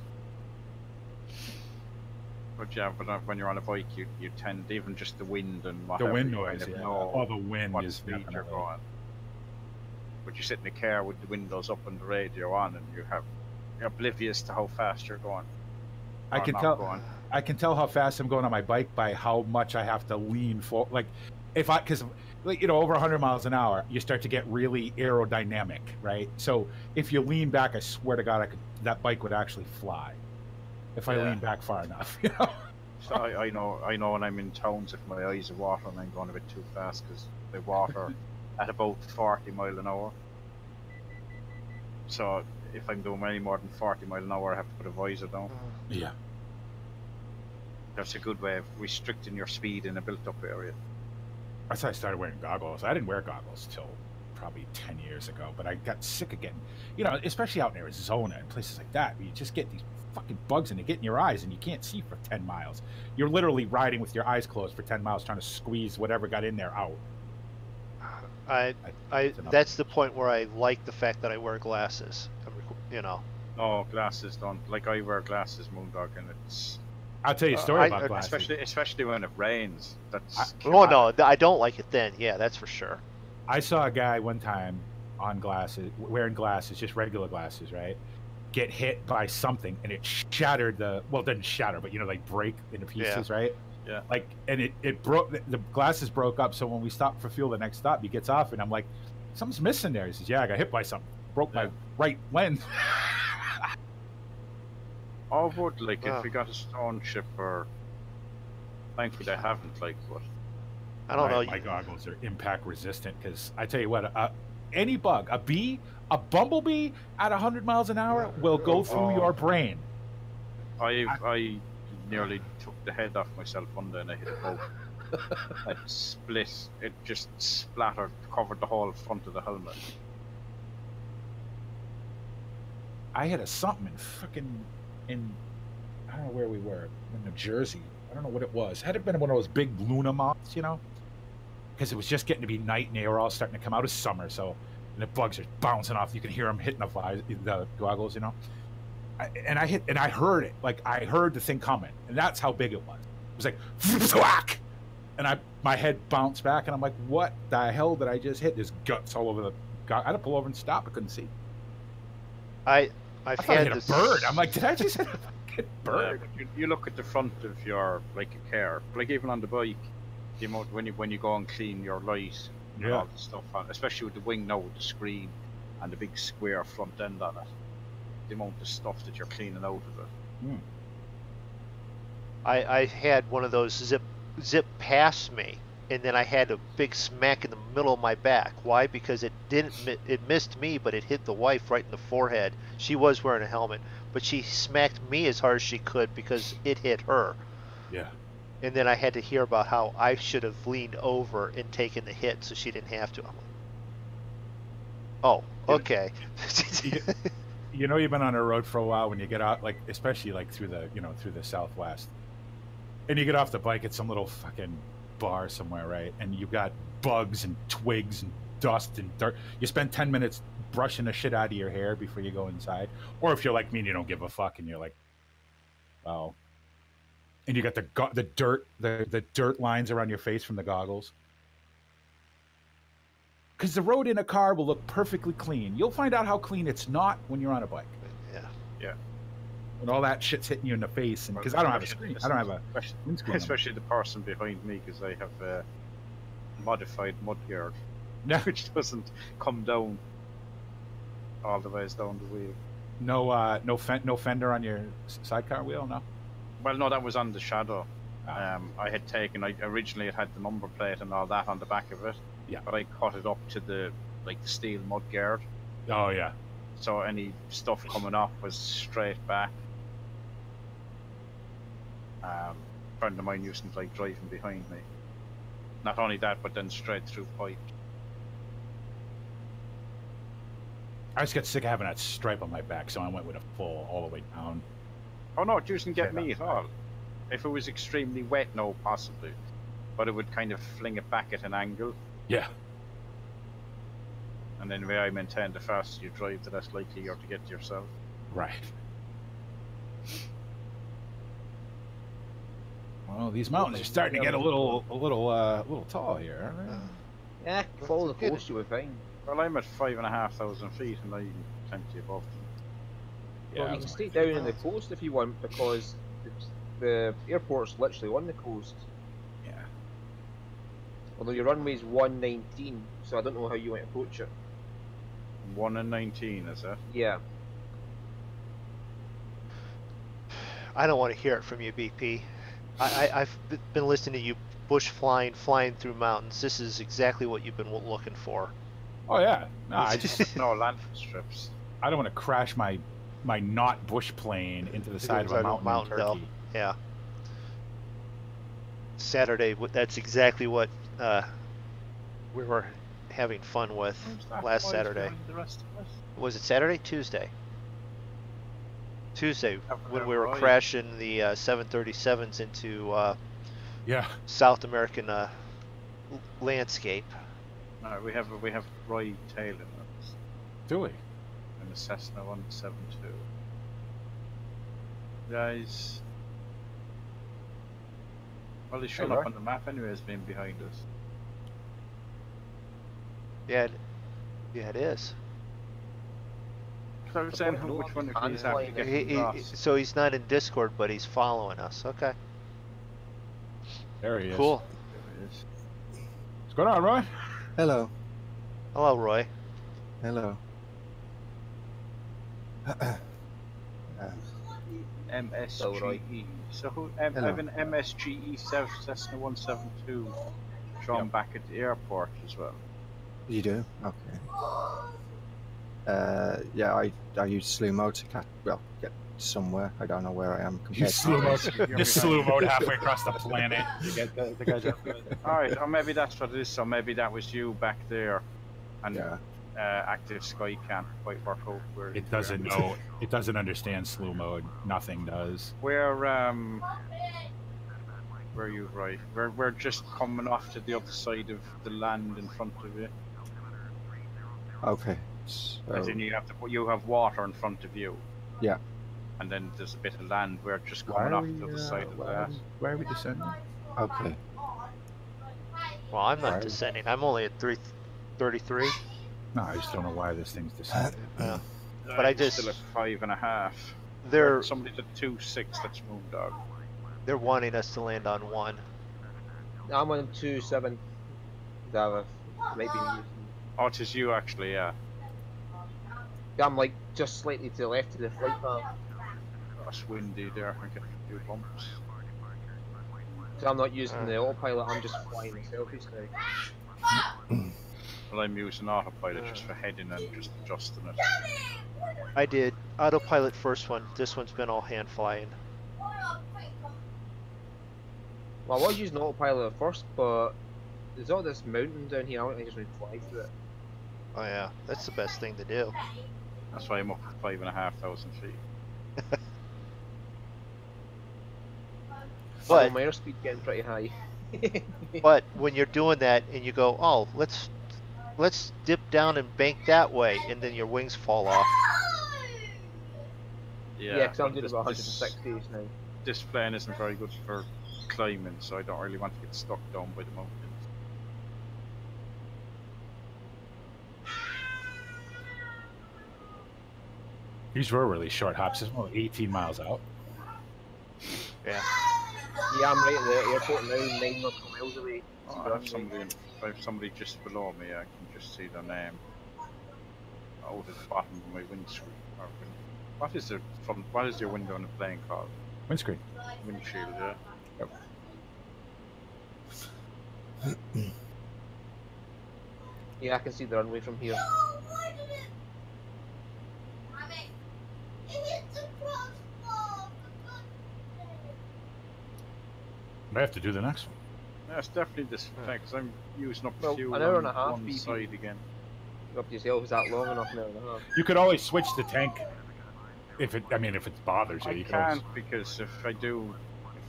[SPEAKER 3] But yeah, when you're on a bike, you tend, even just the wind and whatever.
[SPEAKER 2] The wind
[SPEAKER 3] you
[SPEAKER 2] noise,
[SPEAKER 3] kind of
[SPEAKER 2] yeah.
[SPEAKER 3] know
[SPEAKER 2] Oh, the wind
[SPEAKER 3] what
[SPEAKER 2] is
[SPEAKER 3] speed you're
[SPEAKER 2] definitely.
[SPEAKER 3] going. But you sit in the car with the windows up and the radio on, and you're oblivious to how fast you're going.
[SPEAKER 2] I
[SPEAKER 3] Or
[SPEAKER 2] can
[SPEAKER 3] not
[SPEAKER 2] tell.
[SPEAKER 3] going.
[SPEAKER 2] I can tell how fast I'm going on my bike by how much I have to lean forward. Like, because over 100 miles an hour, you start to get really aerodynamic, right? So if you lean back, I swear to God, that bike would actually fly if I
[SPEAKER 3] Yeah.
[SPEAKER 2] lean back far enough. You know?
[SPEAKER 3] So I know when I'm in towns, if my eyes are watering, I'm going a bit too fast because they water at about 40 mile an hour. So if I'm doing any more than 40 mile an hour, I have to put a visor down.
[SPEAKER 2] Yeah.
[SPEAKER 3] That's a good way of restricting your speed in a built-up area.
[SPEAKER 2] That's how I started wearing goggles. I didn't wear goggles till probably 10 years ago, but I got sick of getting, especially out in Arizona and places like that, where you just get these fucking bugs and they get in your eyes and you can't see for 10 miles. You're literally riding with your eyes closed for 10 miles trying to squeeze whatever got in there out.
[SPEAKER 1] That's the point where I like the fact that I wear glasses.
[SPEAKER 3] No, glasses don't. Like, I wear glasses, Moondog, and it's...
[SPEAKER 2] I'll tell you a story about glasses.
[SPEAKER 3] Especially when it rains. That's...
[SPEAKER 1] Oh no, I don't like it then. Yeah, that's for sure.
[SPEAKER 2] I saw a guy one time on glasses, wearing glasses, just regular glasses, right? Get hit by something and it shattered it didn't shatter, but like break into pieces, right?
[SPEAKER 3] Yeah.
[SPEAKER 2] Like, and it broke, the glasses broke up. So when we stopped for fuel the next stop, he gets off and I'm like, something's missing there. He says, yeah, I got hit by something. Broke my right lens.
[SPEAKER 3] I would, like, if we got a stone chip, or... Thankfully they haven't, like, what?
[SPEAKER 1] I don't know.
[SPEAKER 2] My goggles are impact resistant because I tell you what, any bug, a bumblebee at 100 miles an hour will go through your brain.
[SPEAKER 3] I nearly took the head off myself one day and I hit a bug. It split. It just splattered, covered the whole front of the helmet.
[SPEAKER 2] I hit something in I don't know where we were, in New Jersey. I don't know what it was. Had it been one of those big Luna moths, because it was just getting to be night and they were all starting to come out of summer, so and the bugs are bouncing off. You can hear them hitting the goggles, and I heard it. Like, I heard the thing coming, and that's how big it was. It was like thwack, and my head bounced back, and I'm like, what the hell did I just hit? There's guts all over the. I had to pull over and stop. I couldn't see.
[SPEAKER 1] I've
[SPEAKER 2] I thought I
[SPEAKER 1] had
[SPEAKER 2] hit
[SPEAKER 1] this.
[SPEAKER 2] a bird. I'm like, did I just hit a fucking bird?
[SPEAKER 3] Yeah, but you look at the front of your, like, a car, like even on the bike, the amount when you go and clean your light and all the stuff on, especially with the wing now with the screen and the big square front end on it, the amount of stuff that you're cleaning out of it.
[SPEAKER 1] I had one of those zip past me, and then I had a big smack in the middle of my back. Why? Because it missed me, but it hit the wife right in the forehead. She was wearing a helmet, but she smacked me as hard as she could because it hit her.
[SPEAKER 2] Yeah.
[SPEAKER 1] And then I had to hear about how I should have leaned over and taken the hit so she didn't have to. I'm like, oh, okay.
[SPEAKER 2] You know, you've been on a road for a while when you get out, like especially like through the through the Southwest, and you get off the bike at some little fucking bar somewhere, right? And you got bugs and twigs and dust and dirt. You spend 10 minutes brushing the shit out of your hair before you go inside. Or if you're like me and you don't give a fuck and you're like, oh, and you got the dirt lines around your face from the goggles. Because the road in a car will look perfectly clean. You'll find out how clean it's not when you're on a bike.
[SPEAKER 3] Yeah.
[SPEAKER 2] When all that shit's hitting you in the face, and because I don't have a screen, I don't have a windscreen.
[SPEAKER 3] Especially the person behind me, because I have a modified mudguard, which doesn't come down all the ways down the wheel.
[SPEAKER 2] No fender on your sidecar wheel, no.
[SPEAKER 3] Well, no, that was on the Shadow. I originally had the number plate and all that on the back of it.
[SPEAKER 2] Yeah.
[SPEAKER 3] But I cut it up to the steel mudguard.
[SPEAKER 2] Oh yeah.
[SPEAKER 3] So any stuff coming off was straight back. A friend of mine used to like driving behind me. Not only that, but then straight through pipe.
[SPEAKER 2] I just got sick of having that stripe on my back, so I went with a full all the way down.
[SPEAKER 3] Oh no, it doesn't get me at all. If it was extremely wet, no, possibly. But it would kind of fling it back at an angle.
[SPEAKER 2] Yeah.
[SPEAKER 3] And then the way I maintain, the faster you drive, the less likely you're to get to yourself.
[SPEAKER 2] Right. Well, these mountains are starting to get a little tall here, aren't they?
[SPEAKER 4] Yeah, follow the coast, you were fine.
[SPEAKER 3] Well, I'm at 5,500 feet, and I'm plenty above them.
[SPEAKER 4] Well, you can stay down in the coast if you want, because the airport's literally on the coast.
[SPEAKER 2] Yeah.
[SPEAKER 4] Although your runway's 119, so I don't know how you want to approach it.
[SPEAKER 3] 1 and 19, is it?
[SPEAKER 4] Yeah.
[SPEAKER 1] I don't want to hear it from you, BP. I've been listening to you bush flying through mountains. This is exactly what you've been looking for.
[SPEAKER 2] Oh yeah. No, I just
[SPEAKER 3] no landing strips.
[SPEAKER 2] I don't want to crash my not bush plane into the side of a mountain in Turkey.
[SPEAKER 1] Yeah. Saturday, that's exactly what we were having fun with last Saturday. Was it Saturday? Tuesday. Tuesday, when we were crashing the 737s into South American landscape.
[SPEAKER 3] No, we have Roy Taylor in us.
[SPEAKER 2] Do we?
[SPEAKER 3] And the Cessna 172. Guys. Well, he's shown up on the map anyway as being behind us.
[SPEAKER 1] Yeah, it is.
[SPEAKER 3] So I was saying which one of these have to get
[SPEAKER 1] so he's not in Discord, but he's following us. Okay.
[SPEAKER 2] There he is.
[SPEAKER 1] Cool.
[SPEAKER 3] There he is.
[SPEAKER 2] What's going on, Roy?
[SPEAKER 5] Hello.
[SPEAKER 1] Hello, Roy.
[SPEAKER 5] Hello.
[SPEAKER 3] MSGE. So who? I have an MSGE Cessna 172 drawn back at the airport as well.
[SPEAKER 5] You do? Okay. Yeah, I use slew mode to get somewhere. I don't know where I am.
[SPEAKER 2] You slew mode halfway across the planet. You get the guys up there.
[SPEAKER 3] Alright, or maybe that's what it is. So maybe that was you back there, and active Sky can't quite work out where
[SPEAKER 2] it doesn't know. It doesn't understand slew mode. Nothing does.
[SPEAKER 3] Where are you, right? We're just coming off to the other side of the land in front of you.
[SPEAKER 5] Okay.
[SPEAKER 3] As in you have water in front of you.
[SPEAKER 5] Yeah.
[SPEAKER 3] And then there's a bit of land. We're just coming off to the other side of that.
[SPEAKER 2] Why are we descending?
[SPEAKER 5] Okay.
[SPEAKER 1] Well, I'm not descending. I'm only at 333.
[SPEAKER 2] No, I just don't know why this thing's descending.
[SPEAKER 1] But I just
[SPEAKER 3] still at 5.5.
[SPEAKER 1] They're
[SPEAKER 3] somebody's at 2.6. That's Moondog.
[SPEAKER 1] They're wanting us to land on 1.
[SPEAKER 4] I'm on 2.7. Maybe.
[SPEAKER 3] Oh, it is you actually, yeah.
[SPEAKER 4] I'm like just slightly to the left of the flight path.
[SPEAKER 3] Oh, it's windy there. I get a few bumps.
[SPEAKER 4] So I'm not using the autopilot. I'm just flying myself now.
[SPEAKER 3] Well, I'm using autopilot just for heading and just adjusting it.
[SPEAKER 1] I did autopilot first one. This one's been all hand flying.
[SPEAKER 4] Well, I was using autopilot at first, but there's all this mountain down here. I want to just fly through it.
[SPEAKER 1] Oh yeah, that's the best thing to do.
[SPEAKER 3] That's why I'm up at 5,500 feet.
[SPEAKER 4] But
[SPEAKER 1] But
[SPEAKER 4] my airspeed getting pretty high.
[SPEAKER 1] but when you're doing that and you go, oh, let's dip down and bank that way, and then your wings fall off.
[SPEAKER 4] Yeah, because I'm
[SPEAKER 3] but
[SPEAKER 4] doing about 160 now.
[SPEAKER 3] This plane isn't very good for climbing, so I don't really want to get stuck down by the mountains.
[SPEAKER 2] These were really short hops. It's only 18 miles out.
[SPEAKER 1] Yeah.
[SPEAKER 4] Yeah, I'm right at the airport now, 9 miles away.
[SPEAKER 3] Oh, I have somebody just below me. I can just see their name out at the bottom of my windscreen. What is what is your window on the plane called?
[SPEAKER 2] Windscreen.
[SPEAKER 3] Windshield, yeah.
[SPEAKER 2] Yep.
[SPEAKER 4] Yeah, I can see the runway from here.
[SPEAKER 2] I have to do the next one.
[SPEAKER 3] Yeah, it's definitely this because I'm using up
[SPEAKER 4] Well,
[SPEAKER 3] fuel
[SPEAKER 4] an hour
[SPEAKER 3] on
[SPEAKER 4] and a half,
[SPEAKER 3] one
[SPEAKER 4] BB.
[SPEAKER 3] side again.
[SPEAKER 4] Up to yourself, is that long enough now? Huh?
[SPEAKER 2] You could always switch the tank if it. I mean, if it bothers you.
[SPEAKER 3] I
[SPEAKER 2] You can
[SPEAKER 3] can't
[SPEAKER 2] always...
[SPEAKER 3] because if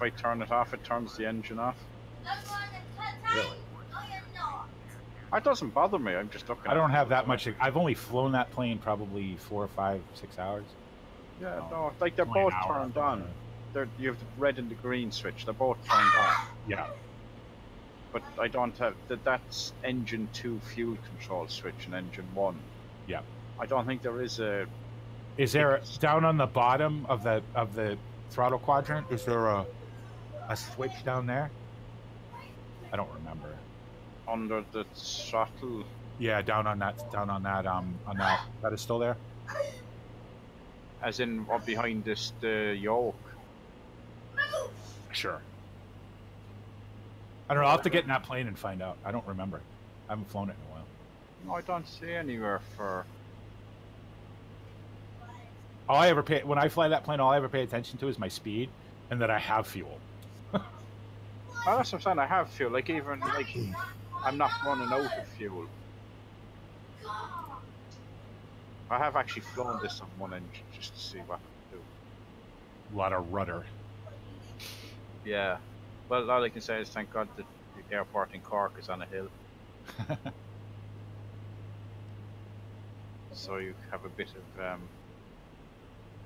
[SPEAKER 3] I turn it off, it turns the engine off.
[SPEAKER 4] Really?
[SPEAKER 3] It doesn't bother me. I'm just looking.
[SPEAKER 2] I don't have that much. I've only flown that plane probably 4 or 5, 6 hours.
[SPEAKER 3] Yeah,
[SPEAKER 2] Oh,
[SPEAKER 3] no, like they're
[SPEAKER 2] only an
[SPEAKER 3] both
[SPEAKER 2] hour,
[SPEAKER 3] turned
[SPEAKER 2] but,
[SPEAKER 3] on. You have the red and the green switch. They're both turned on.
[SPEAKER 2] Yeah.
[SPEAKER 3] But I don't have that's engine 2 fuel control switch and engine 1.
[SPEAKER 2] Yeah.
[SPEAKER 3] I don't think there is a.
[SPEAKER 2] Is there down on the bottom of the throttle quadrant? Is there a switch down there? I don't remember.
[SPEAKER 3] Under the throttle.
[SPEAKER 2] Yeah, down on that that is still there.
[SPEAKER 3] As in behind this the yoke.
[SPEAKER 2] Sure. I don't know. I'll have to get in that plane and find out. I don't remember. I haven't flown it in a while.
[SPEAKER 3] No, I don't see anywhere for.
[SPEAKER 2] All I ever pay when I fly that plane, all I ever pay attention to is my speed and that I have fuel.
[SPEAKER 3] Oh, that's what I'm saying. I have fuel. Like even like I'm not running out of fuel. I have actually flown this on one engine just to see what it can do.
[SPEAKER 2] A lot of rudder.
[SPEAKER 3] Yeah. Well, all I can say is thank God that the airport in Cork is on a hill. So you have a bit of...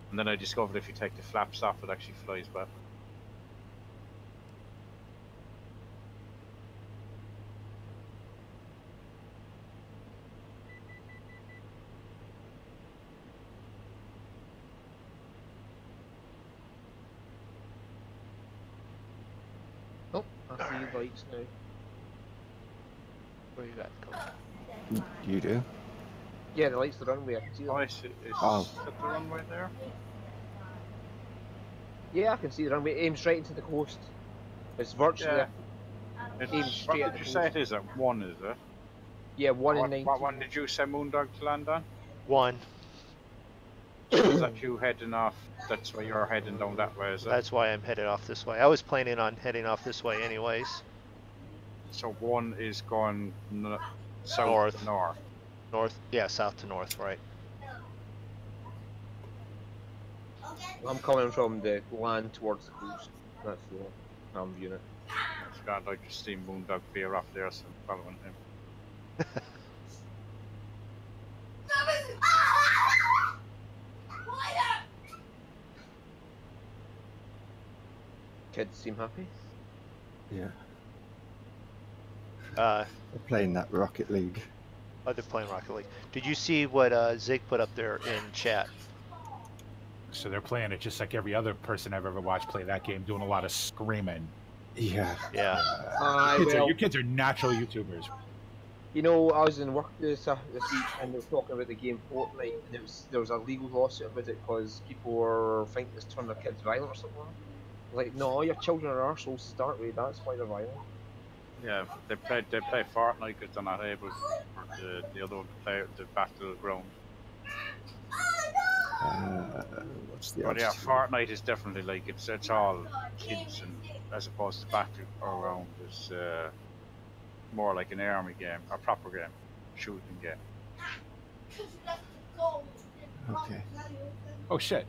[SPEAKER 3] And then I discovered if you take the flaps off, it actually flies well.
[SPEAKER 4] Oh, I see the lights now.
[SPEAKER 1] Where you at? Go.
[SPEAKER 5] You do?
[SPEAKER 4] Yeah, the lights the runway, I can see them.
[SPEAKER 3] Oh, I see. Is
[SPEAKER 5] Oh.
[SPEAKER 3] that the runway there?
[SPEAKER 4] Yeah, I can see the runway. It aims straight into the coast. It's virtually
[SPEAKER 3] Yeah.
[SPEAKER 4] aimed straight
[SPEAKER 3] What
[SPEAKER 4] at
[SPEAKER 3] did
[SPEAKER 4] the
[SPEAKER 3] you say
[SPEAKER 4] coast.
[SPEAKER 3] it is? One, is it?
[SPEAKER 4] Yeah, 1 in
[SPEAKER 3] What,
[SPEAKER 4] 90.
[SPEAKER 3] what one did you say Moondog to land on?
[SPEAKER 1] 1.
[SPEAKER 3] Is that you heading off? That's why you're heading down that way, is it?
[SPEAKER 1] That's why I'm headed off this way. I was planning on heading off this way anyways.
[SPEAKER 3] So 1 is going south
[SPEAKER 1] North.
[SPEAKER 3] to north.
[SPEAKER 1] North, yeah, south to north, right.
[SPEAKER 4] I'm coming from the land towards the coast. That's the I'm viewing it.
[SPEAKER 3] It's got like to see Moondog veer off there, so I'm following him.
[SPEAKER 4] Kids seem happy.
[SPEAKER 5] Yeah.
[SPEAKER 1] Uh,
[SPEAKER 5] They're playing that Rocket League.
[SPEAKER 1] oh, they're playing Rocket League. Did you see what Zig put up there in chat?
[SPEAKER 2] So they're playing it just like every other person I've ever watched play that game, doing a lot of screaming.
[SPEAKER 5] Yeah.
[SPEAKER 1] Yeah.
[SPEAKER 2] Your kids are natural YouTubers.
[SPEAKER 4] You know, I was in work this week and they were talking about the game Fortnite, and there was a legal lawsuit about it because people were thinking it's turning their kids violent or something. Like, no, your children are arseholes to start with. That's why they're violent.
[SPEAKER 3] Yeah, they play Fortnite because they're not able for the other one to play the battleground.
[SPEAKER 5] What's the
[SPEAKER 3] But
[SPEAKER 5] odds?
[SPEAKER 3] yeah, Fortnite is definitely like it's all kids, and as opposed to Battleground is more like an army game, a proper game, shooting game.
[SPEAKER 5] Okay.
[SPEAKER 2] Oh shit!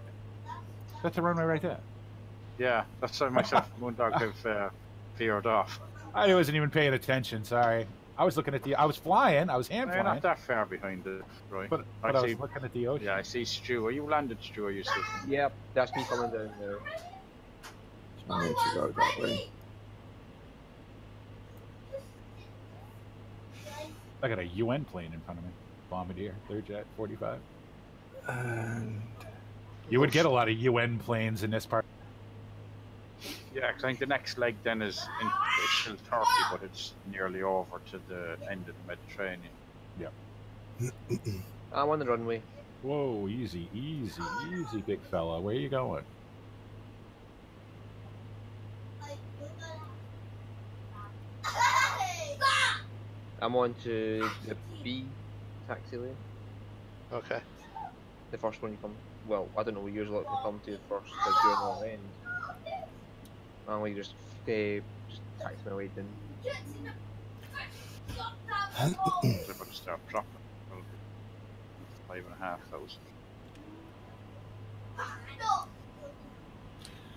[SPEAKER 2] That's a runway right there.
[SPEAKER 3] Yeah, that's why myself and Moondog have veered off.
[SPEAKER 2] I wasn't even paying attention. Sorry. I was looking at the. I was flying. I was hand
[SPEAKER 3] You're
[SPEAKER 2] flying.
[SPEAKER 3] not that far behind it, right?
[SPEAKER 2] But I was looking at the ocean.
[SPEAKER 3] Yeah, I see Stu. Are you landed, Stu? Are you still?
[SPEAKER 4] Yep, that's me coming down there.
[SPEAKER 5] So I need to go that way.
[SPEAKER 2] I got a UN plane in front of me. Bombardier, Learjet 45.
[SPEAKER 5] And
[SPEAKER 2] You would get a lot of UN planes in this part.
[SPEAKER 3] Yeah, because I think the next leg then is it's still Turkey, but it's nearly over to the end of the Mediterranean.
[SPEAKER 4] I'm on the runway.
[SPEAKER 2] Whoa, easy, easy, easy, big fella. Where you going?
[SPEAKER 4] I'm on to the B taxi lane.
[SPEAKER 1] Okay.
[SPEAKER 4] The first one you come. Well, I don't know what yours like to come to first because you're on the end. And we just taxi my way down.
[SPEAKER 3] So if I start dropping, well, 5,500.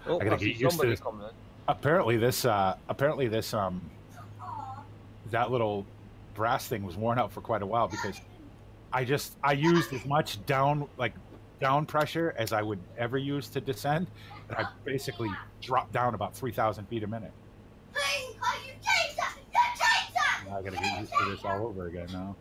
[SPEAKER 4] Oh,
[SPEAKER 2] I gotta
[SPEAKER 4] I see
[SPEAKER 2] get used to
[SPEAKER 4] somebody
[SPEAKER 2] this.
[SPEAKER 4] coming in.
[SPEAKER 2] Apparently this that little brass thing was worn out for quite a while because I used as much down pressure as I would ever use to descend, and I basically dropped down about 3,000 feet a minute. Now I gotta get used to this all over again now.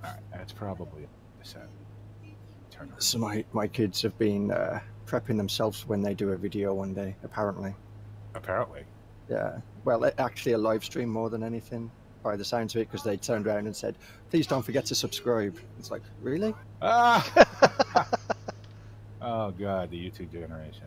[SPEAKER 2] Alright, that's probably a descent. Turn around.
[SPEAKER 5] so my kids have been prepping themselves when they do a video one day, apparently.
[SPEAKER 2] Apparently.
[SPEAKER 5] Yeah. Well, actually a live stream more than anything, by the sounds of it, because they turned around and said, please don't forget to subscribe. It's like, really?
[SPEAKER 2] Ah! Oh god, the YouTube generation.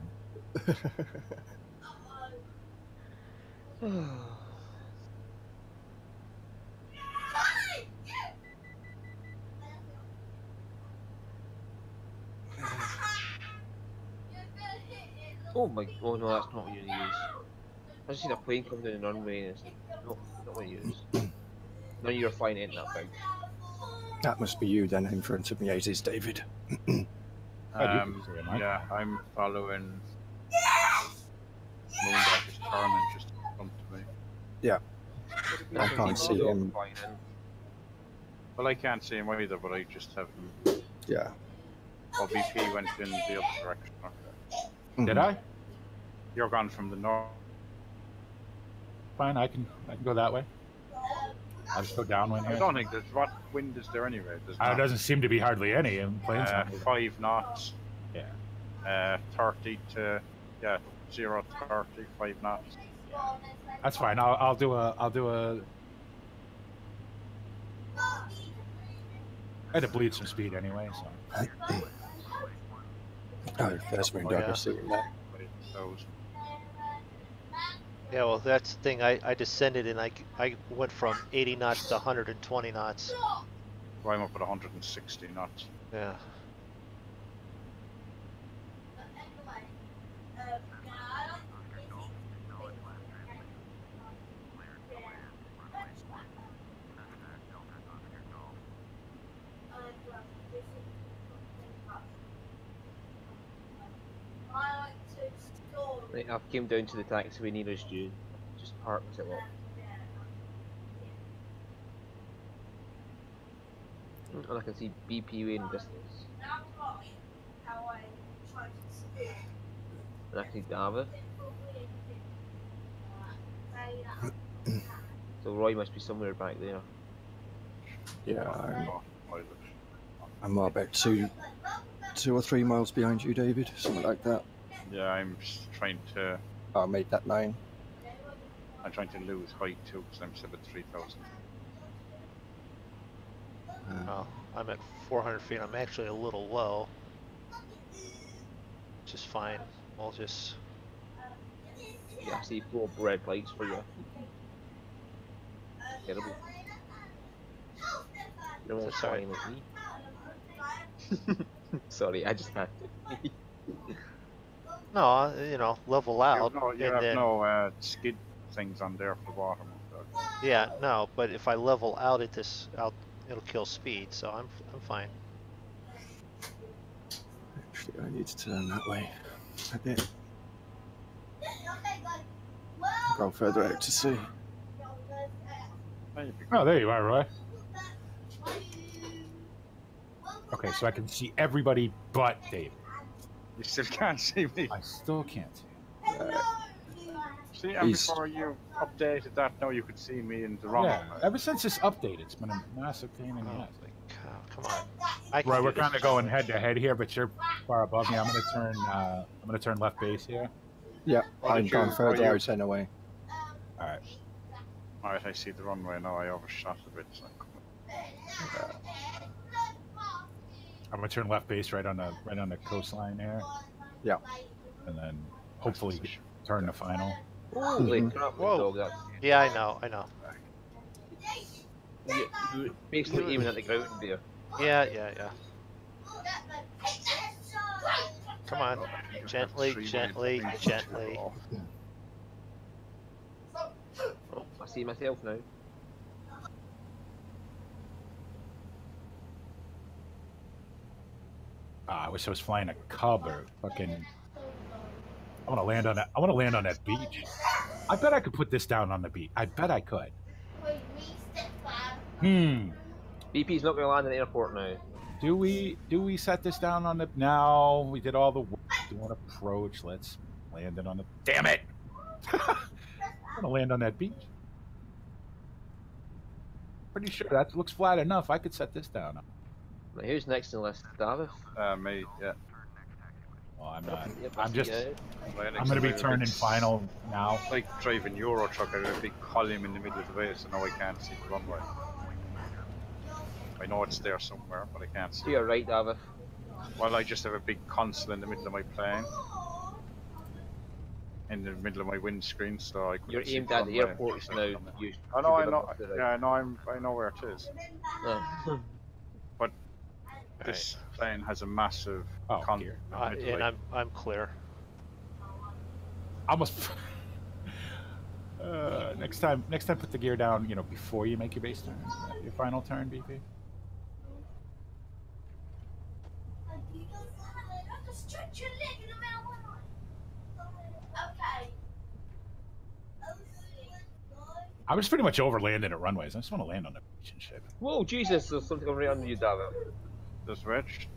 [SPEAKER 4] Oh my! Oh no, that's not what you use. I just seen a plane come down the runway and it's like, no, not what you use. None of your flying ain't that big.
[SPEAKER 5] That must be you then in front of me, as is David.
[SPEAKER 3] Yeah, I'm following Moondog is turning just in front of me.
[SPEAKER 5] Yeah. I can't see him.
[SPEAKER 4] Flying in.
[SPEAKER 3] Well, I can't see him either, but I just have him.
[SPEAKER 5] Yeah.
[SPEAKER 3] Oh, BP went in the other direction. Okay.
[SPEAKER 2] Did I?
[SPEAKER 3] You're gone from the north.
[SPEAKER 2] Fine, I can go that way. I'll just go downwind
[SPEAKER 3] I
[SPEAKER 2] here.
[SPEAKER 3] don't think there's what wind is there anyway. There's
[SPEAKER 2] There doesn't seem to be hardly any in planes.
[SPEAKER 3] 5 knots.
[SPEAKER 2] Yeah.
[SPEAKER 3] 30 to 0 to 30, 5 knots.
[SPEAKER 2] That's fine. I'll do a I had to bleed some speed anyway, so
[SPEAKER 5] Oh, there's my dog.
[SPEAKER 1] yeah.
[SPEAKER 5] I see him there.
[SPEAKER 3] 5,000.
[SPEAKER 1] Yeah, well, that's the thing. I descended and I went from 80 knots to 120 knots.
[SPEAKER 3] So I'm up at 160 knots.
[SPEAKER 1] Yeah.
[SPEAKER 4] Right, I came down to the taxiway nearest you. Just parked it up. And I can see BP way in the distance. And I can see Dava. So Roy must be somewhere back there.
[SPEAKER 5] Yeah, I'm about two or 3 miles behind you, David, something like that.
[SPEAKER 3] Yeah, I'm just trying to.
[SPEAKER 5] I made that 9.
[SPEAKER 3] I'm trying to lose height too, because I'm still at 3,000.
[SPEAKER 1] Well, I'm at 400 feet. I'm actually a little low. Which is fine. I'll just.
[SPEAKER 4] Yeah, I see 4 red lights for you. Terrible. You're almost
[SPEAKER 1] That's all right.
[SPEAKER 4] flying like me. Sorry, I just had to.
[SPEAKER 1] No, you know, level out,
[SPEAKER 3] You
[SPEAKER 1] and
[SPEAKER 3] have
[SPEAKER 1] then
[SPEAKER 3] no skid things on there for the bottom of the...
[SPEAKER 1] yeah, no. But if I level out at this, it'll kill speed, so I'm fine.
[SPEAKER 5] Actually, I need to turn that way a bit. Go further out to see.
[SPEAKER 2] Oh, there you are, Roy. Okay, so I can see everybody but David.
[SPEAKER 3] You still can't see me.
[SPEAKER 2] I still can't see him.
[SPEAKER 3] See, and before you updated that, now you could see me in the wrong
[SPEAKER 2] Yeah,
[SPEAKER 3] one.
[SPEAKER 2] ever since this update, it's been a massive pain in the ass.
[SPEAKER 1] Holy cow! Come on. I can
[SPEAKER 2] Right,
[SPEAKER 1] do
[SPEAKER 2] we're
[SPEAKER 1] this.
[SPEAKER 2] kind of going head to head here, but you're far above me. I'm gonna turn left base here.
[SPEAKER 5] Yeah,
[SPEAKER 3] Oh,
[SPEAKER 5] I'm
[SPEAKER 3] did
[SPEAKER 5] going
[SPEAKER 3] you-
[SPEAKER 5] further
[SPEAKER 3] are you-
[SPEAKER 5] out anyway.
[SPEAKER 2] All right.
[SPEAKER 3] Alright, I see the runway now. I overshot a bit. So
[SPEAKER 2] I'm gonna turn left base right on the coastline here.
[SPEAKER 5] Yeah.
[SPEAKER 2] And then hopefully turn the final.
[SPEAKER 4] Holy crap,
[SPEAKER 1] Whoa.
[SPEAKER 4] dog! That
[SPEAKER 1] Yeah, I know.
[SPEAKER 4] you basically aiming at the ground there.
[SPEAKER 1] Yeah. Come on, gently.
[SPEAKER 4] Oh, I see myself now.
[SPEAKER 2] I wish I was flying a Cub or fucking. I want to land on that. I want to land on that beach. I bet I could put this down on the beach. I bet I could.
[SPEAKER 4] BP's not going to land in the airport now.
[SPEAKER 2] Do we set this down on the? No, we did all the work. Doing approach. Let's land it on the. Damn it! I want to land on that beach. Pretty sure that looks flat enough. I could set this down.
[SPEAKER 4] Now, who's next in the list? David?
[SPEAKER 3] me, yeah.
[SPEAKER 2] Well, I'm not.
[SPEAKER 4] Yep,
[SPEAKER 2] I'm
[SPEAKER 4] see
[SPEAKER 2] just.
[SPEAKER 4] you.
[SPEAKER 2] I'm gonna be turning final now.
[SPEAKER 3] Like driving Euro truck, I have a big column in the middle of the way, so now I can't see the runway. I know it's there somewhere, but I can't see
[SPEAKER 4] To
[SPEAKER 3] it.
[SPEAKER 4] your right, David.
[SPEAKER 3] Well, I just have a big console in the middle of my plane. In the middle of my windscreen, so I couldn't
[SPEAKER 4] You're
[SPEAKER 3] see
[SPEAKER 4] aimed
[SPEAKER 3] the
[SPEAKER 4] at the
[SPEAKER 3] runway.
[SPEAKER 4] airport now. You
[SPEAKER 3] I know,
[SPEAKER 4] should be looking to the right.
[SPEAKER 3] I know where it is.
[SPEAKER 4] Oh.
[SPEAKER 3] This plane has a massive
[SPEAKER 2] Oh,
[SPEAKER 3] con.
[SPEAKER 2] here.
[SPEAKER 1] And I'm clear.
[SPEAKER 2] Almost. Next time, put the gear down. You know, before you make your base turn, your final turn, BP. I was pretty much over landing at runways. I just want to land on the beach and shit.
[SPEAKER 4] Whoa, Jesus! There's something coming right under you, David.
[SPEAKER 3] There's Rich.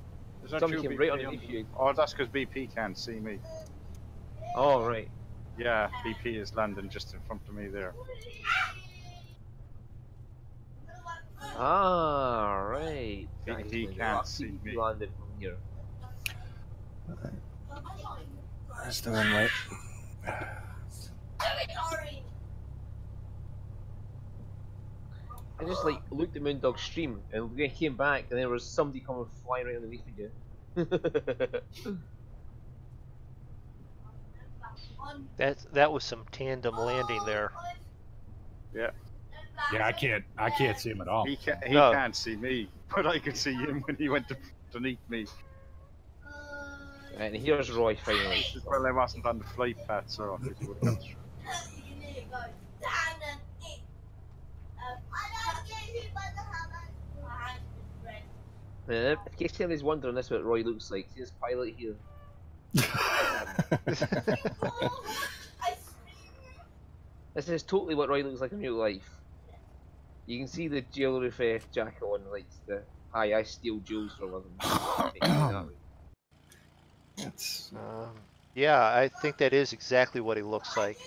[SPEAKER 3] Is that
[SPEAKER 4] Something
[SPEAKER 3] you,
[SPEAKER 4] came
[SPEAKER 3] BP,
[SPEAKER 4] right
[SPEAKER 3] on-
[SPEAKER 4] underneath you.
[SPEAKER 3] Oh, that's because BP can't see me.
[SPEAKER 4] Oh, right.
[SPEAKER 3] Yeah, BP is landing just in front of me there.
[SPEAKER 4] Ah, right.
[SPEAKER 3] He can't see me.
[SPEAKER 4] Landed from here.
[SPEAKER 5] That's the runway.
[SPEAKER 4] I just like looked at Moondog stream and we came back and there was somebody coming flying right underneath you.
[SPEAKER 1] That was some tandem landing there.
[SPEAKER 3] Yeah.
[SPEAKER 2] Yeah, I can't see him at all.
[SPEAKER 3] He
[SPEAKER 1] No.
[SPEAKER 3] can't see me, but I could see him when he went underneath me.
[SPEAKER 4] And here's Roy finally.
[SPEAKER 3] Well, I wasn't on the flight path, so it would have gone through.
[SPEAKER 4] In case anybody's wondering, this is what Roy looks like. See this pilot here? This is totally what Roy looks like in real life. You can see the jewellery jacket on, like the "Hi, I steal jewels for a living."
[SPEAKER 5] It's
[SPEAKER 1] Yeah, I think that is exactly what he looks like.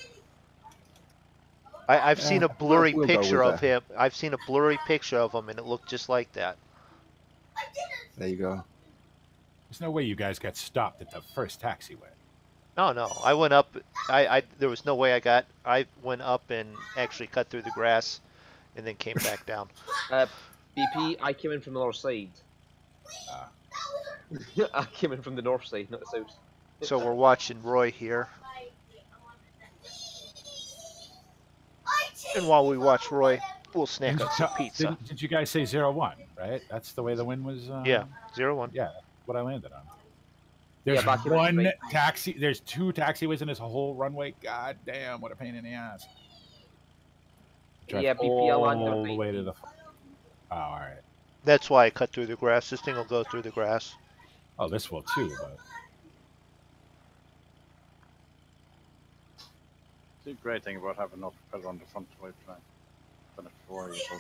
[SPEAKER 1] I've seen
[SPEAKER 5] Yeah,
[SPEAKER 1] a blurry
[SPEAKER 5] we'll go
[SPEAKER 1] picture
[SPEAKER 5] with
[SPEAKER 1] of him. I've seen a blurry picture of him, and it looked just like that.
[SPEAKER 5] there you go.
[SPEAKER 2] There's no way you guys got stopped at the first taxiway.
[SPEAKER 1] No, I went up. There was no way I went up and actually cut through the grass, and then came back down.
[SPEAKER 4] BP, I came in from the north side. I came in from the north side, not the south.
[SPEAKER 1] So we're watching Roy here. And while we watch Roy, We'll snack on some pizza.
[SPEAKER 2] Did you guys say 0-1, right? That's the way the wind was.
[SPEAKER 1] Yeah, 0-1.
[SPEAKER 2] Yeah, that's what I landed on. There's
[SPEAKER 4] back in
[SPEAKER 2] one
[SPEAKER 4] right.
[SPEAKER 2] taxi. There's 2 taxiways in this whole runway. God damn, what a pain in the ass. Drive
[SPEAKER 4] Yeah, BP
[SPEAKER 2] all
[SPEAKER 4] landed
[SPEAKER 2] the way to the. Oh, all right.
[SPEAKER 1] That's why I cut through the grass. This thing will go through the grass.
[SPEAKER 2] Oh, this will too, but.
[SPEAKER 3] The great thing about having no propeller on the front of the plane. Than it for you, so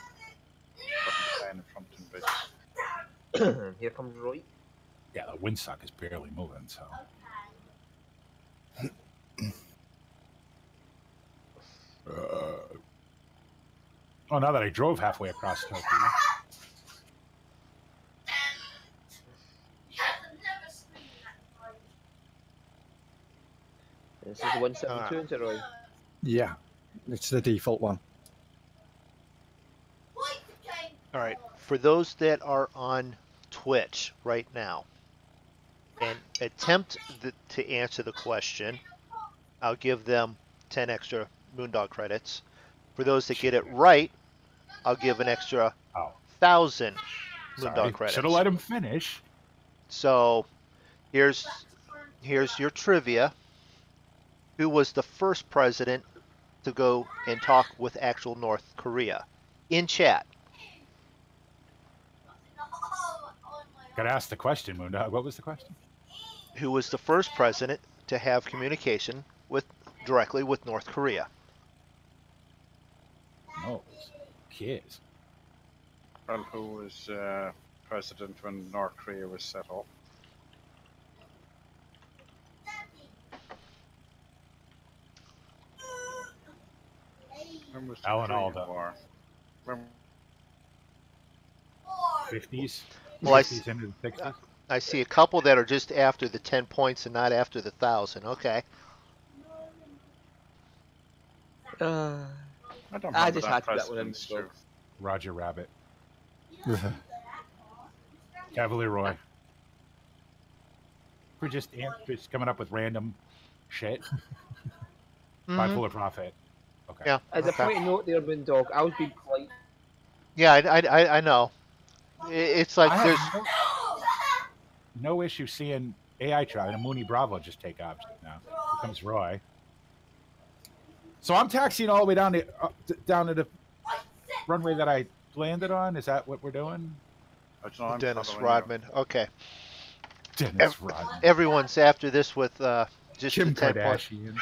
[SPEAKER 3] putting the plane in front and bit.
[SPEAKER 4] Here comes Roy.
[SPEAKER 2] Yeah, the windsock is barely moving, so. Oh, now that I drove halfway across Tokyo.
[SPEAKER 4] This is the 172 into Roy.
[SPEAKER 5] Yeah, it's the default one.
[SPEAKER 1] All right. For those that are on Twitch right now and attempt to answer the question, I'll give them 10 extra Moondog credits. For those that get it right, I'll give an extra 1,000 Moondog credits.
[SPEAKER 2] Should have let him finish.
[SPEAKER 1] So here's your trivia. Who was the first president to go and talk with actual North Korea? In chat.
[SPEAKER 2] Got to ask the question, Moondog. What was the question?
[SPEAKER 1] Who was the first president to have communication directly with North Korea?
[SPEAKER 2] No, kids.
[SPEAKER 3] Well, who was president when North Korea was set up? When was the
[SPEAKER 2] Alan
[SPEAKER 3] Korean
[SPEAKER 2] Alda.
[SPEAKER 3] War? When
[SPEAKER 2] 50s?
[SPEAKER 1] Well,
[SPEAKER 2] 50s into the 60s?
[SPEAKER 1] I see a couple that are just after the 10 points and not after the 1,000. Okay.
[SPEAKER 3] I don't
[SPEAKER 4] I
[SPEAKER 3] remember
[SPEAKER 4] just
[SPEAKER 3] that
[SPEAKER 4] had to put that one in.
[SPEAKER 3] president's true.
[SPEAKER 2] Roger Rabbit. Cavalier Roy. We're just coming up with random shit. Bipolar Prophet. Okay.
[SPEAKER 1] Yeah.
[SPEAKER 4] As a point of note there, Moondog, I was being polite.
[SPEAKER 1] Yeah, I know. It's like
[SPEAKER 2] I
[SPEAKER 1] there's
[SPEAKER 2] have no issue seeing AI travel and a Mooney Bravo just take object now. Here comes Roy. So I'm taxiing all the way down to the runway that I landed on. Is that what we're doing?
[SPEAKER 3] I don't know, I'm
[SPEAKER 1] Dennis
[SPEAKER 3] following
[SPEAKER 1] Rodman. Okay.
[SPEAKER 2] Dennis Rodman.
[SPEAKER 1] Everyone's after this with just
[SPEAKER 2] Kim
[SPEAKER 1] the 10 points.
[SPEAKER 2] Kardashian.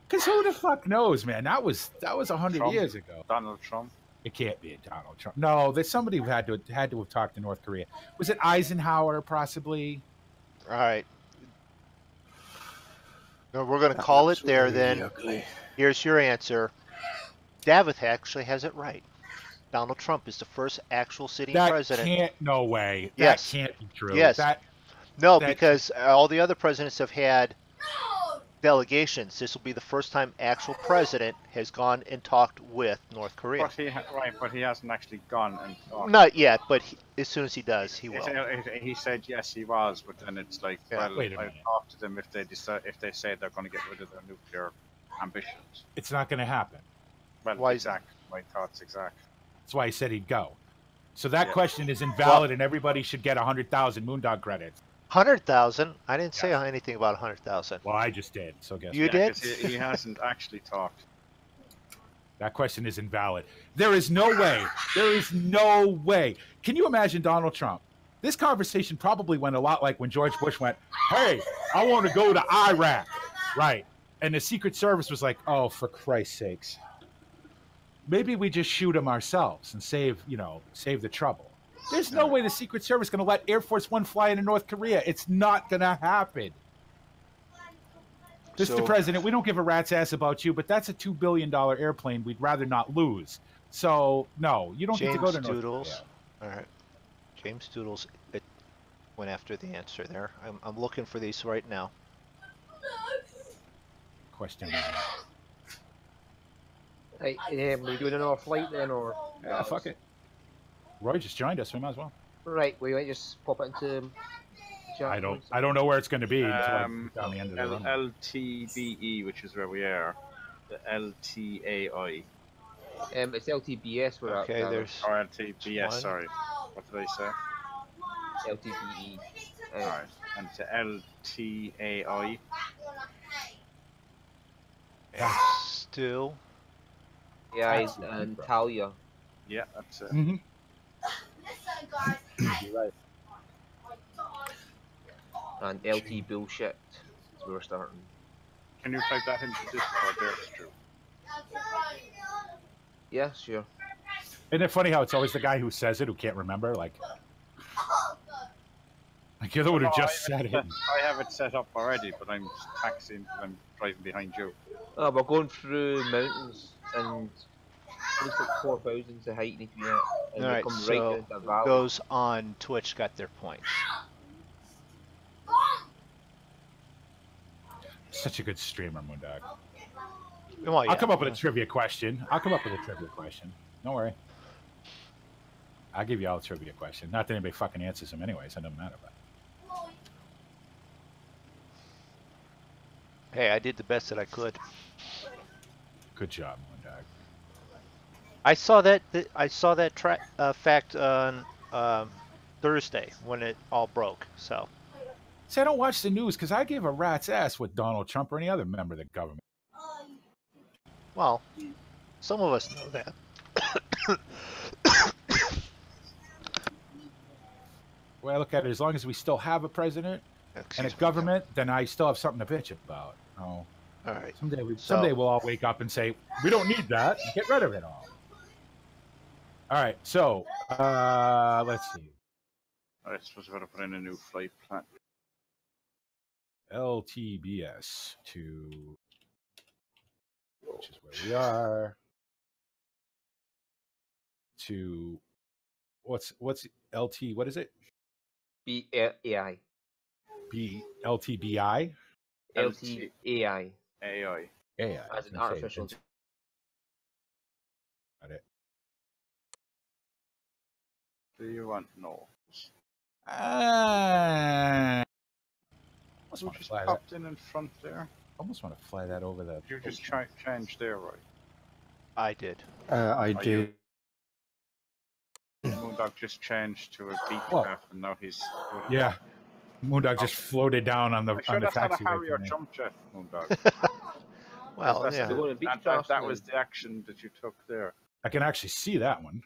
[SPEAKER 2] Because who the fuck knows, man? That was 100
[SPEAKER 3] Trump.
[SPEAKER 2] years ago.
[SPEAKER 3] Donald Trump.
[SPEAKER 2] It can't be a Donald Trump. No, there's somebody who had to have talked to North Korea. Was it Eisenhower, possibly?
[SPEAKER 1] All right. No, we're going to call it there
[SPEAKER 5] really
[SPEAKER 1] then.
[SPEAKER 5] ugly.
[SPEAKER 1] Here's your answer. Davith actually has it right. Donald Trump is the first actual sitting
[SPEAKER 2] That
[SPEAKER 1] president.
[SPEAKER 2] can't. No way.
[SPEAKER 1] Yes.
[SPEAKER 2] That can't be true.
[SPEAKER 1] Yes. No,
[SPEAKER 2] that-
[SPEAKER 1] because all the other presidents have had delegations. This will be the first time actual president has gone and talked with North Korea.
[SPEAKER 3] But he hasn't actually gone and talked.
[SPEAKER 1] Not yet, but as soon as he does, he will.
[SPEAKER 3] He said yes, he was, but then it's like,
[SPEAKER 1] Yeah.
[SPEAKER 3] well,
[SPEAKER 2] Wait a
[SPEAKER 3] I'll
[SPEAKER 2] minute.
[SPEAKER 3] talk to them if they say they're going to get rid of their nuclear ambitions.
[SPEAKER 2] It's not going to happen.
[SPEAKER 3] Well,
[SPEAKER 1] Why-
[SPEAKER 3] exactly. My thoughts exact.
[SPEAKER 2] That's why he said he'd go. So that
[SPEAKER 3] Yeah.
[SPEAKER 2] question is invalid, and everybody should get 100,000 Moondog credits.
[SPEAKER 1] 100,000? I didn't say anything about 100,000.
[SPEAKER 2] Well, I just did. So guess
[SPEAKER 1] You
[SPEAKER 2] what?
[SPEAKER 1] did?
[SPEAKER 3] 'Cause he hasn't actually talked.
[SPEAKER 2] That question is invalid. There is no way. There is no way. Can you imagine Donald Trump? This conversation probably went a lot like when George Bush went, "Hey, I want to go to Iraq," right? And the Secret Service was like, "Oh, for Christ's sakes, maybe we just shoot him ourselves and save the trouble." There's no way the Secret Service is going to let Air Force One fly into North Korea. It's not going to happen. Mr.
[SPEAKER 1] So-
[SPEAKER 2] President, we don't give a rat's ass about you, but that's a $2 billion airplane we'd rather not lose. So, no, you don't get to go to North
[SPEAKER 1] Doodles.
[SPEAKER 2] Korea.
[SPEAKER 1] All right. James Doodles went after the answer there. I'm looking for these right now.
[SPEAKER 2] Question.
[SPEAKER 4] Right, we doing another flight then, or?
[SPEAKER 2] Yeah, fuck it. Roy just joined us. We might as well.
[SPEAKER 4] Right, we might just pop it into.
[SPEAKER 2] I don't know where it's going to be until I get down the end of the runway.
[SPEAKER 3] LTBE, which is where we are. The LTAI.
[SPEAKER 4] It's LTBS we're
[SPEAKER 1] Okay,
[SPEAKER 4] at.
[SPEAKER 1] there's
[SPEAKER 3] Or LTBS,
[SPEAKER 1] one.
[SPEAKER 3] sorry. What did I say?
[SPEAKER 4] LTBE.
[SPEAKER 3] Alright, and it's LTAI.
[SPEAKER 1] And still.
[SPEAKER 4] Yeah, and Talia.
[SPEAKER 3] Yeah, that's it.
[SPEAKER 2] Mm-hmm.
[SPEAKER 4] And LT bullshit. So we're starting.
[SPEAKER 3] Can you type that into Discord there, Stu?
[SPEAKER 4] Yeah, sure.
[SPEAKER 2] Isn't it funny how it's always the guy who says it who can't remember? Like you're the one who just said it.
[SPEAKER 3] I have it set up already, but I'm just taxiing because I'm driving behind you.
[SPEAKER 4] Oh, we're going through mountains and it looks like 4,000 to height need to be at. And
[SPEAKER 1] All
[SPEAKER 4] we
[SPEAKER 1] right,
[SPEAKER 4] come right
[SPEAKER 1] so
[SPEAKER 4] down to a valley.
[SPEAKER 1] those on Twitch got their points.
[SPEAKER 2] Such a good streamer, Moondog.
[SPEAKER 1] Well, yeah.
[SPEAKER 2] I'll come up with a trivia question. Don't worry. I'll give you all a trivia question. Not that anybody fucking answers them anyway, so it doesn't matter. But
[SPEAKER 1] Hey, I did the best that I could.
[SPEAKER 2] good job, Moondog.
[SPEAKER 1] I saw that. Fact on Thursday when it all broke. So.
[SPEAKER 2] See, I don't watch the news because I give a rat's ass with Donald Trump or any other member of the government.
[SPEAKER 1] Well, some of us know that.
[SPEAKER 2] The way I look at it, as long as we still have a president and a government, then I still have something to bitch about. Oh,
[SPEAKER 1] All right.
[SPEAKER 2] someday we'll all wake up and say, we don't need that. Get rid of it all. All right, so let's see.
[SPEAKER 3] I suppose we've got to put in a new flight plan.
[SPEAKER 2] LTBS to, which is where we are, to what's LT? What is it?
[SPEAKER 4] AI.
[SPEAKER 2] B LTBI.
[SPEAKER 4] LTAI.
[SPEAKER 3] AI.
[SPEAKER 2] AI.
[SPEAKER 4] As an artificial.
[SPEAKER 2] Got it.
[SPEAKER 3] Do you want no?
[SPEAKER 2] Almost
[SPEAKER 3] We
[SPEAKER 2] want to
[SPEAKER 3] just
[SPEAKER 2] fly that.
[SPEAKER 3] popped in front there.
[SPEAKER 2] Almost want to fly that over the.
[SPEAKER 3] You just changed there, right?
[SPEAKER 1] I did.
[SPEAKER 5] I do.
[SPEAKER 3] Moondog just changed to a beat
[SPEAKER 2] What?
[SPEAKER 3] craft, and now he's.
[SPEAKER 2] Yeah, Moondog just floated down on the
[SPEAKER 3] I should have had a
[SPEAKER 2] taxiway.
[SPEAKER 3] Harrier jump jet, Moondog.
[SPEAKER 1] Well,
[SPEAKER 3] That's
[SPEAKER 1] yeah.
[SPEAKER 4] We're going to beach
[SPEAKER 3] that
[SPEAKER 4] craft
[SPEAKER 3] was the action that you took there.
[SPEAKER 2] I can actually see that one.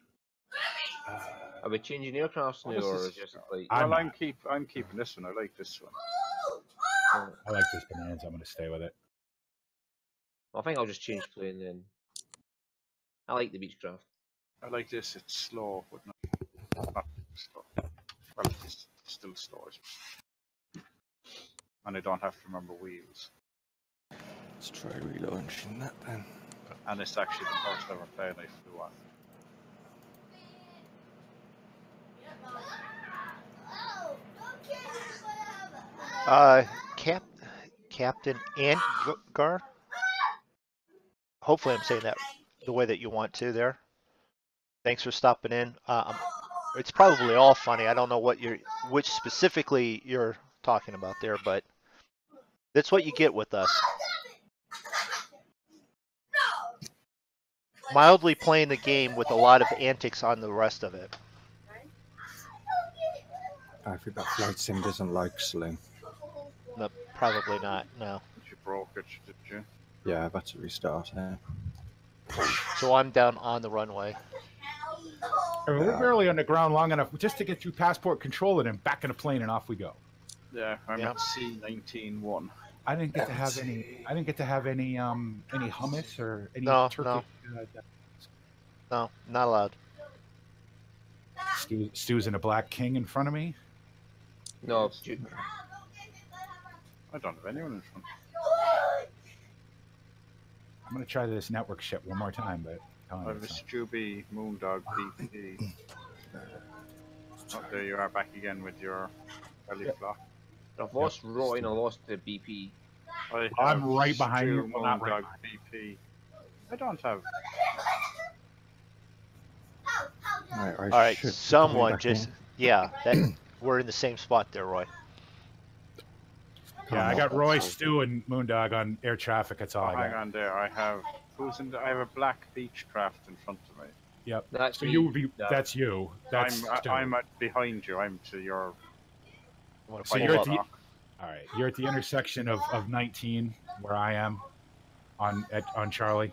[SPEAKER 4] Are we changing aircrafts
[SPEAKER 3] What
[SPEAKER 4] now,
[SPEAKER 3] is
[SPEAKER 4] or
[SPEAKER 3] this?
[SPEAKER 4] is it just like?
[SPEAKER 2] I'm
[SPEAKER 3] Well,
[SPEAKER 2] not.
[SPEAKER 3] I'm keeping this one. I like this one.
[SPEAKER 2] I like this Bonanza. I'm going to stay with it.
[SPEAKER 4] I think I'll just change plane then. I like the Beechcraft.
[SPEAKER 3] I like this. It's slow, but not slow. Well, it's still slow, and I don't have to remember wheels.
[SPEAKER 5] Let's try relaunching that then.
[SPEAKER 3] And it's actually the first ever plane I flew on.
[SPEAKER 1] Captain Antgar. Hopefully, I'm saying that the way that you want to there. Thanks for stopping in. It's probably all funny. I don't know which specifically you're talking about there, but that's what you get with us. Mildly playing the game with a lot of antics on the rest of it.
[SPEAKER 5] I think that flight sim doesn't like sling.
[SPEAKER 1] No, probably not. No.
[SPEAKER 3] You broke it, did you?
[SPEAKER 5] Yeah, I've had to restart it.
[SPEAKER 1] So I'm down on the runway.
[SPEAKER 2] We're barely on the ground long enough just to get through passport control and then back in the plane and off we go.
[SPEAKER 3] Yeah, I'm
[SPEAKER 1] Yeah.
[SPEAKER 3] at C19-1.
[SPEAKER 2] I didn't get to have any. I didn't get to have any hummus or any
[SPEAKER 1] No,
[SPEAKER 2] turkey.
[SPEAKER 1] No, not allowed.
[SPEAKER 2] Stu's in a Black King in front of me.
[SPEAKER 4] No,
[SPEAKER 3] I don't have anyone in front.
[SPEAKER 2] I'm gonna try this network shit one more time, but
[SPEAKER 3] I have a Stubby, Moondog, BP. Oh, there you are back again with your belly flop.
[SPEAKER 4] I've lost Roy and I lost the BP.
[SPEAKER 2] I'm right behind you.
[SPEAKER 3] Stu,
[SPEAKER 2] Well, not
[SPEAKER 3] Moondog,
[SPEAKER 2] right
[SPEAKER 3] BP. I don't have.
[SPEAKER 5] All
[SPEAKER 1] Right, someone just we're in the same spot there, Roy.
[SPEAKER 2] Yeah, I got Roy, Stu, and Moondog on air traffic. That's all I
[SPEAKER 3] Hang
[SPEAKER 2] got.
[SPEAKER 3] on there. I have Who's in? I have a black Beechcraft in front of me.
[SPEAKER 2] Yep.
[SPEAKER 4] That's
[SPEAKER 2] So
[SPEAKER 4] me.
[SPEAKER 2] you would be.
[SPEAKER 4] Yeah.
[SPEAKER 2] That's you. That's Stu.
[SPEAKER 3] I'm at behind you. I'm to your.
[SPEAKER 1] I want to
[SPEAKER 2] So
[SPEAKER 1] pull
[SPEAKER 2] you're
[SPEAKER 1] up.
[SPEAKER 2] at the. All right. You're at the intersection of 19, where I am, on Charlie.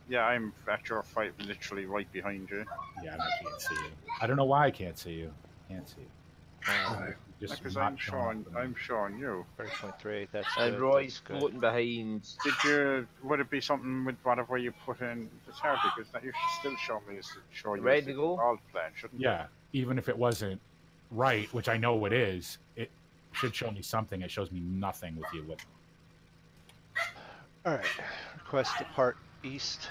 [SPEAKER 3] Yeah, I'm at your fight, literally right behind you.
[SPEAKER 2] Yeah, and I can't see you. I don't know why I can't see you. Can't see you. Just
[SPEAKER 3] Because
[SPEAKER 2] not
[SPEAKER 3] I'm
[SPEAKER 2] showing
[SPEAKER 3] showing.
[SPEAKER 2] up for me.
[SPEAKER 3] I'm showing you.
[SPEAKER 1] 30.3. That's
[SPEAKER 4] And
[SPEAKER 1] good.
[SPEAKER 4] Roy's
[SPEAKER 1] That's good.
[SPEAKER 4] floating behind.
[SPEAKER 3] Did you? Would it be something with whatever you put in? It's hard because that you should still show me. Show you
[SPEAKER 4] Ready
[SPEAKER 3] as
[SPEAKER 4] to
[SPEAKER 3] the
[SPEAKER 4] go?
[SPEAKER 3] default plan, shouldn't it?
[SPEAKER 2] Yeah, even if it wasn't right, which I know it is, it should show me something. It shows me nothing with you. With
[SPEAKER 1] All right. Request depart east.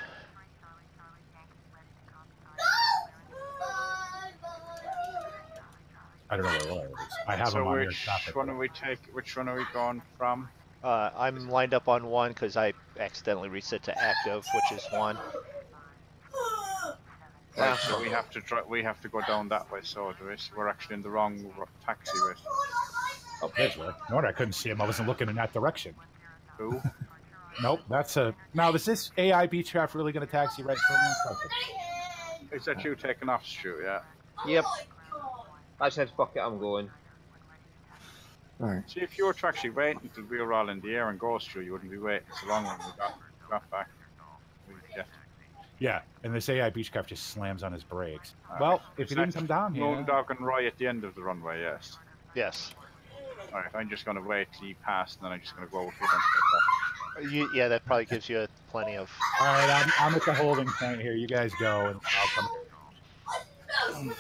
[SPEAKER 2] I don't know where Roy is. I have him
[SPEAKER 3] So
[SPEAKER 2] on air
[SPEAKER 3] which
[SPEAKER 2] traffic.
[SPEAKER 3] one are we take? Which one are we going from?
[SPEAKER 1] I'm lined up on one because I accidentally reset to active, which is one.
[SPEAKER 3] Right, so we have to we have to go down that way. So do we? So we're actually in the wrong taxiway.
[SPEAKER 2] Oh, there's Roy. No wonder I couldn't see him. I wasn't looking in that direction.
[SPEAKER 3] Who?
[SPEAKER 2] Nope, that's a. Now, is this AI Beechcraft really going to taxi right for me?
[SPEAKER 3] Is that you taking off, Stu? Yeah.
[SPEAKER 4] Yep. I said, fuck it, I'm going.
[SPEAKER 5] Right.
[SPEAKER 3] See, if you were to actually wait until we were all in the air and go through, you wouldn't be waiting so long when we got back.
[SPEAKER 2] Yeah, and this AI Beechcraft just slams on his brakes. Well, if he didn't come down here.
[SPEAKER 3] Moondog and Roy at the end of the runway, yes.
[SPEAKER 1] Yes.
[SPEAKER 3] Alright, I'm just going to wait till he passed, and then I'm just going to go over here.
[SPEAKER 1] Yeah, that probably gives you plenty of.
[SPEAKER 2] All right, I'm at the holding point here. You guys go, and I'll come.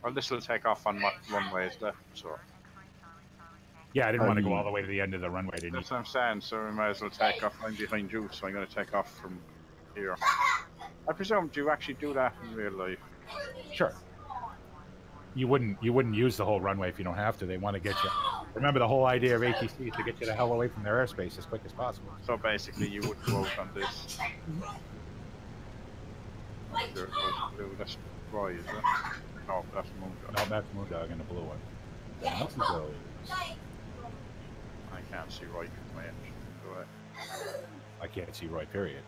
[SPEAKER 3] Well, this will take off on what runway is left, so.
[SPEAKER 2] Yeah, I didn't want to go all the way to the end of the runway, didn't you?
[SPEAKER 3] That's what I'm saying, so we might as well take off. I'm behind you, so I'm going to take off from here. I presume, do you actually do that in real life?
[SPEAKER 2] Sure. You wouldn't use the whole runway if you don't have to. They want to get you. Remember, the whole idea of ATC is to get you the hell away from their airspace as quick as possible.
[SPEAKER 3] So basically, you would go out on this. That's Roy, is it? No, that's Moondog.
[SPEAKER 2] No, that's Moondog and the blue one. Nothing goes.
[SPEAKER 3] I can't see Roy from my engine. Go ahead.
[SPEAKER 2] I can't see Roy, period.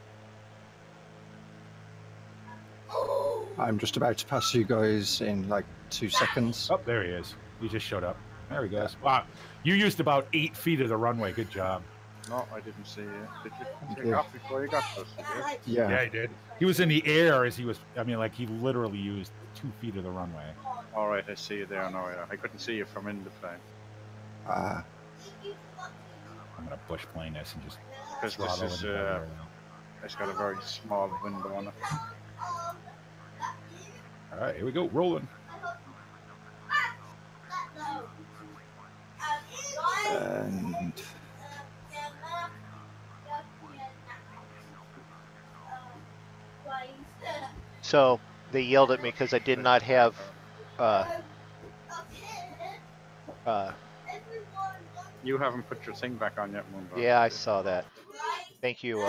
[SPEAKER 5] I'm just about to pass you guys in like 2 seconds.
[SPEAKER 2] Oh, there he is. He just showed up. There he goes. Wow. You used about 8 feet of the runway. Good job.
[SPEAKER 3] No, I didn't see you. Did you take
[SPEAKER 5] you.
[SPEAKER 3] off before you got us?
[SPEAKER 5] Yeah.
[SPEAKER 2] Yeah, he did. He was in the air as he was. I mean, like, he literally used 2 feet of the runway.
[SPEAKER 3] All right, I see you there now. Yeah. I couldn't see you from in the plane.
[SPEAKER 5] Ah,
[SPEAKER 2] I'm going to bush plane this and just.
[SPEAKER 3] Because
[SPEAKER 2] throttle
[SPEAKER 3] this is,
[SPEAKER 2] it down there.
[SPEAKER 3] it's got a very small window on it.
[SPEAKER 2] All right, here we go. Rolling.
[SPEAKER 5] and
[SPEAKER 1] So they yelled at me because I did not have.
[SPEAKER 3] You haven't put your thing back on yet, Moondog.
[SPEAKER 1] Yeah, I saw that. Thank you,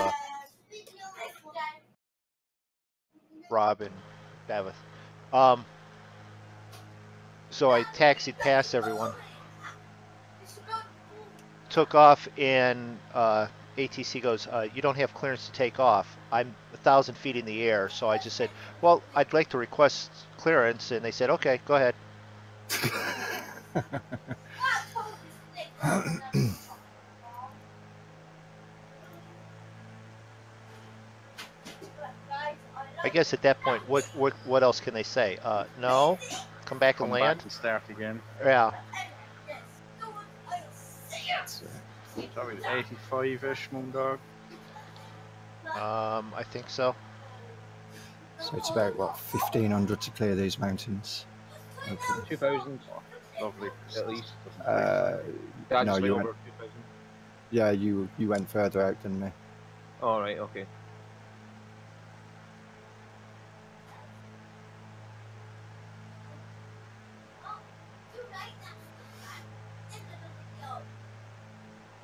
[SPEAKER 1] Rob and Davith. So I taxied past everyone, took off, and ATC goes, "You don't have clearance to take off." I'm 1,000 feet in the air, so I just said, "Well, I'd like to request clearance," and they said, "Okay, go ahead." I guess at that point, what else can they say? No, come back and
[SPEAKER 3] Come
[SPEAKER 1] land.
[SPEAKER 3] back and start again.
[SPEAKER 1] Yeah.
[SPEAKER 3] That was 85-ish, Moondog.
[SPEAKER 1] I think so.
[SPEAKER 5] so it's about what 1,500 to clear these mountains. Okay.
[SPEAKER 4] 2,000
[SPEAKER 3] Lovely.
[SPEAKER 4] at least.
[SPEAKER 5] Uh,
[SPEAKER 4] Yeah,
[SPEAKER 5] no,
[SPEAKER 4] just way
[SPEAKER 5] you
[SPEAKER 4] over
[SPEAKER 5] went.
[SPEAKER 4] 2,000.
[SPEAKER 5] Yeah, you went further out than me.
[SPEAKER 4] All right, okay.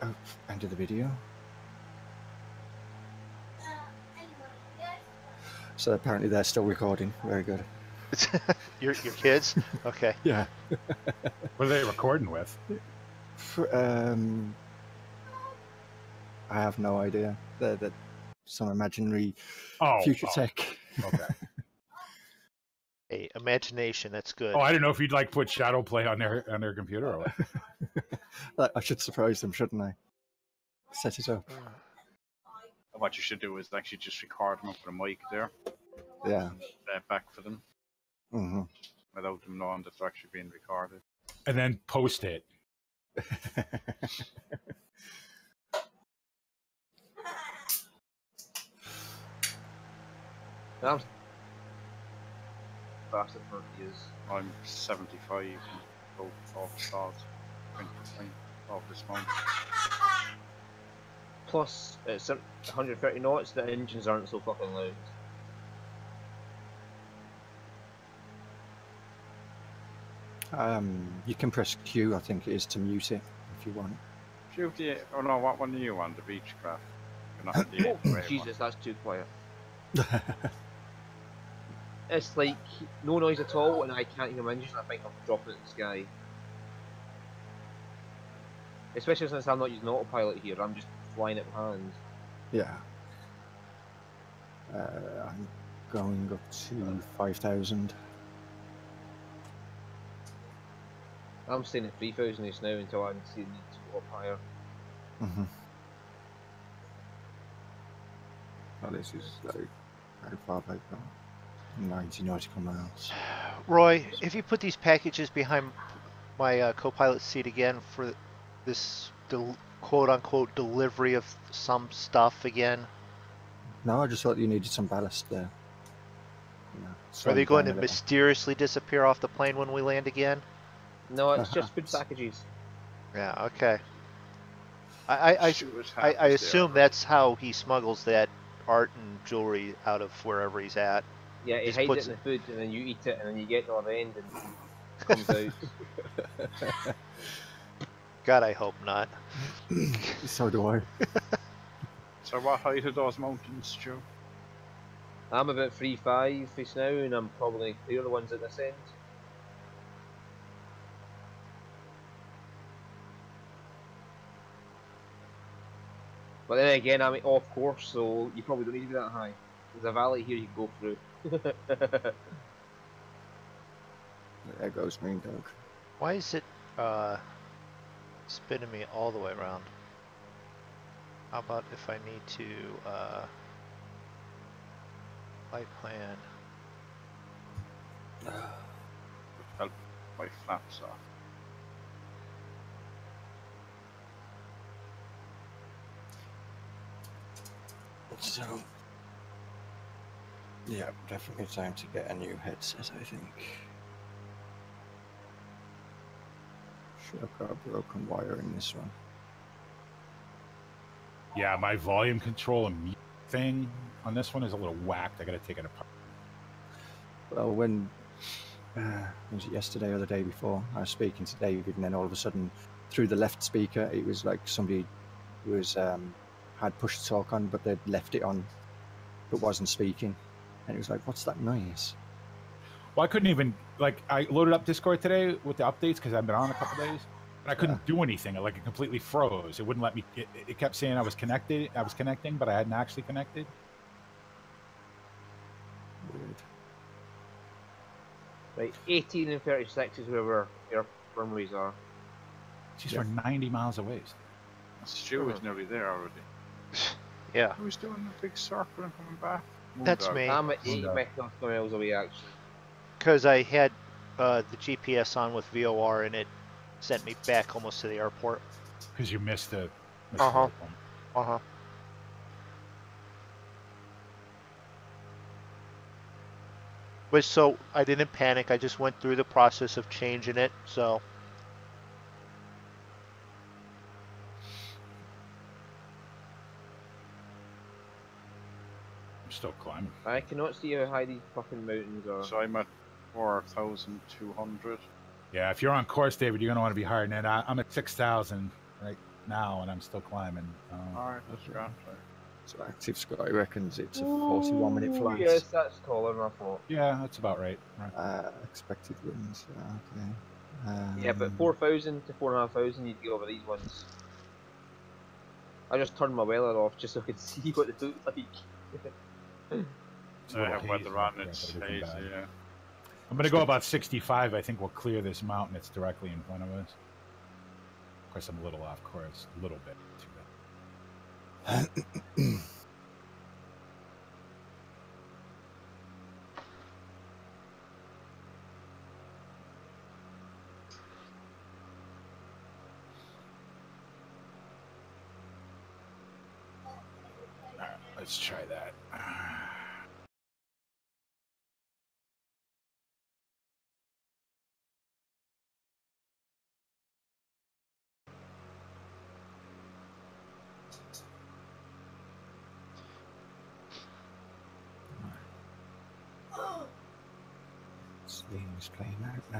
[SPEAKER 5] Oh, end of the video. So apparently they're still recording. Very good.
[SPEAKER 1] your kids? Okay.
[SPEAKER 5] Yeah.
[SPEAKER 2] What are they recording with?
[SPEAKER 5] I have no idea. They're some imaginary
[SPEAKER 2] Oh,
[SPEAKER 5] future
[SPEAKER 2] oh,
[SPEAKER 5] tech.
[SPEAKER 2] okay.
[SPEAKER 1] Hey, imagination, that's good.
[SPEAKER 2] Oh, I didn't know if you'd like put shadow play on their computer. Or what.
[SPEAKER 5] I should surprise them, shouldn't I? Set it up.
[SPEAKER 3] What you should do is actually just record them up with a mic there,
[SPEAKER 5] Yeah.
[SPEAKER 3] back for them,
[SPEAKER 5] Hmm.
[SPEAKER 3] without them knowing that they're actually being recorded.
[SPEAKER 2] And then post it.
[SPEAKER 4] I'm faster for years.
[SPEAKER 3] I'm 75 and all the stars. 29 of this month.
[SPEAKER 4] Plus, it's 130 knots. The engines aren't so fucking loud.
[SPEAKER 5] You can press Q, I think it is, to mute it if you want.
[SPEAKER 3] Shoot the, oh no, what one are you on? The Beechcraft. You're not the A2A one.
[SPEAKER 4] Jesus, that's too quiet. It's like no noise at all, and I can't hear my engine. I think I'm dropping it in the sky. Especially since I'm not using autopilot here, I'm just flying it with hands.
[SPEAKER 5] Yeah. I'm going up to 5,000.
[SPEAKER 4] I'm staying at 3,000 now until I see the need to go up higher.
[SPEAKER 5] Mm-hmm. Oh, this is like how far back now? 90 nautical miles.
[SPEAKER 1] Roy, if you put these packages behind my co-pilot seat again for this quote-unquote delivery of some stuff again.
[SPEAKER 5] No, I just thought you needed some ballast there. Yeah,
[SPEAKER 1] Are they going to
[SPEAKER 5] down a little.
[SPEAKER 1] mysteriously disappear off the plane when we land again?
[SPEAKER 4] No, it's just food packages.
[SPEAKER 1] Yeah, okay. I assume that's how he smuggles that art and jewelry out of wherever he's at.
[SPEAKER 4] Yeah, he
[SPEAKER 1] Just
[SPEAKER 4] hides
[SPEAKER 1] puts
[SPEAKER 4] it in the food, and then you eat it, and then you get to the end, and it comes out.
[SPEAKER 1] God, I hope not.
[SPEAKER 5] So do I.
[SPEAKER 3] So what height are those mountains, Stu?
[SPEAKER 4] I'm about 3.5 just now, and I'm probably going to clear the ones at this end. But then again, I'm off course, so you probably don't need to be that high. There's a valley here you can go through.
[SPEAKER 5] There goes Mean Dog.
[SPEAKER 1] Why is it spinning me all the way around? How about if I need to flight plan?
[SPEAKER 3] Help my flaps off.
[SPEAKER 5] So, yeah, definitely time to get a new headset, I think. Should have got a broken wire in this one.
[SPEAKER 2] Yeah, my volume control and mute thing on this one is a little whacked. I got to take it apart.
[SPEAKER 5] Well, when was it yesterday or the day before? I was speaking to David, and then all of a sudden, through the left speaker, it was like somebody was had push to talk on, but they'd left it on, but wasn't speaking, and it was like, "What's that noise?"
[SPEAKER 2] Well, I couldn't even I loaded up Discord today with the updates because I've been on a couple days, and I couldn't do anything. It completely froze. It wouldn't let me. It kept saying I was connected. I was connecting, but I hadn't actually connected.
[SPEAKER 5] Weird.
[SPEAKER 4] Right, 18 and 36 is where our runways are.
[SPEAKER 2] Jeez, we're 90 miles away.
[SPEAKER 3] Stu is nearly there already.
[SPEAKER 1] Yeah,
[SPEAKER 3] Who's doing a big circle and coming back?
[SPEAKER 1] that's
[SPEAKER 3] Moondog.
[SPEAKER 1] me.
[SPEAKER 4] I'm at 80 miles away, actually.
[SPEAKER 1] Because I had the GPS on with VOR and it sent me back almost to the airport.
[SPEAKER 2] Because you missed the.
[SPEAKER 1] Uh-huh. Uh-huh. But so I didn't panic. I just went through the process of changing it. So
[SPEAKER 2] I'm still climbing.
[SPEAKER 4] I cannot see how high these fucking mountains are.
[SPEAKER 3] So I'm at 4,200.
[SPEAKER 2] Yeah, if you're on course, David, you're gonna want to be higher than that. I'm at 6,000 right now, and I'm still climbing.
[SPEAKER 3] Alright, that's grand.
[SPEAKER 5] So Active Sky reckons it's a 41-minute flight.
[SPEAKER 4] Yes, that's taller than I thought.
[SPEAKER 2] Yeah, that's about right.
[SPEAKER 5] Expected winds. Okay.
[SPEAKER 4] Yeah, but 4,000 to 4,500, you'd get over these ones. I just turned my weather off just so I could see what it looked like.
[SPEAKER 2] It's a
[SPEAKER 3] I
[SPEAKER 2] little
[SPEAKER 3] have weather
[SPEAKER 2] hazy
[SPEAKER 3] on,
[SPEAKER 2] up there,
[SPEAKER 3] it's
[SPEAKER 2] but it isn't
[SPEAKER 3] hazy,
[SPEAKER 2] bad.
[SPEAKER 3] yeah.
[SPEAKER 2] I'm going to go about 65. I think we'll clear this mountain. It's directly in front of us. Of course, I'm a little off course. A little bit. Too bad. All right, let's try that.
[SPEAKER 5] Celine is playing out now.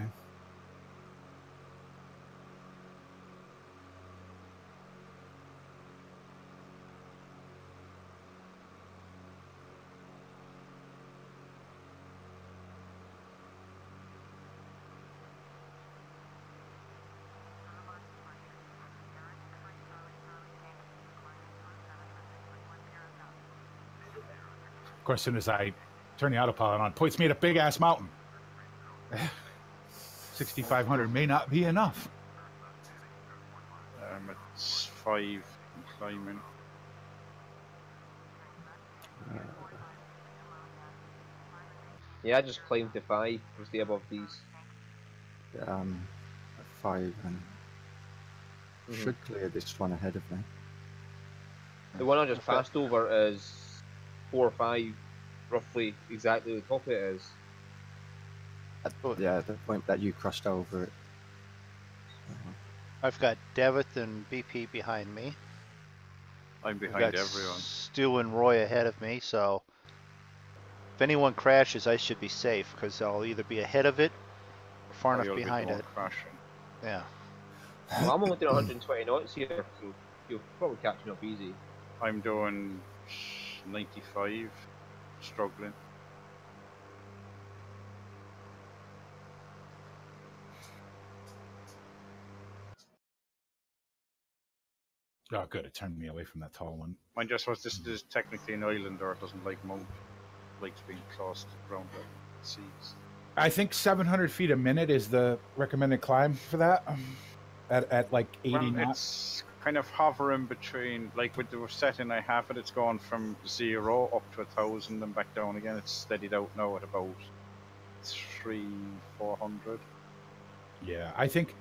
[SPEAKER 2] Of course, as soon as I turn the autopilot on, points me at a big ass mountain. 6,500 may not be enough.
[SPEAKER 3] It's 5 climbing.
[SPEAKER 4] Yeah, I just climbed to 5 to stay above these.
[SPEAKER 5] At 5 and should clear this one ahead of me.
[SPEAKER 4] The one I just passed over is 4 or 5, roughly exactly the top it is.
[SPEAKER 5] Yeah, the point that you crossed over it.
[SPEAKER 1] I've got Devitt and BP behind me.
[SPEAKER 3] I'm
[SPEAKER 1] I've
[SPEAKER 3] behind
[SPEAKER 1] got
[SPEAKER 3] everyone.
[SPEAKER 1] Stu and Roy ahead of me, so if anyone crashes, I should be safe because I'll either be ahead of it or far enough
[SPEAKER 3] You'll be the
[SPEAKER 1] behind
[SPEAKER 3] one
[SPEAKER 1] it.
[SPEAKER 3] crashing.
[SPEAKER 1] Yeah.
[SPEAKER 4] Well, I'm only doing 120 knots here, so you'll probably catch me up easy.
[SPEAKER 3] I'm doing 95, struggling.
[SPEAKER 2] Oh, good. It turned me away from that tall one.
[SPEAKER 3] Mine just was this is technically an islander, it doesn't like mountain. It likes being close to the ground the seas.
[SPEAKER 2] I think 700 feet a minute is the recommended climb for that. At like 80
[SPEAKER 3] Well,
[SPEAKER 2] knots.
[SPEAKER 3] it's kind of hovering between, like with the setting I have it, it's gone from 0 up to 1,000 and back down again. It's steadied out now at about 300-400.
[SPEAKER 2] Yeah, I think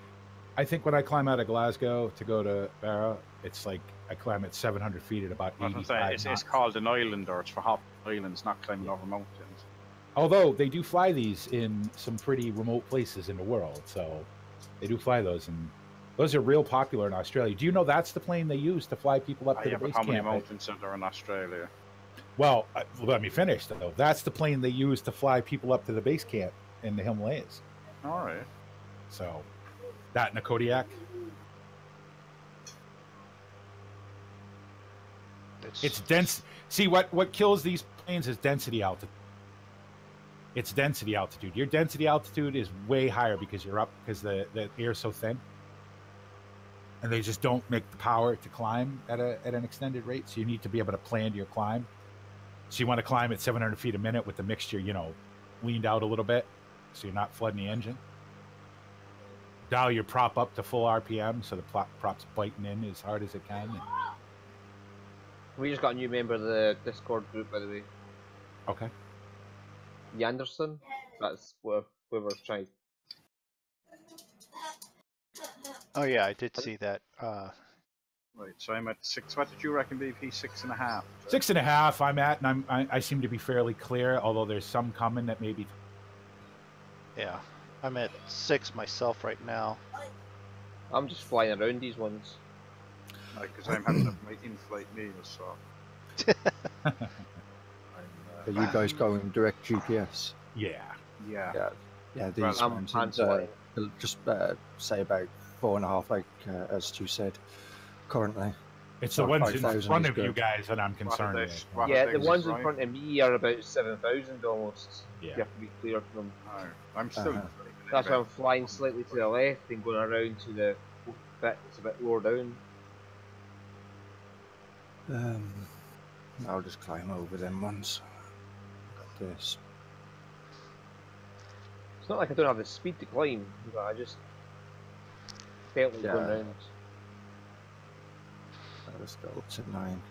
[SPEAKER 2] when I climb out of Glasgow to go to Barra, it's like I climb at 700 feet at about 85
[SPEAKER 3] It's
[SPEAKER 2] knots.
[SPEAKER 3] called an islander. It's for hopping islands, not climbing over mountains.
[SPEAKER 2] Although they do fly these in some pretty remote places in the world, so they do fly those, and those are real popular in Australia. Do you know that's the plane they use to fly people up to the base
[SPEAKER 3] how many
[SPEAKER 2] camp?
[SPEAKER 3] mountains are there in Australia?
[SPEAKER 2] Well, let me finish though. That's the plane they use to fly people up to the base camp in the Himalayas.
[SPEAKER 3] All right.
[SPEAKER 2] So that and a Kodiak. It's dense. See, what kills these planes is density altitude. It's density altitude. Your density altitude is way higher because you're up, because the air's so thin. And they just don't make the power to climb at an extended rate. So you need to be able to plan your climb. So you want to climb at 700 feet a minute with the mixture, leaned out a little bit, so you're not flooding the engine. Dial your prop up to full RPM, so the prop's biting in as hard as it can. And...
[SPEAKER 4] We just got a new member of the Discord group, by the way.
[SPEAKER 2] Okay.
[SPEAKER 4] Yanderson. That's whoever's trying.
[SPEAKER 1] Oh yeah, I did see that.
[SPEAKER 3] Right, so I'm at 6. What did you reckon, BP? 6.5?
[SPEAKER 2] 6.5 I'm at, and I seem to be fairly clear, although there's some coming that maybe...
[SPEAKER 1] Yeah, I'm at 6 myself right now.
[SPEAKER 4] I'm just flying around these ones.
[SPEAKER 3] Because I'm having my in-flight meals, so...
[SPEAKER 5] Are you guys going direct GPS?
[SPEAKER 2] Yeah.
[SPEAKER 3] Yeah.
[SPEAKER 5] Yeah, these
[SPEAKER 4] I'm
[SPEAKER 5] mountains
[SPEAKER 4] hand-flying.
[SPEAKER 5] just say about 4.5, like as Stu said, currently.
[SPEAKER 2] It's the
[SPEAKER 5] Or
[SPEAKER 2] ones in
[SPEAKER 5] 5,000
[SPEAKER 2] front
[SPEAKER 5] is
[SPEAKER 2] of you
[SPEAKER 5] good.
[SPEAKER 2] guys that I'm concerned with.
[SPEAKER 4] Yeah, the ones in front of me are about 7,000 almost.
[SPEAKER 2] Yeah.
[SPEAKER 4] You have to be clear of them.
[SPEAKER 3] I'm still...
[SPEAKER 4] That's why I'm flying slightly to the left and going around to the bit that's a bit lower down.
[SPEAKER 5] I'll just climb over them ones. Got this.
[SPEAKER 4] It's not like I don't have the speed to climb, but I just felt like going
[SPEAKER 5] Yeah.
[SPEAKER 4] round.
[SPEAKER 5] I'll just go up to 9.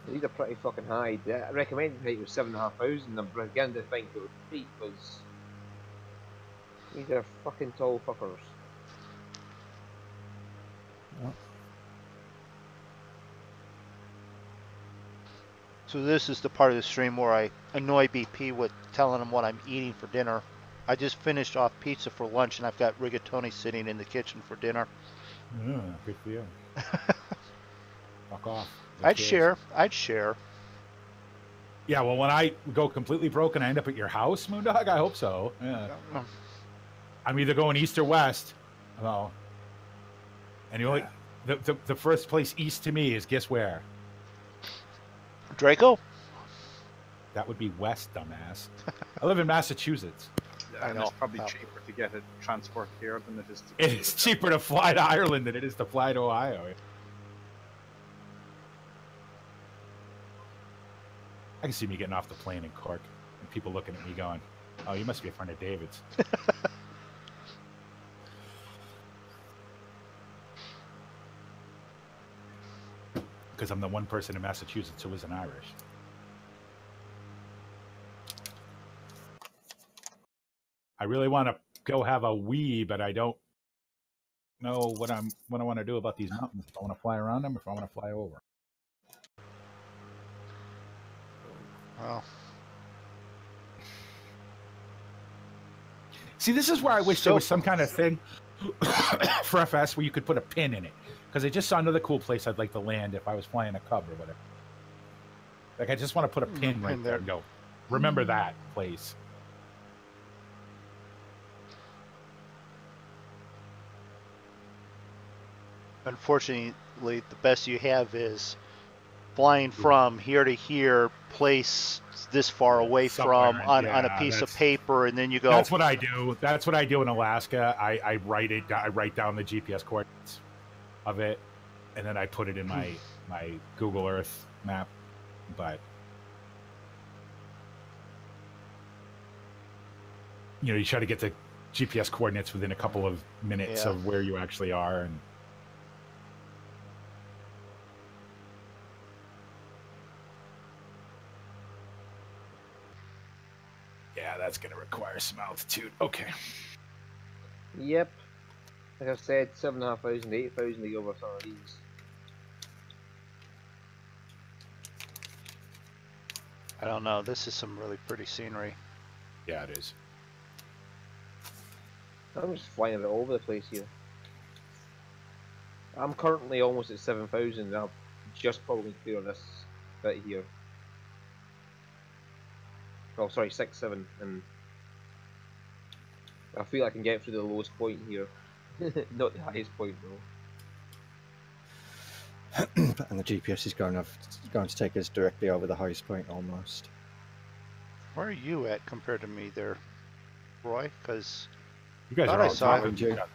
[SPEAKER 4] These are pretty fucking high. The recommended height was 7,500. I'm beginning to think it was steep because these are fucking tall fuckers.
[SPEAKER 5] Oh,
[SPEAKER 1] So this is the part of the stream where I annoy BP with telling him what I'm eating for dinner. I just finished off pizza for lunch and I've got rigatoni sitting in the kitchen for dinner.
[SPEAKER 2] Good for you. Fuck off.
[SPEAKER 1] I'd share. I'd share.
[SPEAKER 2] Yeah, well, when I go completely broke and I end up at your house, Moondog, I hope so. Yeah. I'm either going east or west. Oh. And you only, the first place east to me is guess where?
[SPEAKER 1] Draco?
[SPEAKER 2] That would be west, dumbass. I live in Massachusetts.
[SPEAKER 3] Yeah,
[SPEAKER 1] I
[SPEAKER 3] and
[SPEAKER 1] know.
[SPEAKER 3] it's probably
[SPEAKER 1] Oh.
[SPEAKER 3] cheaper to get a transport here than it is to.
[SPEAKER 2] It is cheaper to fly to Ireland than it is to fly to Ohio. I can see me getting off the plane in Cork and people looking at me going, "Oh, you must be a friend of David's." Because I'm the one person in Massachusetts who isn't Irish. I really want to go have a wee, but I don't know what I want to do about these mountains. If I want to fly around them, or if I want to fly over.
[SPEAKER 1] Well,
[SPEAKER 2] See, this is where I wish
[SPEAKER 1] So-
[SPEAKER 2] there was some kind of thing for FS where you could put a pin in it. Because I just saw another cool place I'd like to land if I was flying a Cub or whatever. Like, I just want to put a pin right
[SPEAKER 1] in
[SPEAKER 2] there
[SPEAKER 1] there.
[SPEAKER 2] and go, remember that place.
[SPEAKER 1] unfortunately, the best you have is flying from here to here, place this far away
[SPEAKER 2] Somewhere,
[SPEAKER 1] from on a
[SPEAKER 2] yeah,
[SPEAKER 1] piece of
[SPEAKER 2] that's-
[SPEAKER 1] paper, and then you go.
[SPEAKER 2] That's what I do. That's what I do in Alaska. I write it. I write down the GPS coordinates of it, and then I put it in my Google Earth map. But you try to get the GPS coordinates within a couple of minutes
[SPEAKER 1] Yeah.
[SPEAKER 2] of where you actually are, and yeah, that's going to require some altitude. Okay.
[SPEAKER 4] Yep. Like I said, 7,500, 8,000 to go over some of these.
[SPEAKER 1] I don't know. This is some really pretty scenery.
[SPEAKER 2] Yeah, it is.
[SPEAKER 4] I'm just flying a bit all over the place here. I'm currently almost at 7,000 and I'll just probably clear this bit here. Oh, sorry, 6, 7, and I feel I can get through the lowest point here. Not the highest point though.
[SPEAKER 5] And the GPS is going to take us directly over the highest point almost.
[SPEAKER 1] Where are you at compared to me there, Roy? Because
[SPEAKER 2] You guys
[SPEAKER 1] Thought
[SPEAKER 2] are
[SPEAKER 1] I
[SPEAKER 2] all
[SPEAKER 1] saw
[SPEAKER 2] talking
[SPEAKER 5] it.
[SPEAKER 2] to each other.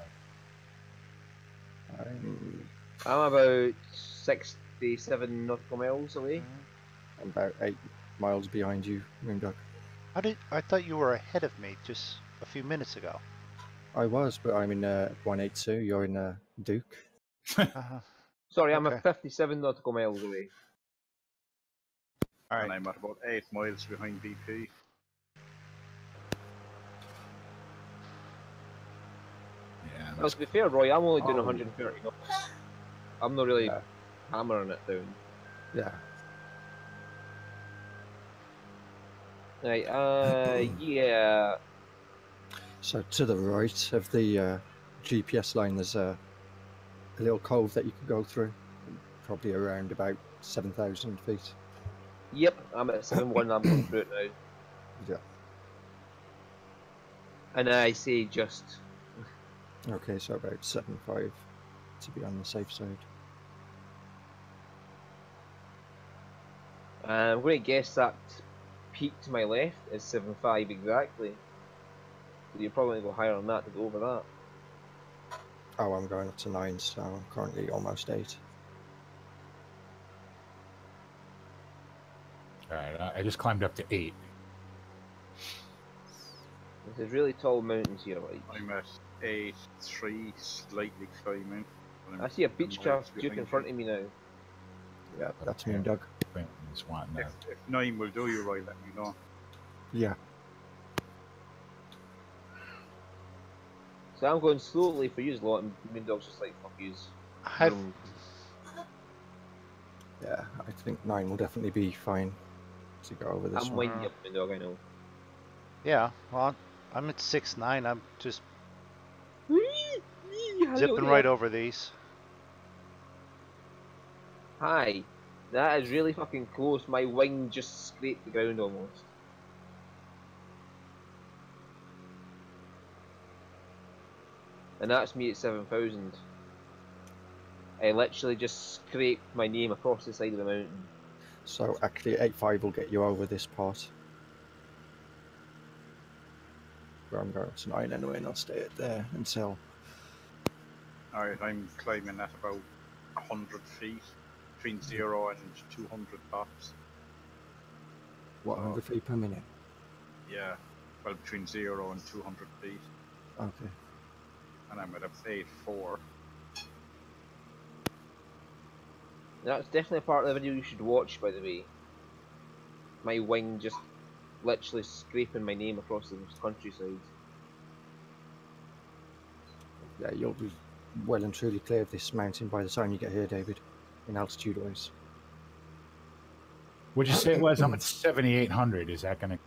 [SPEAKER 4] I'm about 67 nautical miles away.
[SPEAKER 5] I'm about 8 miles behind you, Moondog.
[SPEAKER 1] I thought you were ahead of me just a few minutes ago.
[SPEAKER 5] I was, but I'm in 182. You're in Duke.
[SPEAKER 1] Uh-huh.
[SPEAKER 4] Sorry, I'm
[SPEAKER 1] Okay.
[SPEAKER 4] at 57 nautical miles away.
[SPEAKER 1] All
[SPEAKER 3] And
[SPEAKER 1] right.
[SPEAKER 3] I'm at about 8 miles behind BP.
[SPEAKER 2] Yeah,
[SPEAKER 4] Well, to be fair, Roy, I'm only doing
[SPEAKER 5] Oh.
[SPEAKER 4] 130 knots. I'm not really
[SPEAKER 5] Yeah.
[SPEAKER 4] hammering it down.
[SPEAKER 5] Yeah.
[SPEAKER 4] Right, yeah.
[SPEAKER 5] So to the right of the GPS line, there's a little cove that you can go through, probably around about 7,000 feet.
[SPEAKER 4] Yep, I'm at 7-1, I'm going through it now.
[SPEAKER 5] Yeah.
[SPEAKER 4] And I say just.
[SPEAKER 5] Okay, so about 7.5 to be on the safe side.
[SPEAKER 4] I'm going to guess that peak to my left is 7.5 exactly. So you're probably going to go higher than that to go over that.
[SPEAKER 5] Oh, I'm going up to 9, so I'm currently almost 8.
[SPEAKER 2] All right, I just climbed up to 8.
[SPEAKER 4] There's really tall mountains here, like.
[SPEAKER 3] I'm at 8-3, slightly climbing.
[SPEAKER 4] I see a Beechcraft Duke in front of me now.
[SPEAKER 5] Yeah, that's me and Doug.
[SPEAKER 2] Just wanting that.
[SPEAKER 3] If 9 will do you right, let me know.
[SPEAKER 5] Yeah.
[SPEAKER 4] So I'm going slowly for you lot, and Moondog's just like, fuck yous.
[SPEAKER 1] I've,
[SPEAKER 4] Vroom.
[SPEAKER 5] Yeah, I think 9 will definitely be fine to go over this
[SPEAKER 4] I'm
[SPEAKER 5] one.
[SPEAKER 4] winding up Moondog, I know.
[SPEAKER 1] yeah, well, I'm at 6-9. I'm just
[SPEAKER 4] Hello
[SPEAKER 1] zipping
[SPEAKER 4] there.
[SPEAKER 1] right over these.
[SPEAKER 4] Hi. That is really fucking close. My wing just scraped the ground almost. And that's me at 7,000. I literally just scraped my name across the side of the mountain.
[SPEAKER 5] So actually 8.5 will get you over this part. Where I'm going to 9 anyway, and I'll stay at there until...
[SPEAKER 3] Alright, I'm climbing at about 100 feet, between 0 and 200 tops.
[SPEAKER 5] What, 100 feet per minute?
[SPEAKER 3] Yeah, well, between 0 and 200 feet.
[SPEAKER 5] Okay.
[SPEAKER 3] And I'm at a 8.4.
[SPEAKER 4] That's definitely a part of the video you should watch, by the way. My wing just literally scraping my name across the countryside.
[SPEAKER 5] Yeah, you'll be well and truly clear of this mountain by the time you get here, David, in altitude-wise.
[SPEAKER 2] Would you say it was? I'm at 7,800. Is that going to...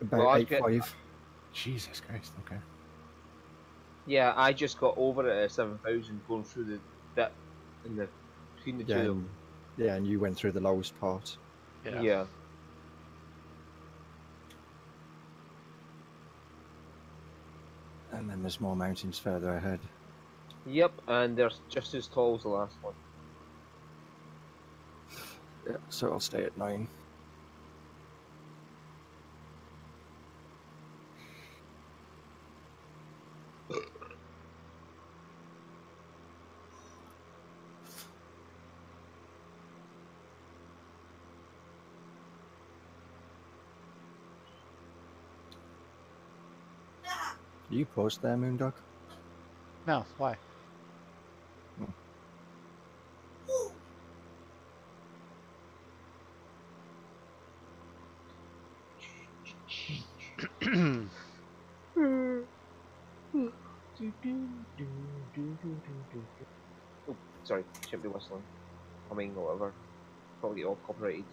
[SPEAKER 5] About
[SPEAKER 4] Well,
[SPEAKER 5] 8.5.
[SPEAKER 2] Jesus Christ, okay.
[SPEAKER 4] Yeah, I just got over it at 7,000 going through the dip in the between the
[SPEAKER 5] Yeah,
[SPEAKER 4] two.
[SPEAKER 5] and, yeah, and you went through the lowest part.
[SPEAKER 4] Yeah.
[SPEAKER 5] And then there's more mountains further ahead.
[SPEAKER 4] Yep, and they're just as tall as the last one.
[SPEAKER 5] Yeah, so I'll stay at 9. You paused there, Moondog?
[SPEAKER 1] No, why?
[SPEAKER 4] Oh, sorry, shouldn't be whistling. Humming or whatever. Probably all copyrighted.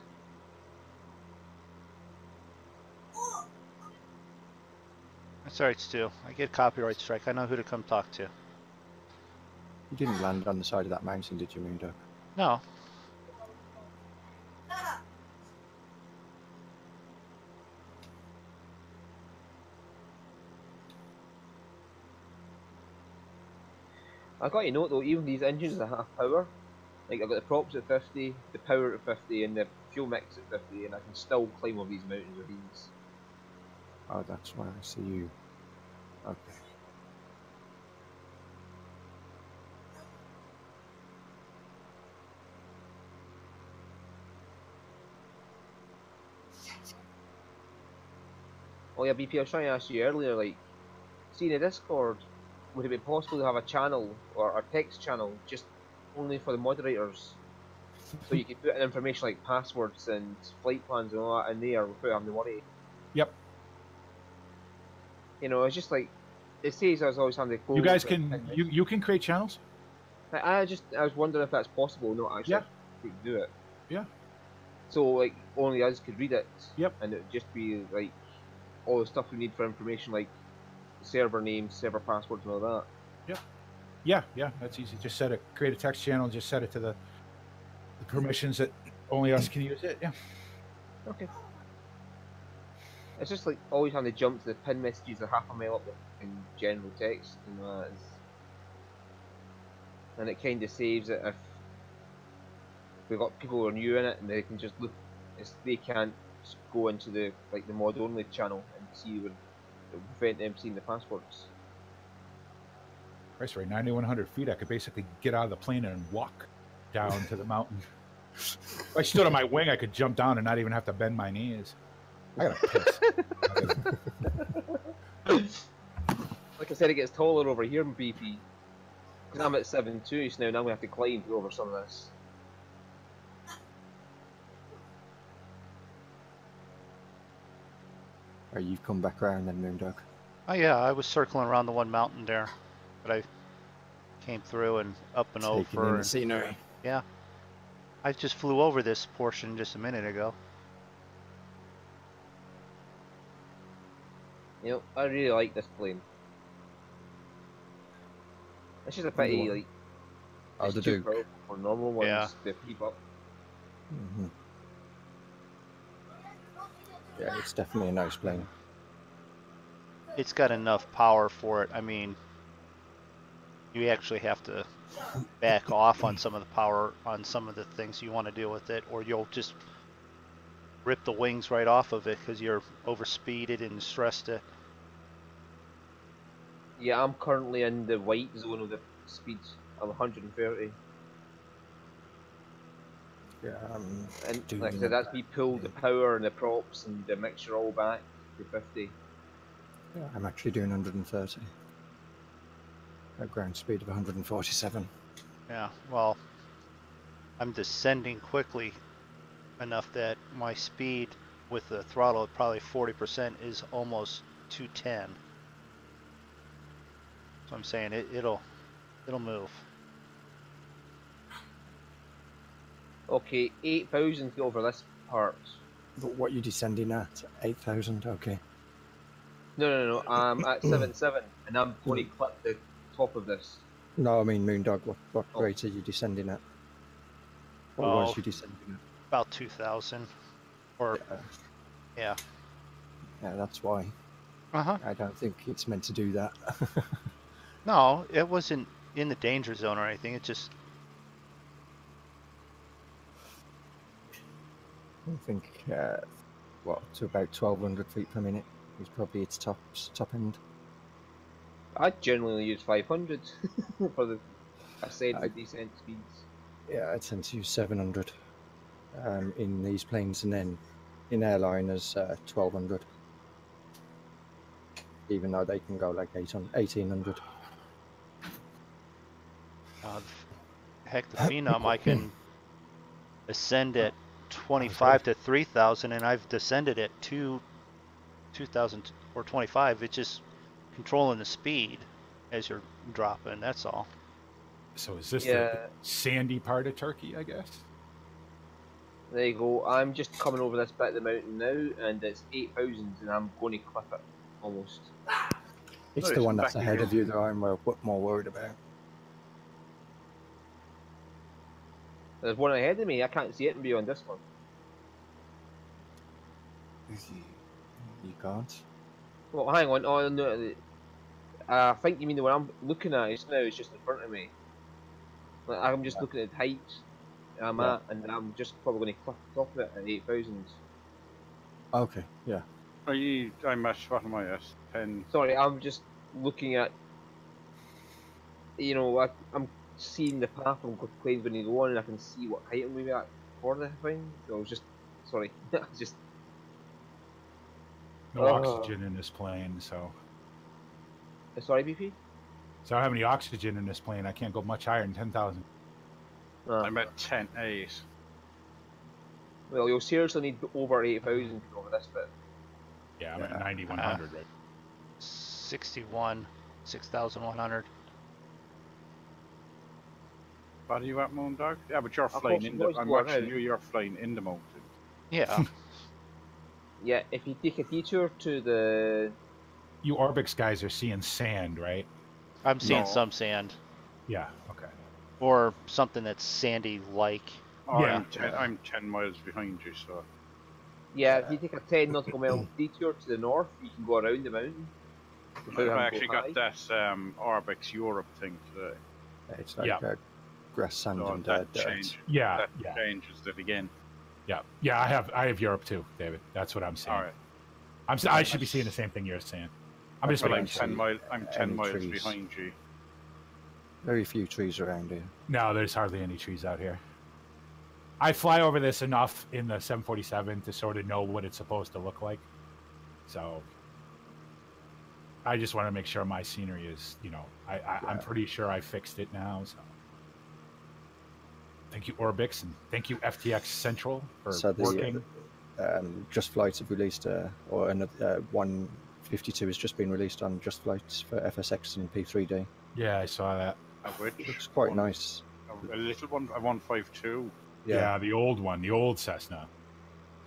[SPEAKER 1] That's alright, Stu. I get copyright strike. I know who to come talk to.
[SPEAKER 5] You didn't land on the side of that mountain, did you, Moondog?
[SPEAKER 1] No.
[SPEAKER 4] I got to note though, even these engines are half power. Like I've got the props at 50, the power at 50, and the fuel mix at 50, and I can still climb all these mountains with ease.
[SPEAKER 5] Oh, that's why I see you. Okay.
[SPEAKER 4] Oh yeah, BP, I was trying to ask you earlier, like, see in the Discord, would it be possible to have a channel, or a text channel, just only for the moderators? So you can put in information like passwords and flight plans and all that in there without having to worry.
[SPEAKER 2] Yep.
[SPEAKER 4] You know, it's just like, it says I was always having to close.
[SPEAKER 2] You guys can... You can create channels?
[SPEAKER 4] I was wondering if that's possible, not actually
[SPEAKER 2] Yeah.
[SPEAKER 4] do it.
[SPEAKER 2] Yeah.
[SPEAKER 4] So like only us could read it.
[SPEAKER 2] Yep.
[SPEAKER 4] And it would just be like all the stuff we need for information, like server names, server passwords, and all that.
[SPEAKER 2] Yep. Yeah, that's easy. Just create a text channel and just set it to the permissions that only us can use it. Yeah.
[SPEAKER 4] Okay. It's just like always having to jump to the pin messages a half a mile up in general text, and it kind of saves it if we've got people who are new in it and they can just look. They can't go into the mod only channel and see it would prevent them seeing the passwords.
[SPEAKER 2] Christ, right, 9,100 feet, I could basically get out of the plane and walk down to the mountain. If I stood on my wing, I could jump down and not even have to bend my knees. I gotta piss.
[SPEAKER 4] Like I said, it gets taller over here in BP. Because I'm at 7.2, so now we have to climb to go over some of this.
[SPEAKER 5] Or you've come back around then, Moondog.
[SPEAKER 6] Oh yeah, I was circling around the one mountain there, but I came through and up and
[SPEAKER 5] Taking
[SPEAKER 6] over.
[SPEAKER 5] in the
[SPEAKER 6] And,
[SPEAKER 5] scenery.
[SPEAKER 6] yeah, I just flew over this portion just a minute ago.
[SPEAKER 4] You know, I really like this plane. It's just a pity, like,
[SPEAKER 5] Oh,
[SPEAKER 4] it's
[SPEAKER 5] the
[SPEAKER 4] too
[SPEAKER 5] Duke.
[SPEAKER 4] powerful for normal ones
[SPEAKER 6] Yeah.
[SPEAKER 4] to keep up.
[SPEAKER 5] Hmm. Yeah, it's definitely a nice plane.
[SPEAKER 6] It's got enough power for it. I mean, you actually have to back off on some of the power on some of the things you want to deal with it, or you'll just rip the wings right off of it because you're overspeeded and stressed it.
[SPEAKER 4] Yeah, I'm currently in the white zone of the speeds. I'm 130.
[SPEAKER 5] Yeah,
[SPEAKER 4] And
[SPEAKER 5] doing
[SPEAKER 4] like I said, that's me pulled the
[SPEAKER 5] yeah.
[SPEAKER 4] power and the props and the mixture all back to 50.
[SPEAKER 5] Yeah, I'm actually doing 130. At ground speed of 147.
[SPEAKER 6] Yeah, well, I'm descending quickly enough that my speed with the throttle at probably 40% is almost 210. So I'm saying it'll move.
[SPEAKER 4] Okay, 8,000 to go over this part.
[SPEAKER 5] But what are you descending at? 8,000? Okay.
[SPEAKER 4] No, I'm at 7.7 and I'm going to clip the top of this.
[SPEAKER 5] No, I mean, Moondog, what
[SPEAKER 4] Oh.
[SPEAKER 5] rate are you descending at? What
[SPEAKER 6] Oh.
[SPEAKER 5] was you descending at?
[SPEAKER 6] About 2,000. Or, yeah.
[SPEAKER 5] Yeah, that's why.
[SPEAKER 6] Uh-huh.
[SPEAKER 5] I don't think it's meant to do that.
[SPEAKER 6] No, it wasn't in the danger zone or anything. It just,
[SPEAKER 5] I think, to about 1,200 feet per minute is probably its top end.
[SPEAKER 4] I generally use 500 for the ascent and descent speeds.
[SPEAKER 5] Yeah, I tend to use 700 in these planes, and then in airliners, 1,200. Even though they can go like 1,800.
[SPEAKER 6] heck, the Phenom, I can ascend at 25 to 3,000, and I've descended at 2,000 or 25. It's just controlling the speed as you're dropping, that's all.
[SPEAKER 2] So is this
[SPEAKER 4] Yeah.
[SPEAKER 2] the sandy part of Turkey, I guess?
[SPEAKER 4] There you go. I'm just coming over this bit of the mountain now, and it's 8,000, and I'm going to clip it almost.
[SPEAKER 5] It's
[SPEAKER 3] Nice,
[SPEAKER 5] the one
[SPEAKER 3] I'm
[SPEAKER 5] that's
[SPEAKER 3] back
[SPEAKER 5] ahead
[SPEAKER 3] again.
[SPEAKER 5] of you that I'm more worried about.
[SPEAKER 4] There's one ahead of me. I can't see it beyond this one.
[SPEAKER 5] You can't?
[SPEAKER 4] Well, hang on. Oh no. I think you mean the one I'm looking at just now is just in front of me. Like, I'm just looking at the height I'm
[SPEAKER 5] Yeah.
[SPEAKER 4] at, and I'm just probably going to clip the top of it at 8,000.
[SPEAKER 5] Okay, yeah.
[SPEAKER 3] I'm at, what am I at? 10.
[SPEAKER 4] Sorry, I'm just looking at. You know, I'm seeing the path I'm plane's going to go on, and I can see what height I'm going to be at for the thing. So I was just, sorry, just.
[SPEAKER 2] No oxygen in this plane, so.
[SPEAKER 4] Sorry, BP.
[SPEAKER 2] So I don't have any oxygen in this plane. I can't go much higher than 10,000.
[SPEAKER 3] I'm at 10.8.
[SPEAKER 4] Well, you'll seriously need over 8,000 to go over this bit.
[SPEAKER 2] Yeah, I'm at 9,100 right.
[SPEAKER 6] 61, 6,100.
[SPEAKER 3] What are you at, Moondog? Yeah, but you're
[SPEAKER 4] Of
[SPEAKER 3] flying
[SPEAKER 4] course,
[SPEAKER 3] in
[SPEAKER 4] boys,
[SPEAKER 3] the. I'm
[SPEAKER 4] go
[SPEAKER 3] watching
[SPEAKER 4] ahead.
[SPEAKER 3] you. You're flying in the mountain.
[SPEAKER 6] Yeah.
[SPEAKER 4] Yeah, if you take a detour to the.
[SPEAKER 2] You Orbix guys are seeing sand, right?
[SPEAKER 6] I'm seeing
[SPEAKER 3] No.
[SPEAKER 6] some sand.
[SPEAKER 2] Yeah, okay.
[SPEAKER 6] Or something that's sandy-like.
[SPEAKER 3] Oh,
[SPEAKER 2] Yeah.
[SPEAKER 3] I'm 10 miles behind you, so.
[SPEAKER 4] Yeah, if you take a 10 nautical mile detour to the north, you can go around the mountain. without having
[SPEAKER 3] I
[SPEAKER 4] to
[SPEAKER 3] actually
[SPEAKER 4] go
[SPEAKER 3] got
[SPEAKER 4] high.
[SPEAKER 3] that
[SPEAKER 5] Oh,
[SPEAKER 3] Orbix Europe thing today.
[SPEAKER 5] It's like
[SPEAKER 2] Yeah.
[SPEAKER 5] grass, sand,
[SPEAKER 3] So
[SPEAKER 5] and
[SPEAKER 3] that
[SPEAKER 5] dirt.
[SPEAKER 2] Yeah,
[SPEAKER 3] that
[SPEAKER 2] yeah,
[SPEAKER 3] changes it again.
[SPEAKER 2] yeah. I have Europe too, David. That's what I'm seeing.
[SPEAKER 3] All right.
[SPEAKER 2] I should be seeing the same thing you're saying. I'm just
[SPEAKER 5] But
[SPEAKER 3] But
[SPEAKER 2] making
[SPEAKER 3] I'm
[SPEAKER 2] sure.
[SPEAKER 3] 10 miles. I'm 10
[SPEAKER 5] Any
[SPEAKER 3] miles
[SPEAKER 5] trees?
[SPEAKER 3] behind you.
[SPEAKER 5] Very few trees around here.
[SPEAKER 2] No, there's hardly any trees out here. I fly over this enough in the 747 to sort of know what it's supposed to look like. So I just want to make sure my scenery is, I'm pretty sure I fixed it now. So thank you, Orbix, and thank you, FTX Central, for working.
[SPEAKER 5] Just Flights have released, or another 152 has just been released on Just Flights for FSX and P3D.
[SPEAKER 2] Yeah, I saw that.
[SPEAKER 5] Looks quite nice.
[SPEAKER 3] A little one, a 152.
[SPEAKER 2] Yeah, the old one, the old Cessna.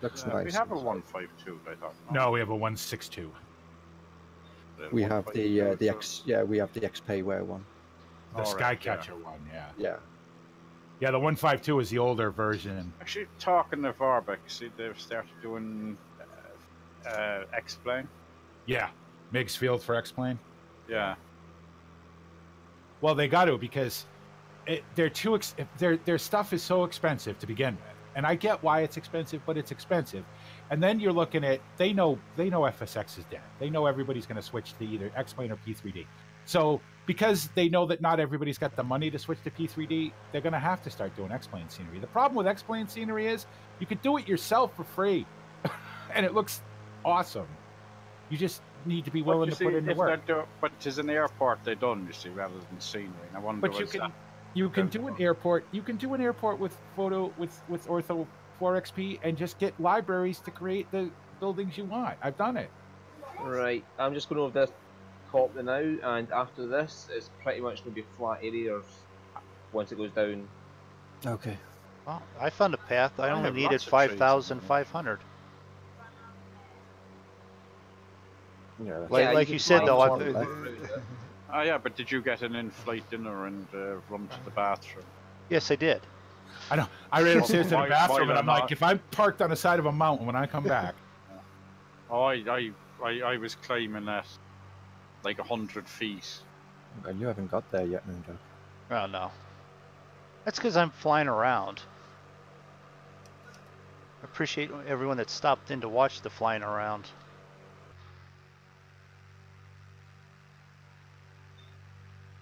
[SPEAKER 5] Looks nice.
[SPEAKER 3] We have a 152, I thought.
[SPEAKER 2] No, we have a 162.
[SPEAKER 5] We have the we have the XPayware one.
[SPEAKER 2] The Skycatcher one, yeah.
[SPEAKER 5] Yeah.
[SPEAKER 2] Yeah, the 152 is the older version.
[SPEAKER 3] Actually, talking of Orbex, see, they've started doing X-Plane.
[SPEAKER 2] Yeah, MiGs Field for X-Plane.
[SPEAKER 3] Yeah.
[SPEAKER 2] Well, they got to, because their stuff is so expensive to begin with, and I get why it's expensive, but it's expensive. And then you're looking at they know FSX is dead. They know everybody's going to switch to either X-Plane or P3D. So because they know that not everybody's got the money to switch to P3D, they're going to have to start doing X-Plane scenery. The problem with X-Plane scenery is you could do it yourself for free, and it looks awesome. You just need to be willing to put in the work.
[SPEAKER 3] But it is an airport they done, you see, rather than scenery. And I wonder
[SPEAKER 2] but you can do an airport. You can do an airport with Ortho 4XP and just get libraries to create the buildings you want. I've done it.
[SPEAKER 4] Right, I'm just going over this top now, and after this, it's pretty much going to be flat areas once it goes down.
[SPEAKER 5] Okay.
[SPEAKER 6] Well, I found a path. I only
[SPEAKER 3] have
[SPEAKER 6] needed
[SPEAKER 3] lots of trees.
[SPEAKER 6] 5,500.
[SPEAKER 5] Yeah.
[SPEAKER 6] Like you said, though,
[SPEAKER 3] Oh yeah, but did you get an in-flight dinner and run to the bathroom?
[SPEAKER 6] yes, I did.
[SPEAKER 2] I know. I ran upstairs to the
[SPEAKER 3] Why
[SPEAKER 2] bathroom, and I'm
[SPEAKER 3] not?
[SPEAKER 2] like, if I'm parked on the side of a mountain when I come back.
[SPEAKER 3] Oh, I was climbing at like 100 feet.
[SPEAKER 5] Well, you haven't got there yet, Mundo.
[SPEAKER 6] Oh, no. That's because I'm flying around. I appreciate everyone that stopped in to watch the flying around.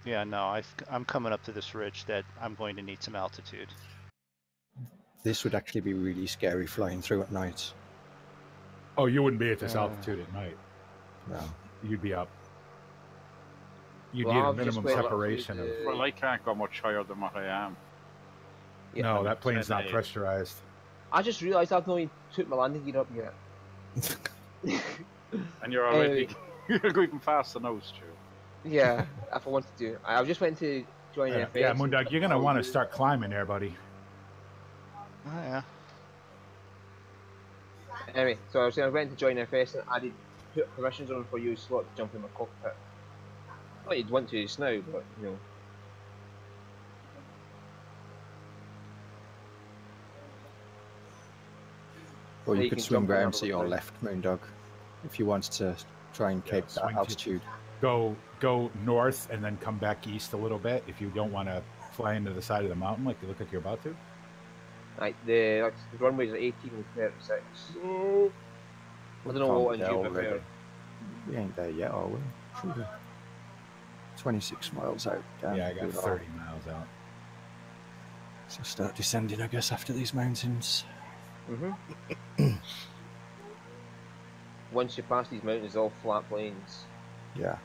[SPEAKER 6] Yeah, no, I'm coming up to this ridge that I'm going to need some altitude.
[SPEAKER 5] This would actually be really scary flying through at night.
[SPEAKER 2] Oh, you wouldn't be at this altitude at night.
[SPEAKER 5] No.
[SPEAKER 2] You'd be up. You'd
[SPEAKER 4] Well,
[SPEAKER 2] need a
[SPEAKER 4] I'll just
[SPEAKER 2] minimum
[SPEAKER 4] wait up
[SPEAKER 2] separation
[SPEAKER 4] to
[SPEAKER 2] of.
[SPEAKER 3] Well, I can't go much higher than what I am.
[SPEAKER 4] Yeah,
[SPEAKER 2] No, that plane's not
[SPEAKER 3] 108.
[SPEAKER 2] pressurized.
[SPEAKER 4] I just realised I've not even took my landing gear up yet.
[SPEAKER 3] And you're already you're going past the nose, Stu.
[SPEAKER 4] Yeah, if I wanted to. I just went to join
[SPEAKER 2] Yeah,
[SPEAKER 4] FS.
[SPEAKER 2] yeah, Moondog, you're gonna want to start climbing there, buddy.
[SPEAKER 6] Oh, yeah.
[SPEAKER 4] Anyway, so I was saying I went to join FS and I did put permissions on for you slot to jump in my cockpit. Not you'd want to just now, but you know.
[SPEAKER 5] Or
[SPEAKER 4] Yeah,
[SPEAKER 5] you
[SPEAKER 4] you
[SPEAKER 5] could
[SPEAKER 4] can
[SPEAKER 5] swing
[SPEAKER 4] jump
[SPEAKER 5] round
[SPEAKER 4] around
[SPEAKER 5] to
[SPEAKER 4] all
[SPEAKER 5] your
[SPEAKER 4] the
[SPEAKER 5] left, Moondog, if you wanted to try and keep
[SPEAKER 2] swing
[SPEAKER 5] that
[SPEAKER 2] to-
[SPEAKER 5] altitude.
[SPEAKER 2] Go north and then come back east a little bit if you don't want to fly into the side of the mountain like you look like you're about to.
[SPEAKER 4] Like the runways are 18 and 36. I don't know what
[SPEAKER 5] Can't
[SPEAKER 4] ones
[SPEAKER 5] be
[SPEAKER 4] you
[SPEAKER 5] there
[SPEAKER 4] prefer.
[SPEAKER 5] We ain't there yet, are we? Should we? 26 miles out. Down
[SPEAKER 2] Yeah, I got
[SPEAKER 5] we are.
[SPEAKER 2] 30 miles out.
[SPEAKER 5] So start descending, I guess, after these mountains.
[SPEAKER 4] Once you pass these mountains, it's all flat plains.
[SPEAKER 5] Yeah.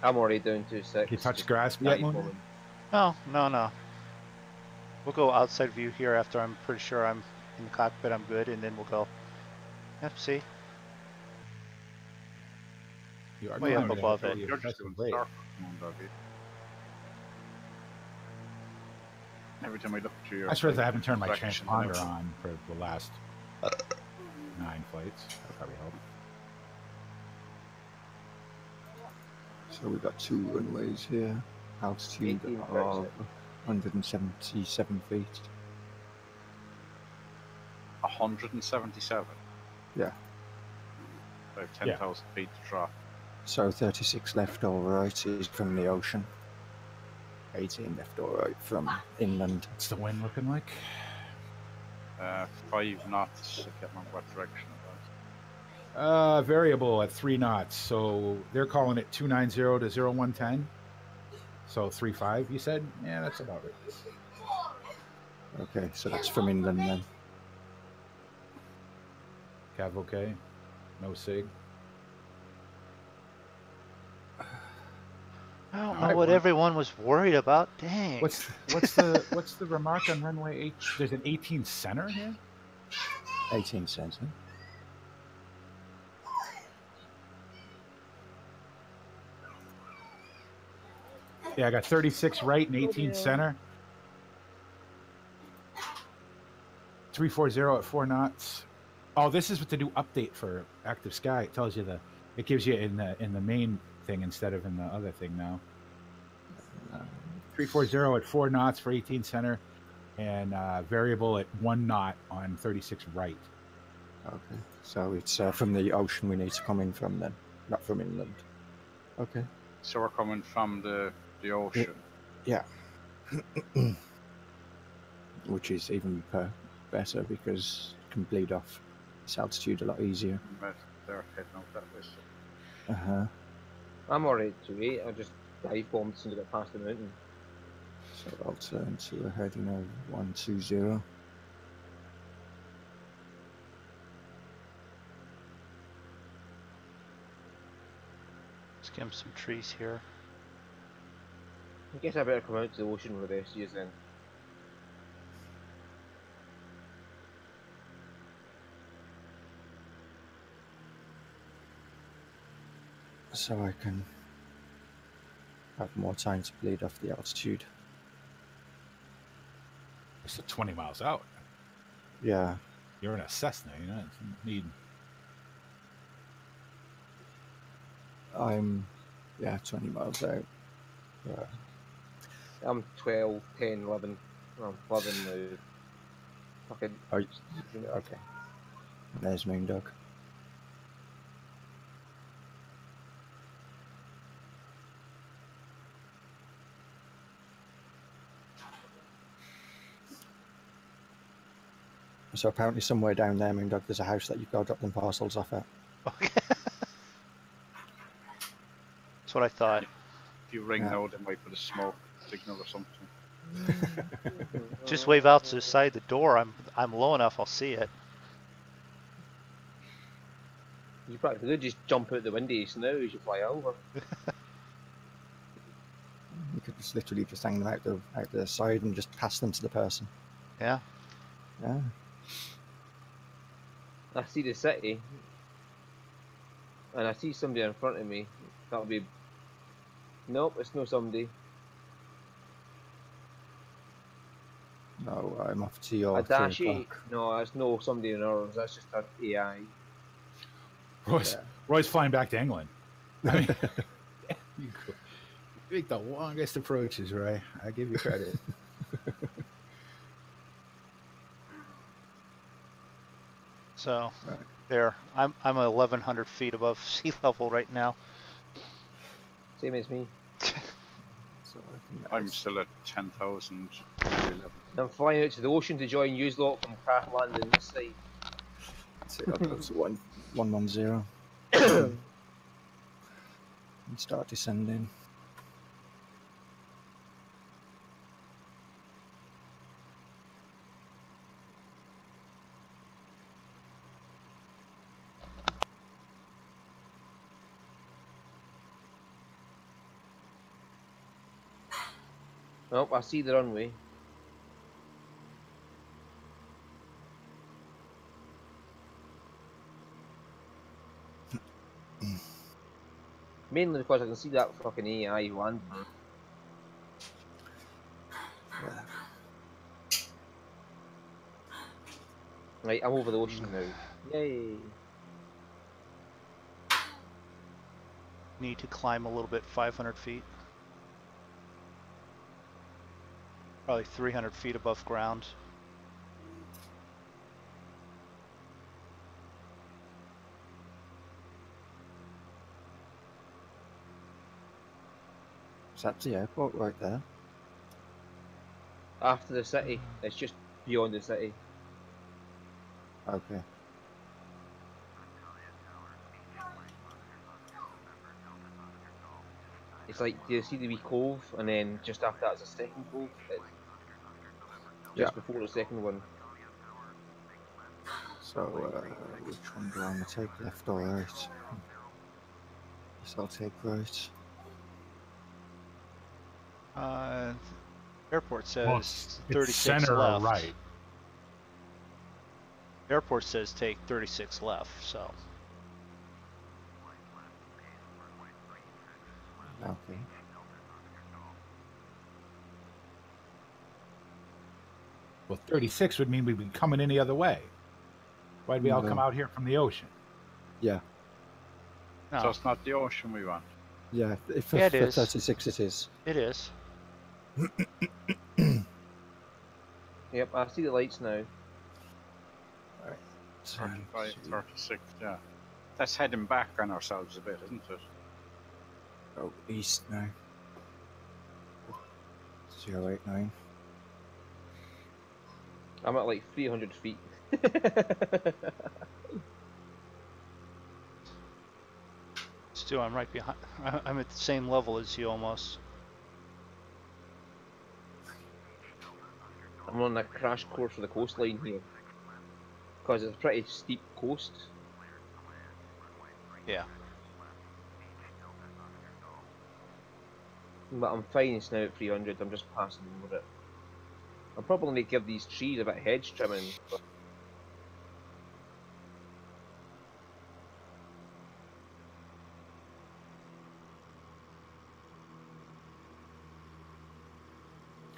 [SPEAKER 4] I'm already down to 6.
[SPEAKER 2] You touch
[SPEAKER 4] just
[SPEAKER 2] grass
[SPEAKER 4] not
[SPEAKER 2] yet,
[SPEAKER 4] even
[SPEAKER 2] Moon?
[SPEAKER 6] No. We'll go outside view here after I'm pretty sure I'm in the cockpit. I'm good, and then we'll go. Yep, see?
[SPEAKER 2] You are
[SPEAKER 6] Way up
[SPEAKER 2] climbing
[SPEAKER 6] above
[SPEAKER 2] at a
[SPEAKER 6] it.
[SPEAKER 2] pretty
[SPEAKER 3] You're just doing
[SPEAKER 2] impressive rate.
[SPEAKER 3] circles, Moondog. Every time I look at you,
[SPEAKER 2] I suppose I haven't turned my
[SPEAKER 3] direction
[SPEAKER 2] transponder
[SPEAKER 3] and
[SPEAKER 2] on for the last 9 flights. That'll probably help.
[SPEAKER 5] So we've got 2 runways here. Altitude
[SPEAKER 4] 18,
[SPEAKER 5] of 177 feet.
[SPEAKER 3] 177.
[SPEAKER 5] Yeah.
[SPEAKER 3] About 10,000 feet to drop.
[SPEAKER 5] So 36 left or right is from the ocean. 18 left or right from inland.
[SPEAKER 2] What's the wind looking like?
[SPEAKER 3] 5 knots. I can't remember what direction it was.
[SPEAKER 2] Variable at 3 knots. So they're calling it 290 to 0110. So 35, you said? Yeah, that's about right.
[SPEAKER 5] Okay, so that's from inland then.
[SPEAKER 2] Cav okay? No sig.
[SPEAKER 6] I don't know
[SPEAKER 2] Alright,
[SPEAKER 6] what
[SPEAKER 2] well,
[SPEAKER 6] everyone was worried about. Dang.
[SPEAKER 2] what's the remark on runway 8? There's an 18 center here.
[SPEAKER 5] 18 cents, huh?
[SPEAKER 2] Yeah, I got 36 right and 18 center. 340 at 4 knots. Oh, this is with the new update for Active Sky. It tells you it gives you in the main thing instead of in the other thing now. 340 at 4 knots for 18 center, and variable at 1 knot on 36 right.
[SPEAKER 5] Okay, so it's from the ocean we need to come in from then, not from inland. Okay.
[SPEAKER 3] So we're coming from the ocean.
[SPEAKER 5] Yeah. Which is even better because you can bleed off this altitude a lot easier.
[SPEAKER 3] But they're heading out that way. So.
[SPEAKER 5] Uh-huh.
[SPEAKER 4] I'm alright to 8. I just dive bombed as soon as I got past the mountain.
[SPEAKER 5] So I'll turn to a heading of 120.
[SPEAKER 6] Skim some trees here.
[SPEAKER 4] I guess I better come out to the ocean with the rest of you then.
[SPEAKER 5] So I can have more time to bleed off the altitude.
[SPEAKER 2] It's 20 miles out.
[SPEAKER 5] Yeah.
[SPEAKER 2] You're in a Cessna, you know. Need.
[SPEAKER 5] I'm 20 miles out.
[SPEAKER 4] I'm 12, 10, 11. I'm 11 now. Fucking.
[SPEAKER 5] Oh, okay. There's Moondog. So apparently somewhere down there, Moondog, there's a house that you've got to drop them parcels off at.
[SPEAKER 6] Okay. That's what I thought.
[SPEAKER 3] If you ring now, they might put a smoke signal or something.
[SPEAKER 6] Just wave out to the side of the door. I'm low enough. I'll see it.
[SPEAKER 4] You practically could just jump out the windows now as you fly over.
[SPEAKER 5] You could just literally just hang them out the side and just pass them to the person.
[SPEAKER 6] Yeah.
[SPEAKER 5] Yeah.
[SPEAKER 4] I see the city, and I see somebody in front of me. That'll be. Nope, it's no somebody.
[SPEAKER 5] No, I'm off to your
[SPEAKER 4] A
[SPEAKER 5] 3
[SPEAKER 4] dash 8.
[SPEAKER 5] o'clock.
[SPEAKER 4] No, that's no somebody in ours. That's just an AI.
[SPEAKER 2] Roy's flying back to England. I mean, you make the longest approaches, Roy. I give you credit.
[SPEAKER 6] So there, I'm 1,100 feet above sea level right now.
[SPEAKER 4] Same as me.
[SPEAKER 5] So
[SPEAKER 3] I'm still at 10,000.
[SPEAKER 4] I'm flying out to the ocean to join you lot from craft landing this side.
[SPEAKER 5] So I'll go to 110 and start descending.
[SPEAKER 4] Nope, I see the runway. Mainly because I can see that fucking AI landing. Right, I'm over the ocean now. Yay!
[SPEAKER 6] Need to climb a little bit, 500 feet. Probably 300 feet above ground.
[SPEAKER 5] So that's the airport right there.
[SPEAKER 4] After the city, it's just beyond the city.
[SPEAKER 5] Okay.
[SPEAKER 4] It's like, do you see the wee cove, and then just after that is a second cove? just before the second one.
[SPEAKER 5] So, which one do I want to take, left or right? Guess I'll take right.
[SPEAKER 6] Airport
[SPEAKER 2] Well,
[SPEAKER 6] says
[SPEAKER 2] it's
[SPEAKER 6] 36
[SPEAKER 2] center
[SPEAKER 6] left.
[SPEAKER 2] or right.
[SPEAKER 6] Airport says take 36 left, so.
[SPEAKER 5] Okay.
[SPEAKER 2] Well, 36 would mean we'd be coming any other way. Why'd we all come
[SPEAKER 5] No.
[SPEAKER 2] out here from the ocean?
[SPEAKER 5] Yeah.
[SPEAKER 6] No,
[SPEAKER 3] So it's not the ocean we want.
[SPEAKER 5] Yeah, if
[SPEAKER 6] Yeah, it
[SPEAKER 5] for
[SPEAKER 6] is.
[SPEAKER 5] 36 it is.
[SPEAKER 6] it is.
[SPEAKER 4] Yep, I see the lights now.
[SPEAKER 5] Right.
[SPEAKER 3] 35, 36, yeah. That's heading back on ourselves a bit, isn't it?
[SPEAKER 5] Oh, east now. 089.
[SPEAKER 4] I'm at like 300 feet.
[SPEAKER 6] Stu, I'm right behind. I'm at the same level as you almost.
[SPEAKER 4] I'm on a crash course for the coastline here. Because it's a pretty steep coast.
[SPEAKER 6] Yeah.
[SPEAKER 4] But I'm fine, it's now at 300, I'm just passing over it. I'll probably need to give these trees a bit of hedge trimming. But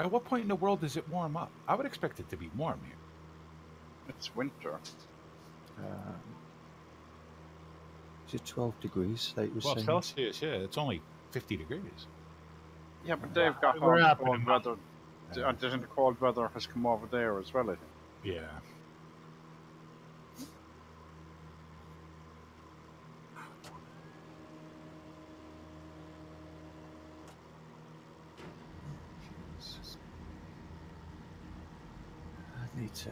[SPEAKER 2] At what point in the world does it warm up? I would expect it to be warm here.
[SPEAKER 3] It's winter.
[SPEAKER 5] Is it 12 degrees, like you were
[SPEAKER 2] 12
[SPEAKER 5] saying?
[SPEAKER 2] Celsius, yeah. It's only 50 degrees.
[SPEAKER 3] Yeah, but they've got
[SPEAKER 2] We're
[SPEAKER 3] all
[SPEAKER 2] up
[SPEAKER 3] cold
[SPEAKER 2] in the
[SPEAKER 3] weather.
[SPEAKER 2] Yeah.
[SPEAKER 3] Doesn't the cold weather has come over there as well, I think.
[SPEAKER 2] Yeah.
[SPEAKER 5] I need to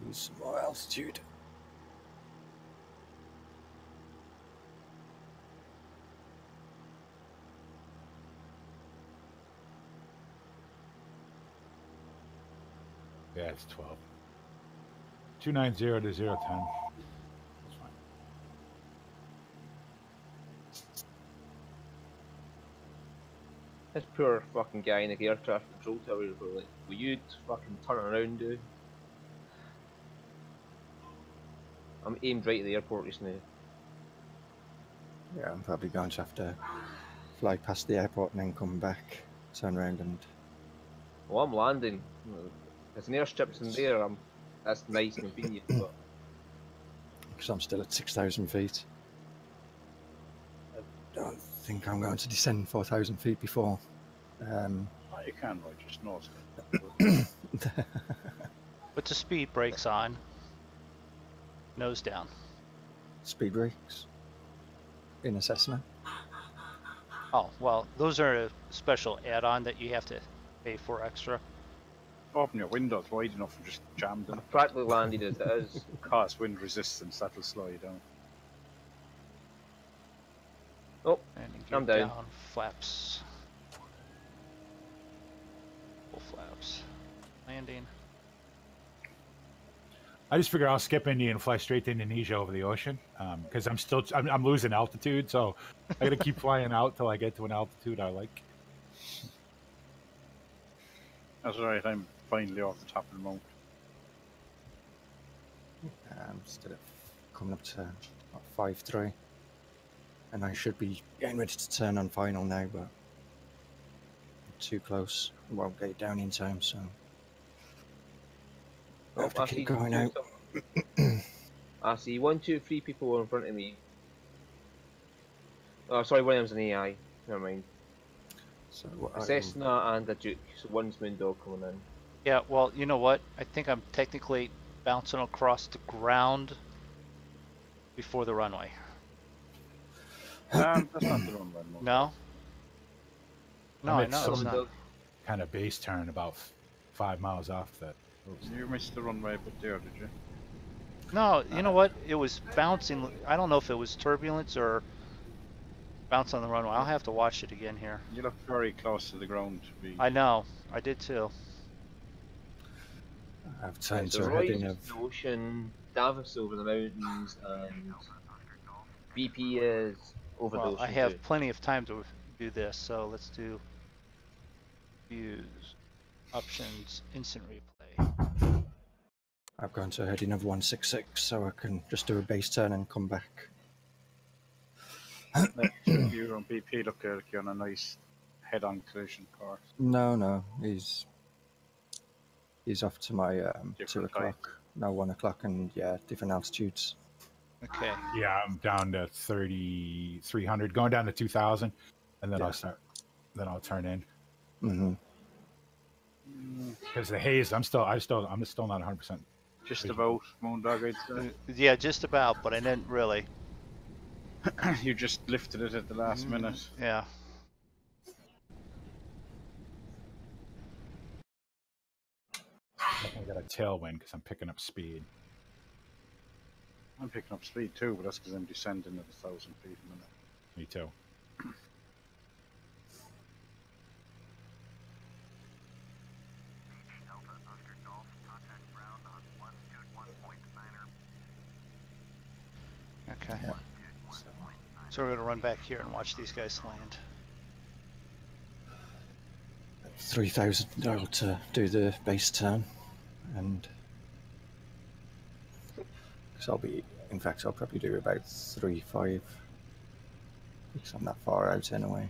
[SPEAKER 5] lose some more altitude.
[SPEAKER 2] Yeah, it's 12. 290 to 010. That's fine.
[SPEAKER 4] this poor fucking guy in the air traffic control tower is like, will you fucking turn around, dude? I'm aimed right at the airport just now.
[SPEAKER 5] Yeah, I'm probably going to have to fly past the airport and then come back, turn around and...
[SPEAKER 4] Well, I'm landing. There's an airstrip in there, that's nice and convenient, but
[SPEAKER 5] Because I'm still at 6,000 feet. I don't think I'm going to descend 4,000 feet before.
[SPEAKER 3] Oh, you can, right? Just nose.
[SPEAKER 6] Put the speed brakes on. Nose down.
[SPEAKER 5] Speed brakes in a Cessna.
[SPEAKER 6] Oh, well, those are a special add-on that you have to pay for extra.
[SPEAKER 3] Open your windows wide enough and just jam them.
[SPEAKER 4] I've practically landed as it is.
[SPEAKER 3] Cause wind resistance, that'll slow you down.
[SPEAKER 4] Oh,
[SPEAKER 6] Landing
[SPEAKER 4] I'm
[SPEAKER 6] gear
[SPEAKER 4] down.
[SPEAKER 6] flaps. Full flaps. Landing.
[SPEAKER 2] I just figure I'll skip India and fly straight to Indonesia over the ocean because I'm losing altitude, so I got to keep flying out till I get to an altitude I like.
[SPEAKER 3] That's right, I'm finally off the top of the mountain.
[SPEAKER 5] I'm still at, coming up to 5.3. And I should be getting ready to turn on final now, but I'm too close. I won't get it down in time, so I'll have to keep going out.
[SPEAKER 4] I see 1, 2, 3 people in front of me. Oh, sorry, one of them's an AI. Never mind.
[SPEAKER 5] So
[SPEAKER 4] A Cessna and a Duke, so one's Moondog coming in.
[SPEAKER 6] Yeah, well, you know what? I think I'm technically bouncing across the ground before the runway.
[SPEAKER 3] That's not the runway.
[SPEAKER 6] No? No,
[SPEAKER 2] I'm
[SPEAKER 6] I
[SPEAKER 2] at
[SPEAKER 6] know it's
[SPEAKER 2] some
[SPEAKER 6] not.
[SPEAKER 2] kind of base turn about 5 miles off that.
[SPEAKER 3] You missed the runway but there, did you?
[SPEAKER 6] No, you know what? It was bouncing. I don't know if it was turbulence or bounce on the runway. I'll have to watch it again here.
[SPEAKER 3] You look very close to the ground to be.
[SPEAKER 6] I know. I did too.
[SPEAKER 5] I've time
[SPEAKER 4] So
[SPEAKER 5] to
[SPEAKER 4] Roy's
[SPEAKER 5] heading
[SPEAKER 4] just
[SPEAKER 5] of.
[SPEAKER 4] in the ocean, Davis over the mountains, and BP is over the
[SPEAKER 6] Well, I
[SPEAKER 4] ocean too.
[SPEAKER 6] have plenty of time to do this, so let's do views, options, instant replay.
[SPEAKER 5] I've gone to a heading of 166, so I can just do a base turn and come back.
[SPEAKER 3] You and BP look like you're on a nice head-on collision course.
[SPEAKER 5] No, he's off to my 2
[SPEAKER 3] Different
[SPEAKER 5] o'clock, no 1 o'clock, and yeah, different altitudes.
[SPEAKER 6] Okay.
[SPEAKER 2] Yeah, I'm down to 3,300, going down to 2,000, and then
[SPEAKER 5] Yeah.
[SPEAKER 2] I'll turn in.
[SPEAKER 5] Mm-hmm.
[SPEAKER 2] Because the haze, I'm still not 100%.
[SPEAKER 3] Just about, Moondog, I'd say.
[SPEAKER 6] Yeah, just about, but I didn't really.
[SPEAKER 3] You just lifted it at the last minute.
[SPEAKER 6] Yeah.
[SPEAKER 2] I got a tailwind because I'm picking up speed.
[SPEAKER 3] I'm picking up speed too, but that's because I'm descending at 1,000 feet a minute.
[SPEAKER 2] Me too.
[SPEAKER 6] Okay. So we're gonna run back here and watch these guys land.
[SPEAKER 5] 3,000 now to do the base turn, and because I'll probably do about 3.5 because I'm that far out anyway.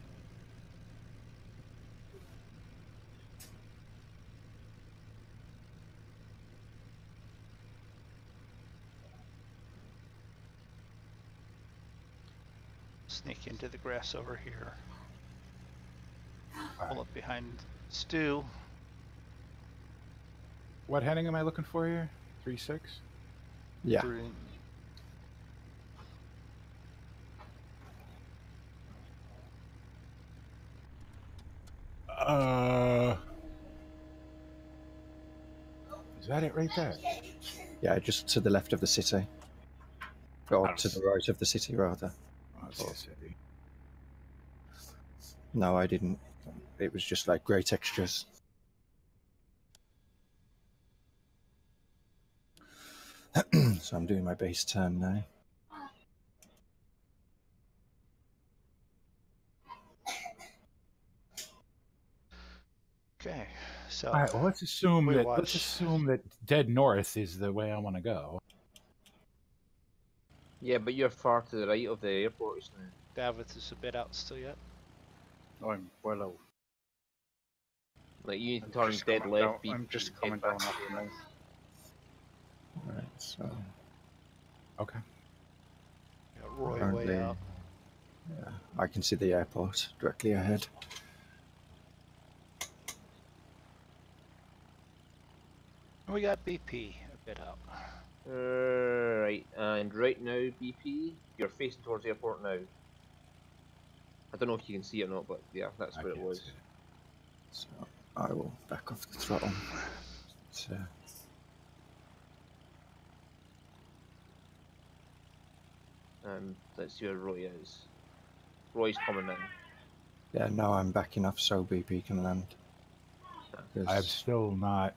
[SPEAKER 6] Sneak into the grass over here. Pull up behind Stu.
[SPEAKER 2] What heading am I looking for here? 3.6?
[SPEAKER 5] Yeah.
[SPEAKER 2] Is that it right there?
[SPEAKER 5] Yeah, just to the left of the city. Or to the right of the city, rather.
[SPEAKER 2] Oh, it's the city.
[SPEAKER 5] No, I didn't. It was just like grey textures. So I'm doing my base turn now.
[SPEAKER 6] Okay. So
[SPEAKER 2] All right. Well, let's assume
[SPEAKER 6] we
[SPEAKER 2] that
[SPEAKER 6] watch.
[SPEAKER 2] dead north is the way I want to go.
[SPEAKER 4] Yeah, but you're far to the right of the airport just now.
[SPEAKER 6] Davith is a bit out still yet.
[SPEAKER 3] I'm well out.
[SPEAKER 4] Like you need to
[SPEAKER 3] I'm
[SPEAKER 4] turn
[SPEAKER 3] just
[SPEAKER 4] dead
[SPEAKER 3] coming
[SPEAKER 4] left.
[SPEAKER 3] down- I'm
[SPEAKER 4] BP,
[SPEAKER 3] just
[SPEAKER 4] head
[SPEAKER 3] coming
[SPEAKER 4] back
[SPEAKER 3] down off
[SPEAKER 4] to
[SPEAKER 3] the
[SPEAKER 4] the
[SPEAKER 3] mountain.
[SPEAKER 5] Right, so
[SPEAKER 2] Okay.
[SPEAKER 6] Got Roy
[SPEAKER 5] currently,
[SPEAKER 6] way out.
[SPEAKER 5] yeah, I can see the airport directly ahead.
[SPEAKER 6] We got BP a bit out.
[SPEAKER 4] Right, and right now, BP, you're facing towards the airport now. I don't know if you can see it or not, but yeah, that's
[SPEAKER 2] I
[SPEAKER 4] where it
[SPEAKER 2] can't
[SPEAKER 4] was.
[SPEAKER 2] see it.
[SPEAKER 5] So I will back off the throttle. So,
[SPEAKER 4] Let's see where Roy is. Roy's coming in.
[SPEAKER 5] yeah, now I'm backing off so BP can land.
[SPEAKER 2] I'm
[SPEAKER 5] 'Cause-
[SPEAKER 2] still not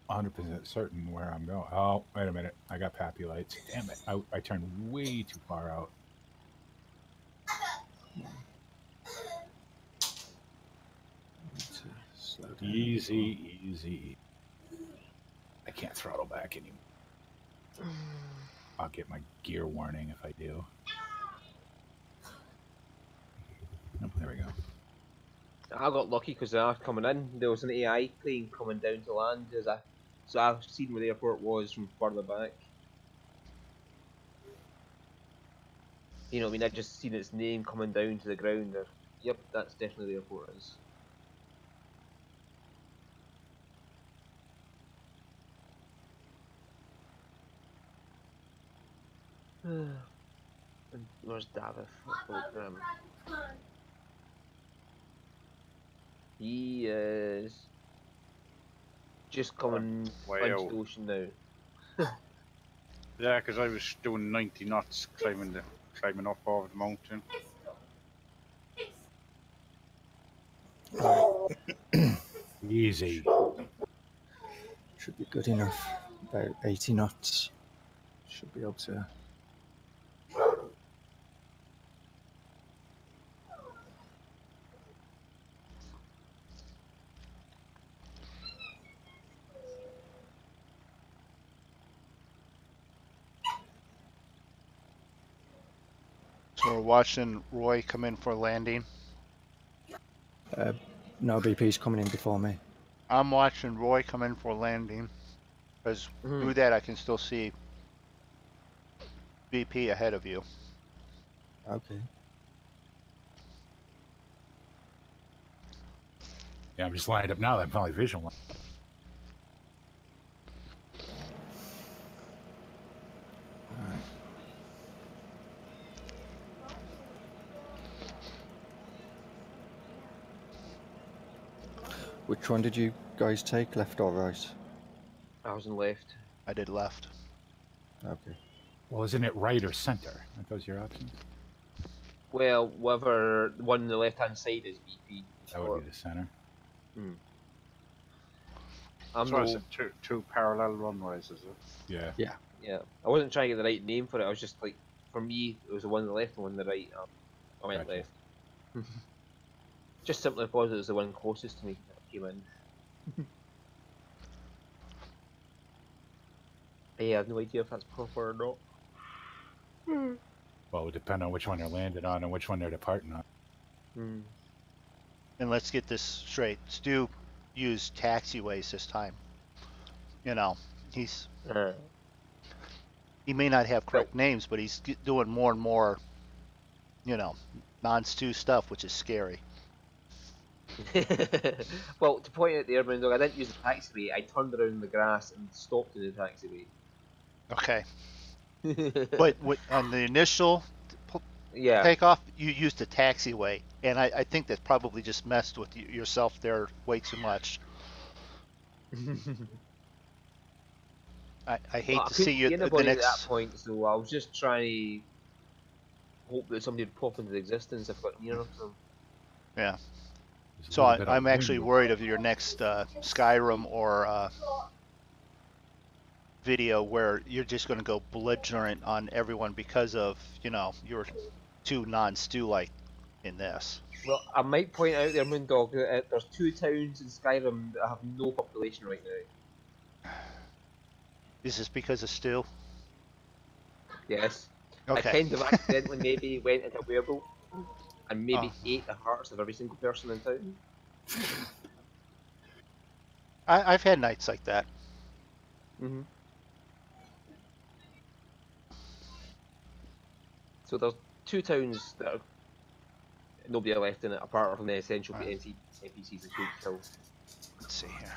[SPEAKER 2] 100% certain where I'm going. Oh, wait a minute. I got pappy lights. Damn it. I turned way too far out.
[SPEAKER 5] need to slow down.
[SPEAKER 2] Easy. I can't throttle back anymore. I'll get my gear warning if I do. Oh, there we go.
[SPEAKER 4] I got lucky because I was coming in. There was an AI plane coming down to land. So I've seen where the airport was from further back. You know what I mean? I just seen its name coming down to the ground there. Yep, that's definitely the airport is. And where's Davith? He is just coming
[SPEAKER 3] way
[SPEAKER 4] into
[SPEAKER 3] out.
[SPEAKER 4] the ocean now.
[SPEAKER 3] Yeah, because I was doing 90 knots climbing up over the mountain.
[SPEAKER 2] Easy.
[SPEAKER 5] Should be Good enough. About 80 knots. Should be able to.
[SPEAKER 6] So we're watching Roy come in for landing.
[SPEAKER 5] No, BP's coming in before me.
[SPEAKER 6] I'm watching Roy come in for landing, because through that I can still see BP ahead of you.
[SPEAKER 5] Okay.
[SPEAKER 2] Yeah, I'm just lined up now. I'm probably visual.
[SPEAKER 5] Which one did you guys take, left or right?
[SPEAKER 4] I was in left.
[SPEAKER 6] I did left.
[SPEAKER 5] Okay.
[SPEAKER 2] Well, isn't it right or center? Aren't those your options?
[SPEAKER 4] Well, whatever the one on the left hand side is BP.
[SPEAKER 2] That would be the center.
[SPEAKER 4] I'm
[SPEAKER 3] So is
[SPEAKER 4] no,
[SPEAKER 3] it two parallel runways, is it?
[SPEAKER 2] Yeah.
[SPEAKER 5] Yeah.
[SPEAKER 4] yeah. I wasn't trying to get the right name for it. I was just like, for me, it was the one on the left and one on the right. I went
[SPEAKER 2] Gotcha.
[SPEAKER 4] left. Just simply because it was the one closest to me that came in. Yeah, I have no idea if that's proper or not.
[SPEAKER 2] Well, it would depend on which one they're landing on and which one they're departing on.
[SPEAKER 6] And let's get this straight. Stu used taxiways this time. You know, he may not have correct names, but he's doing more and more, you know, non-Stu stuff, which is scary.
[SPEAKER 4] Well, to point out the airman dog, I didn't use the taxiway. I turned around the grass and stopped in the taxiway.
[SPEAKER 6] Okay. But on the initial
[SPEAKER 4] yeah,
[SPEAKER 6] takeoff, you used a taxiway, and I think that probably just messed with yourself there way too much. I hate
[SPEAKER 4] well,
[SPEAKER 6] to see you
[SPEAKER 4] see
[SPEAKER 6] the
[SPEAKER 4] anybody at that
[SPEAKER 6] next.
[SPEAKER 4] point, so I was just trying to hope that somebody would pop into existence if I got near enough to them.
[SPEAKER 6] Yeah.
[SPEAKER 2] There's a
[SPEAKER 6] So
[SPEAKER 2] little bit of
[SPEAKER 6] I'm actually
[SPEAKER 2] wind.
[SPEAKER 6] worried of your next Skyrim or video where you're just going to go belligerent on everyone because of, you know, you're too non-Stu like in this.
[SPEAKER 4] Well, I might point out there, Moondog, that there's 2 towns in Skyrim that have no population right now.
[SPEAKER 6] Is this because of Stu?
[SPEAKER 4] Yes.
[SPEAKER 6] Okay.
[SPEAKER 4] I kind of accidentally maybe went into a werewolf and maybe ate the hearts of every single person in town.
[SPEAKER 6] I've had nights like that.
[SPEAKER 4] So there's 2 towns that are nobody are left in it apart from the essential NPCs that could kill.
[SPEAKER 6] Let's see here.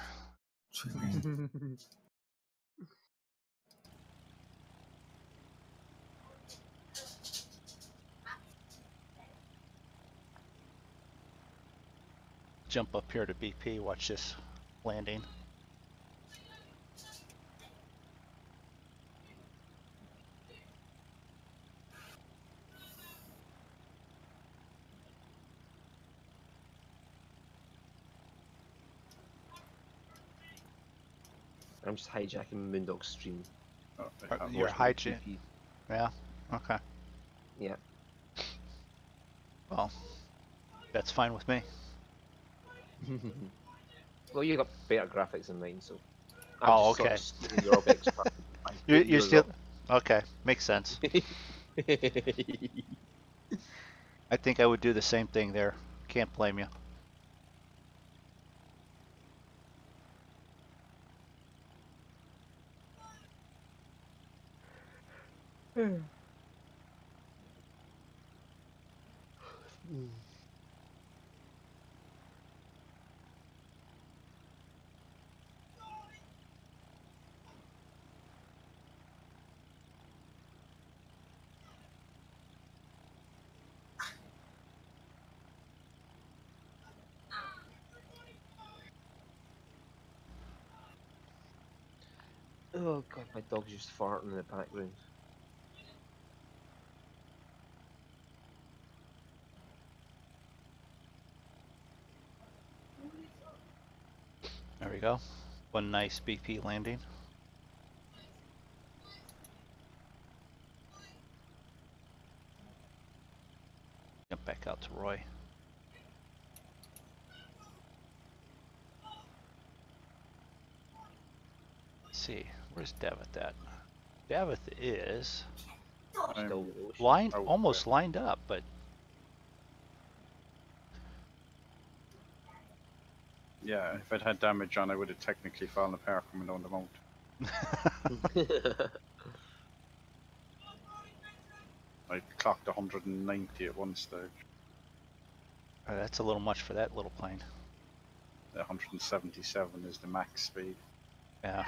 [SPEAKER 6] Jump up here to BP, watch this landing.
[SPEAKER 4] I'm just hijacking Moondog's stream.
[SPEAKER 6] You're hijacking. Yeah. Okay.
[SPEAKER 4] Yeah.
[SPEAKER 6] Well, that's fine with me.
[SPEAKER 4] Well, you got better graphics than mine, so.
[SPEAKER 6] Oh, okay.
[SPEAKER 4] Your OBX
[SPEAKER 6] You're still okay. Makes sense. I think I would do the same thing there. Can't blame you.
[SPEAKER 4] Oh god, my dog's just farting in the background.
[SPEAKER 6] There we go. One nice BP landing. Jump back out to Roy. Let's see, where's Davith at? Davith is
[SPEAKER 4] Still
[SPEAKER 6] almost lined up, but
[SPEAKER 3] Yeah, if I'd had damage on, I would have technically fallen apart coming down the mount. I clocked 190 at one stage.
[SPEAKER 6] that's a little much for that little plane.
[SPEAKER 3] 177 is the max speed.
[SPEAKER 6] Yeah.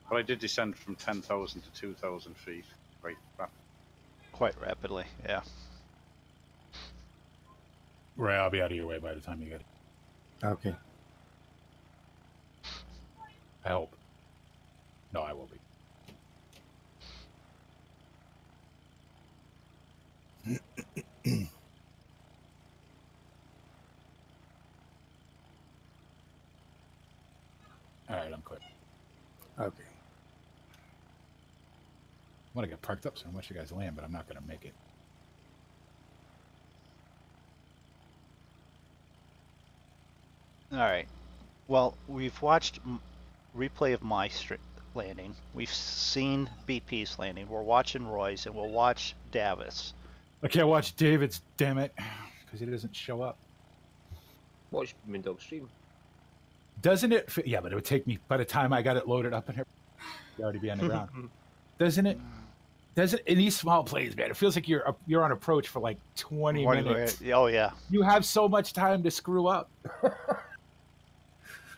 [SPEAKER 3] But I did descend from 10,000 to 2,000 feet. Right.
[SPEAKER 6] Quite rapidly, yeah.
[SPEAKER 2] Ray, I'll be out of your way by the time you get it.
[SPEAKER 5] Okay.
[SPEAKER 2] I hope. No, I will be. All right, I'm clear.
[SPEAKER 5] Okay.
[SPEAKER 2] I want to get parked up so much you guys land, but I'm not going to make it.
[SPEAKER 6] All right. Well, we've watched replay of my landing. We've seen BP's landing. We're watching Roy's, and we'll watch Davis.
[SPEAKER 2] I can't watch David's, damn it, because he doesn't show up.
[SPEAKER 4] Watch Moondog stream.
[SPEAKER 2] Doesn't it? Yeah, but it would take me, by the time I got it loaded up in here, it'd already be on the ground. Doesn't it? Doesn't in these small planes, man? It feels like you're on approach for like 20 minutes.
[SPEAKER 6] Oh yeah.
[SPEAKER 2] You have so much time to screw up.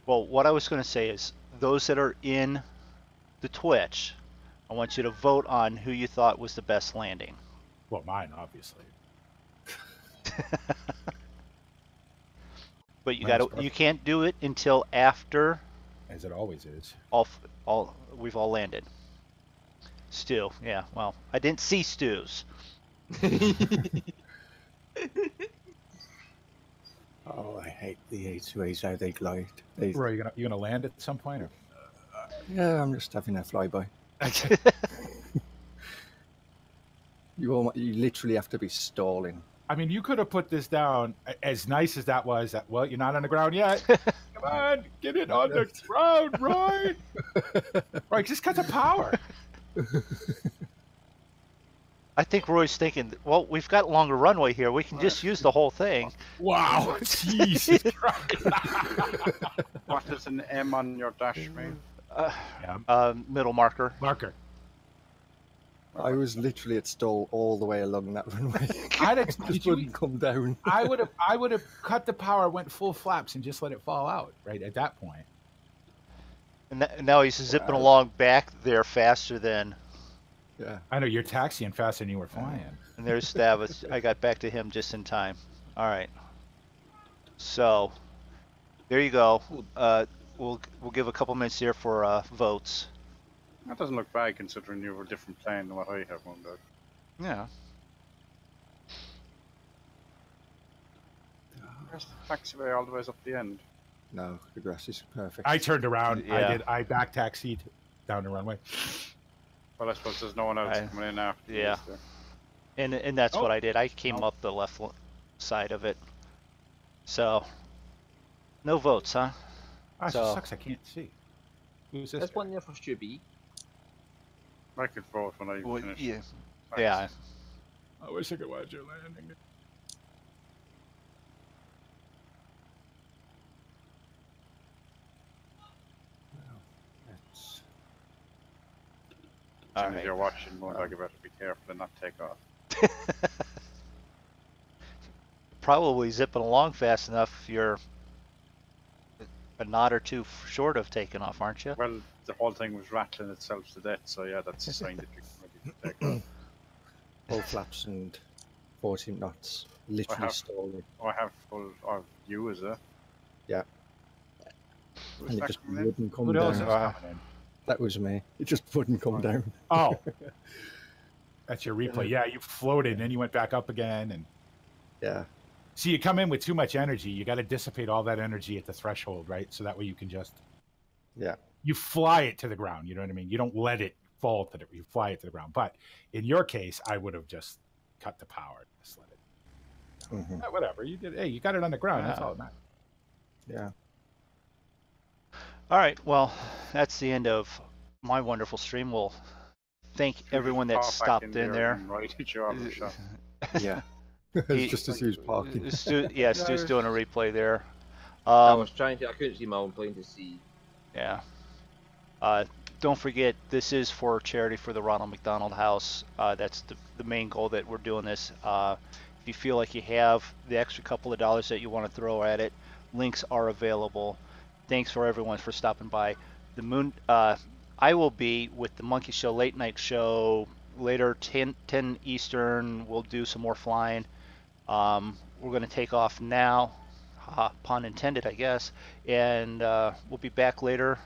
[SPEAKER 6] Well, what I was going to say is those that are in the Twitch, I want you to vote on who you thought was the best landing.
[SPEAKER 2] Well, mine, obviously.
[SPEAKER 6] But you can't do it until after.
[SPEAKER 2] As it always is.
[SPEAKER 6] We've all landed. Stu, yeah. Well, I didn't see Stu's.
[SPEAKER 5] Oh, I hate the A2As, how they glide.
[SPEAKER 2] Bro, you gonna land at some point? Or?
[SPEAKER 5] Yeah, I'm just having a flyby. You literally have to be stalling.
[SPEAKER 2] I mean, you could have put this down as nice as that was. Well, you're not on the ground yet. Come on, get it on the ground, Roy. Roy, just cut the power.
[SPEAKER 6] I think Roy's thinking, well, we've got longer runway here. We can just use the whole thing.
[SPEAKER 2] Wow, Jesus Christ.
[SPEAKER 3] What does an M on your dash mean?
[SPEAKER 6] Middle marker.
[SPEAKER 2] Marker.
[SPEAKER 5] I was literally at stall all the way along that runway.
[SPEAKER 2] Just
[SPEAKER 5] wouldn't come down.
[SPEAKER 2] I would have cut the power, went full flaps, and just let it fall out. Right at that point.
[SPEAKER 6] And now he's zipping along back there faster than.
[SPEAKER 5] Yeah.
[SPEAKER 2] I know you're taxiing faster than you were flying.
[SPEAKER 6] And there's Davis. I got back to him just in time. All right. So, there you go. We'll give a couple minutes here for votes.
[SPEAKER 3] That doesn't look bad considering you were a different plane than what I have on that.
[SPEAKER 6] Yeah.
[SPEAKER 3] Where's the taxiway all the way up the end?
[SPEAKER 5] No, the grass is perfect.
[SPEAKER 2] I turned around.
[SPEAKER 6] Yeah.
[SPEAKER 2] I back taxied down the runway.
[SPEAKER 3] Well, I suppose there's no one else coming in after.
[SPEAKER 6] Yeah. And that's what I did. I came up the left side of it. So, no votes, huh?
[SPEAKER 2] It sucks. I can't see. Who's this?
[SPEAKER 4] There's one there for Stu B.
[SPEAKER 3] I could vote when I finish.
[SPEAKER 6] Yeah. Yeah.
[SPEAKER 2] I wish I could watch your landing.
[SPEAKER 3] If you're watching, Moondog, you better be careful and not take off.
[SPEAKER 6] Probably zipping along fast enough. You're a knot or two short of taking off, aren't you?
[SPEAKER 3] Well, the whole thing was rattling itself to death, so yeah, that's a sign that you're ready to take off.
[SPEAKER 5] Full flaps and 14 knots. Literally stalling.
[SPEAKER 3] I have full of you, is it?
[SPEAKER 5] Yeah.
[SPEAKER 3] Was
[SPEAKER 5] And it
[SPEAKER 3] that
[SPEAKER 5] just
[SPEAKER 3] coming in?
[SPEAKER 5] wouldn't come
[SPEAKER 2] Who
[SPEAKER 5] down.
[SPEAKER 2] else is coming in?
[SPEAKER 5] That was me. It just wouldn't come down.
[SPEAKER 2] Oh. That's your replay. Yeah, you floated and then you went back up again. And
[SPEAKER 5] Yeah.
[SPEAKER 2] So you come in with too much energy. You got to dissipate all that energy at the threshold, right? So that way you can just you fly it to the ground. You know what I mean? You don't let it fall to the you fly it to the ground. But in your case, I would have just cut the power, just let it. Whatever you did. Hey, you got it on the ground. That's all that matters.
[SPEAKER 5] Yeah.
[SPEAKER 6] All right. Well, that's the end of my wonderful stream. We'll thank everyone that stopped in there.
[SPEAKER 5] Yeah. It's just as he was parking.
[SPEAKER 6] Stu's doing a replay there.
[SPEAKER 4] I was trying to. I couldn't see my own plane to see.
[SPEAKER 6] Yeah. Don't forget, this is for charity for the Ronald McDonald House. That's the main goal that we're doing this. If you feel like you have the extra couple of dollars that you want to throw at it, links are available. Thanks for everyone for stopping by. The moon. I will be with the Monkey Show late night show later, 10 Eastern. We'll do some more flying. We're going to take off now, pun intended, I guess, and we'll be back later.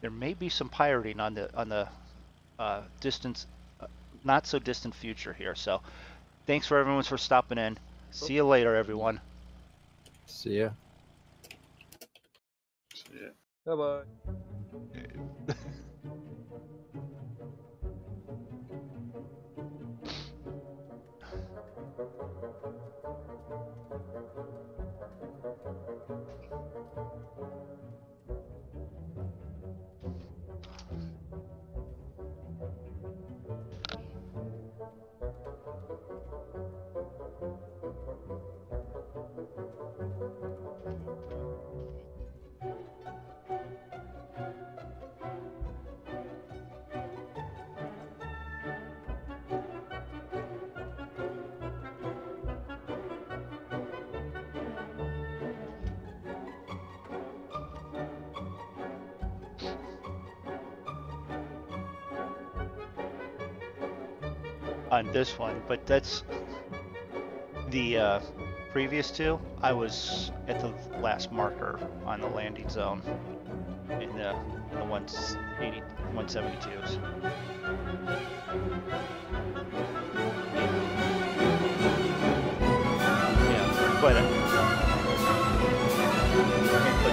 [SPEAKER 6] There may be some pirating on the distance, not so distant future here. So, thanks for everyone for stopping in. See you later, everyone.
[SPEAKER 5] See ya.
[SPEAKER 4] Bye bye.
[SPEAKER 6] On this one, but that's the previous two. I was at the last marker on the landing zone in the 180, 172s. Yeah, but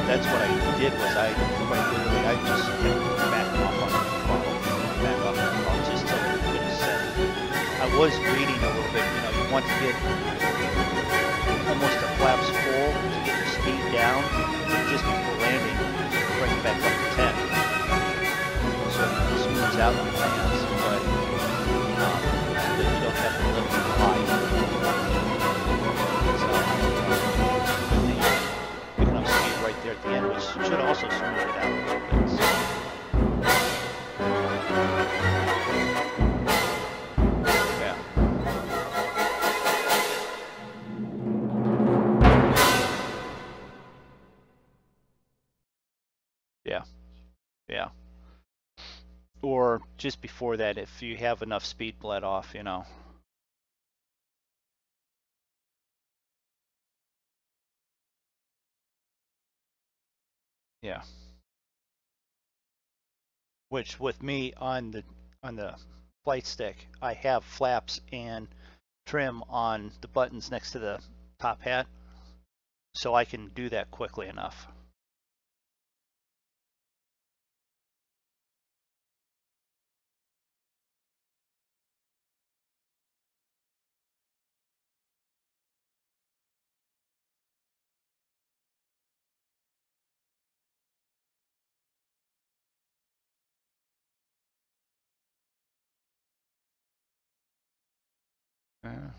[SPEAKER 6] that's what I did was I quite literally I just kept backing off on the throttle, back off the throttle just till it couldn't set. I was reading a little bit, you want to get almost the flaps full to get the speed down just before landing, bring it back up to 10. So it smooths out the lands, but you don't have to lift it high. So picking up speed right there at the end, which should also smooth it out a little bit. So. Yeah. Or just before that, if you have enough speed bled off, Yeah. Which with me on the flight stick, I have flaps and trim on the buttons next to the top hat, so I can do that quickly enough. Yeah.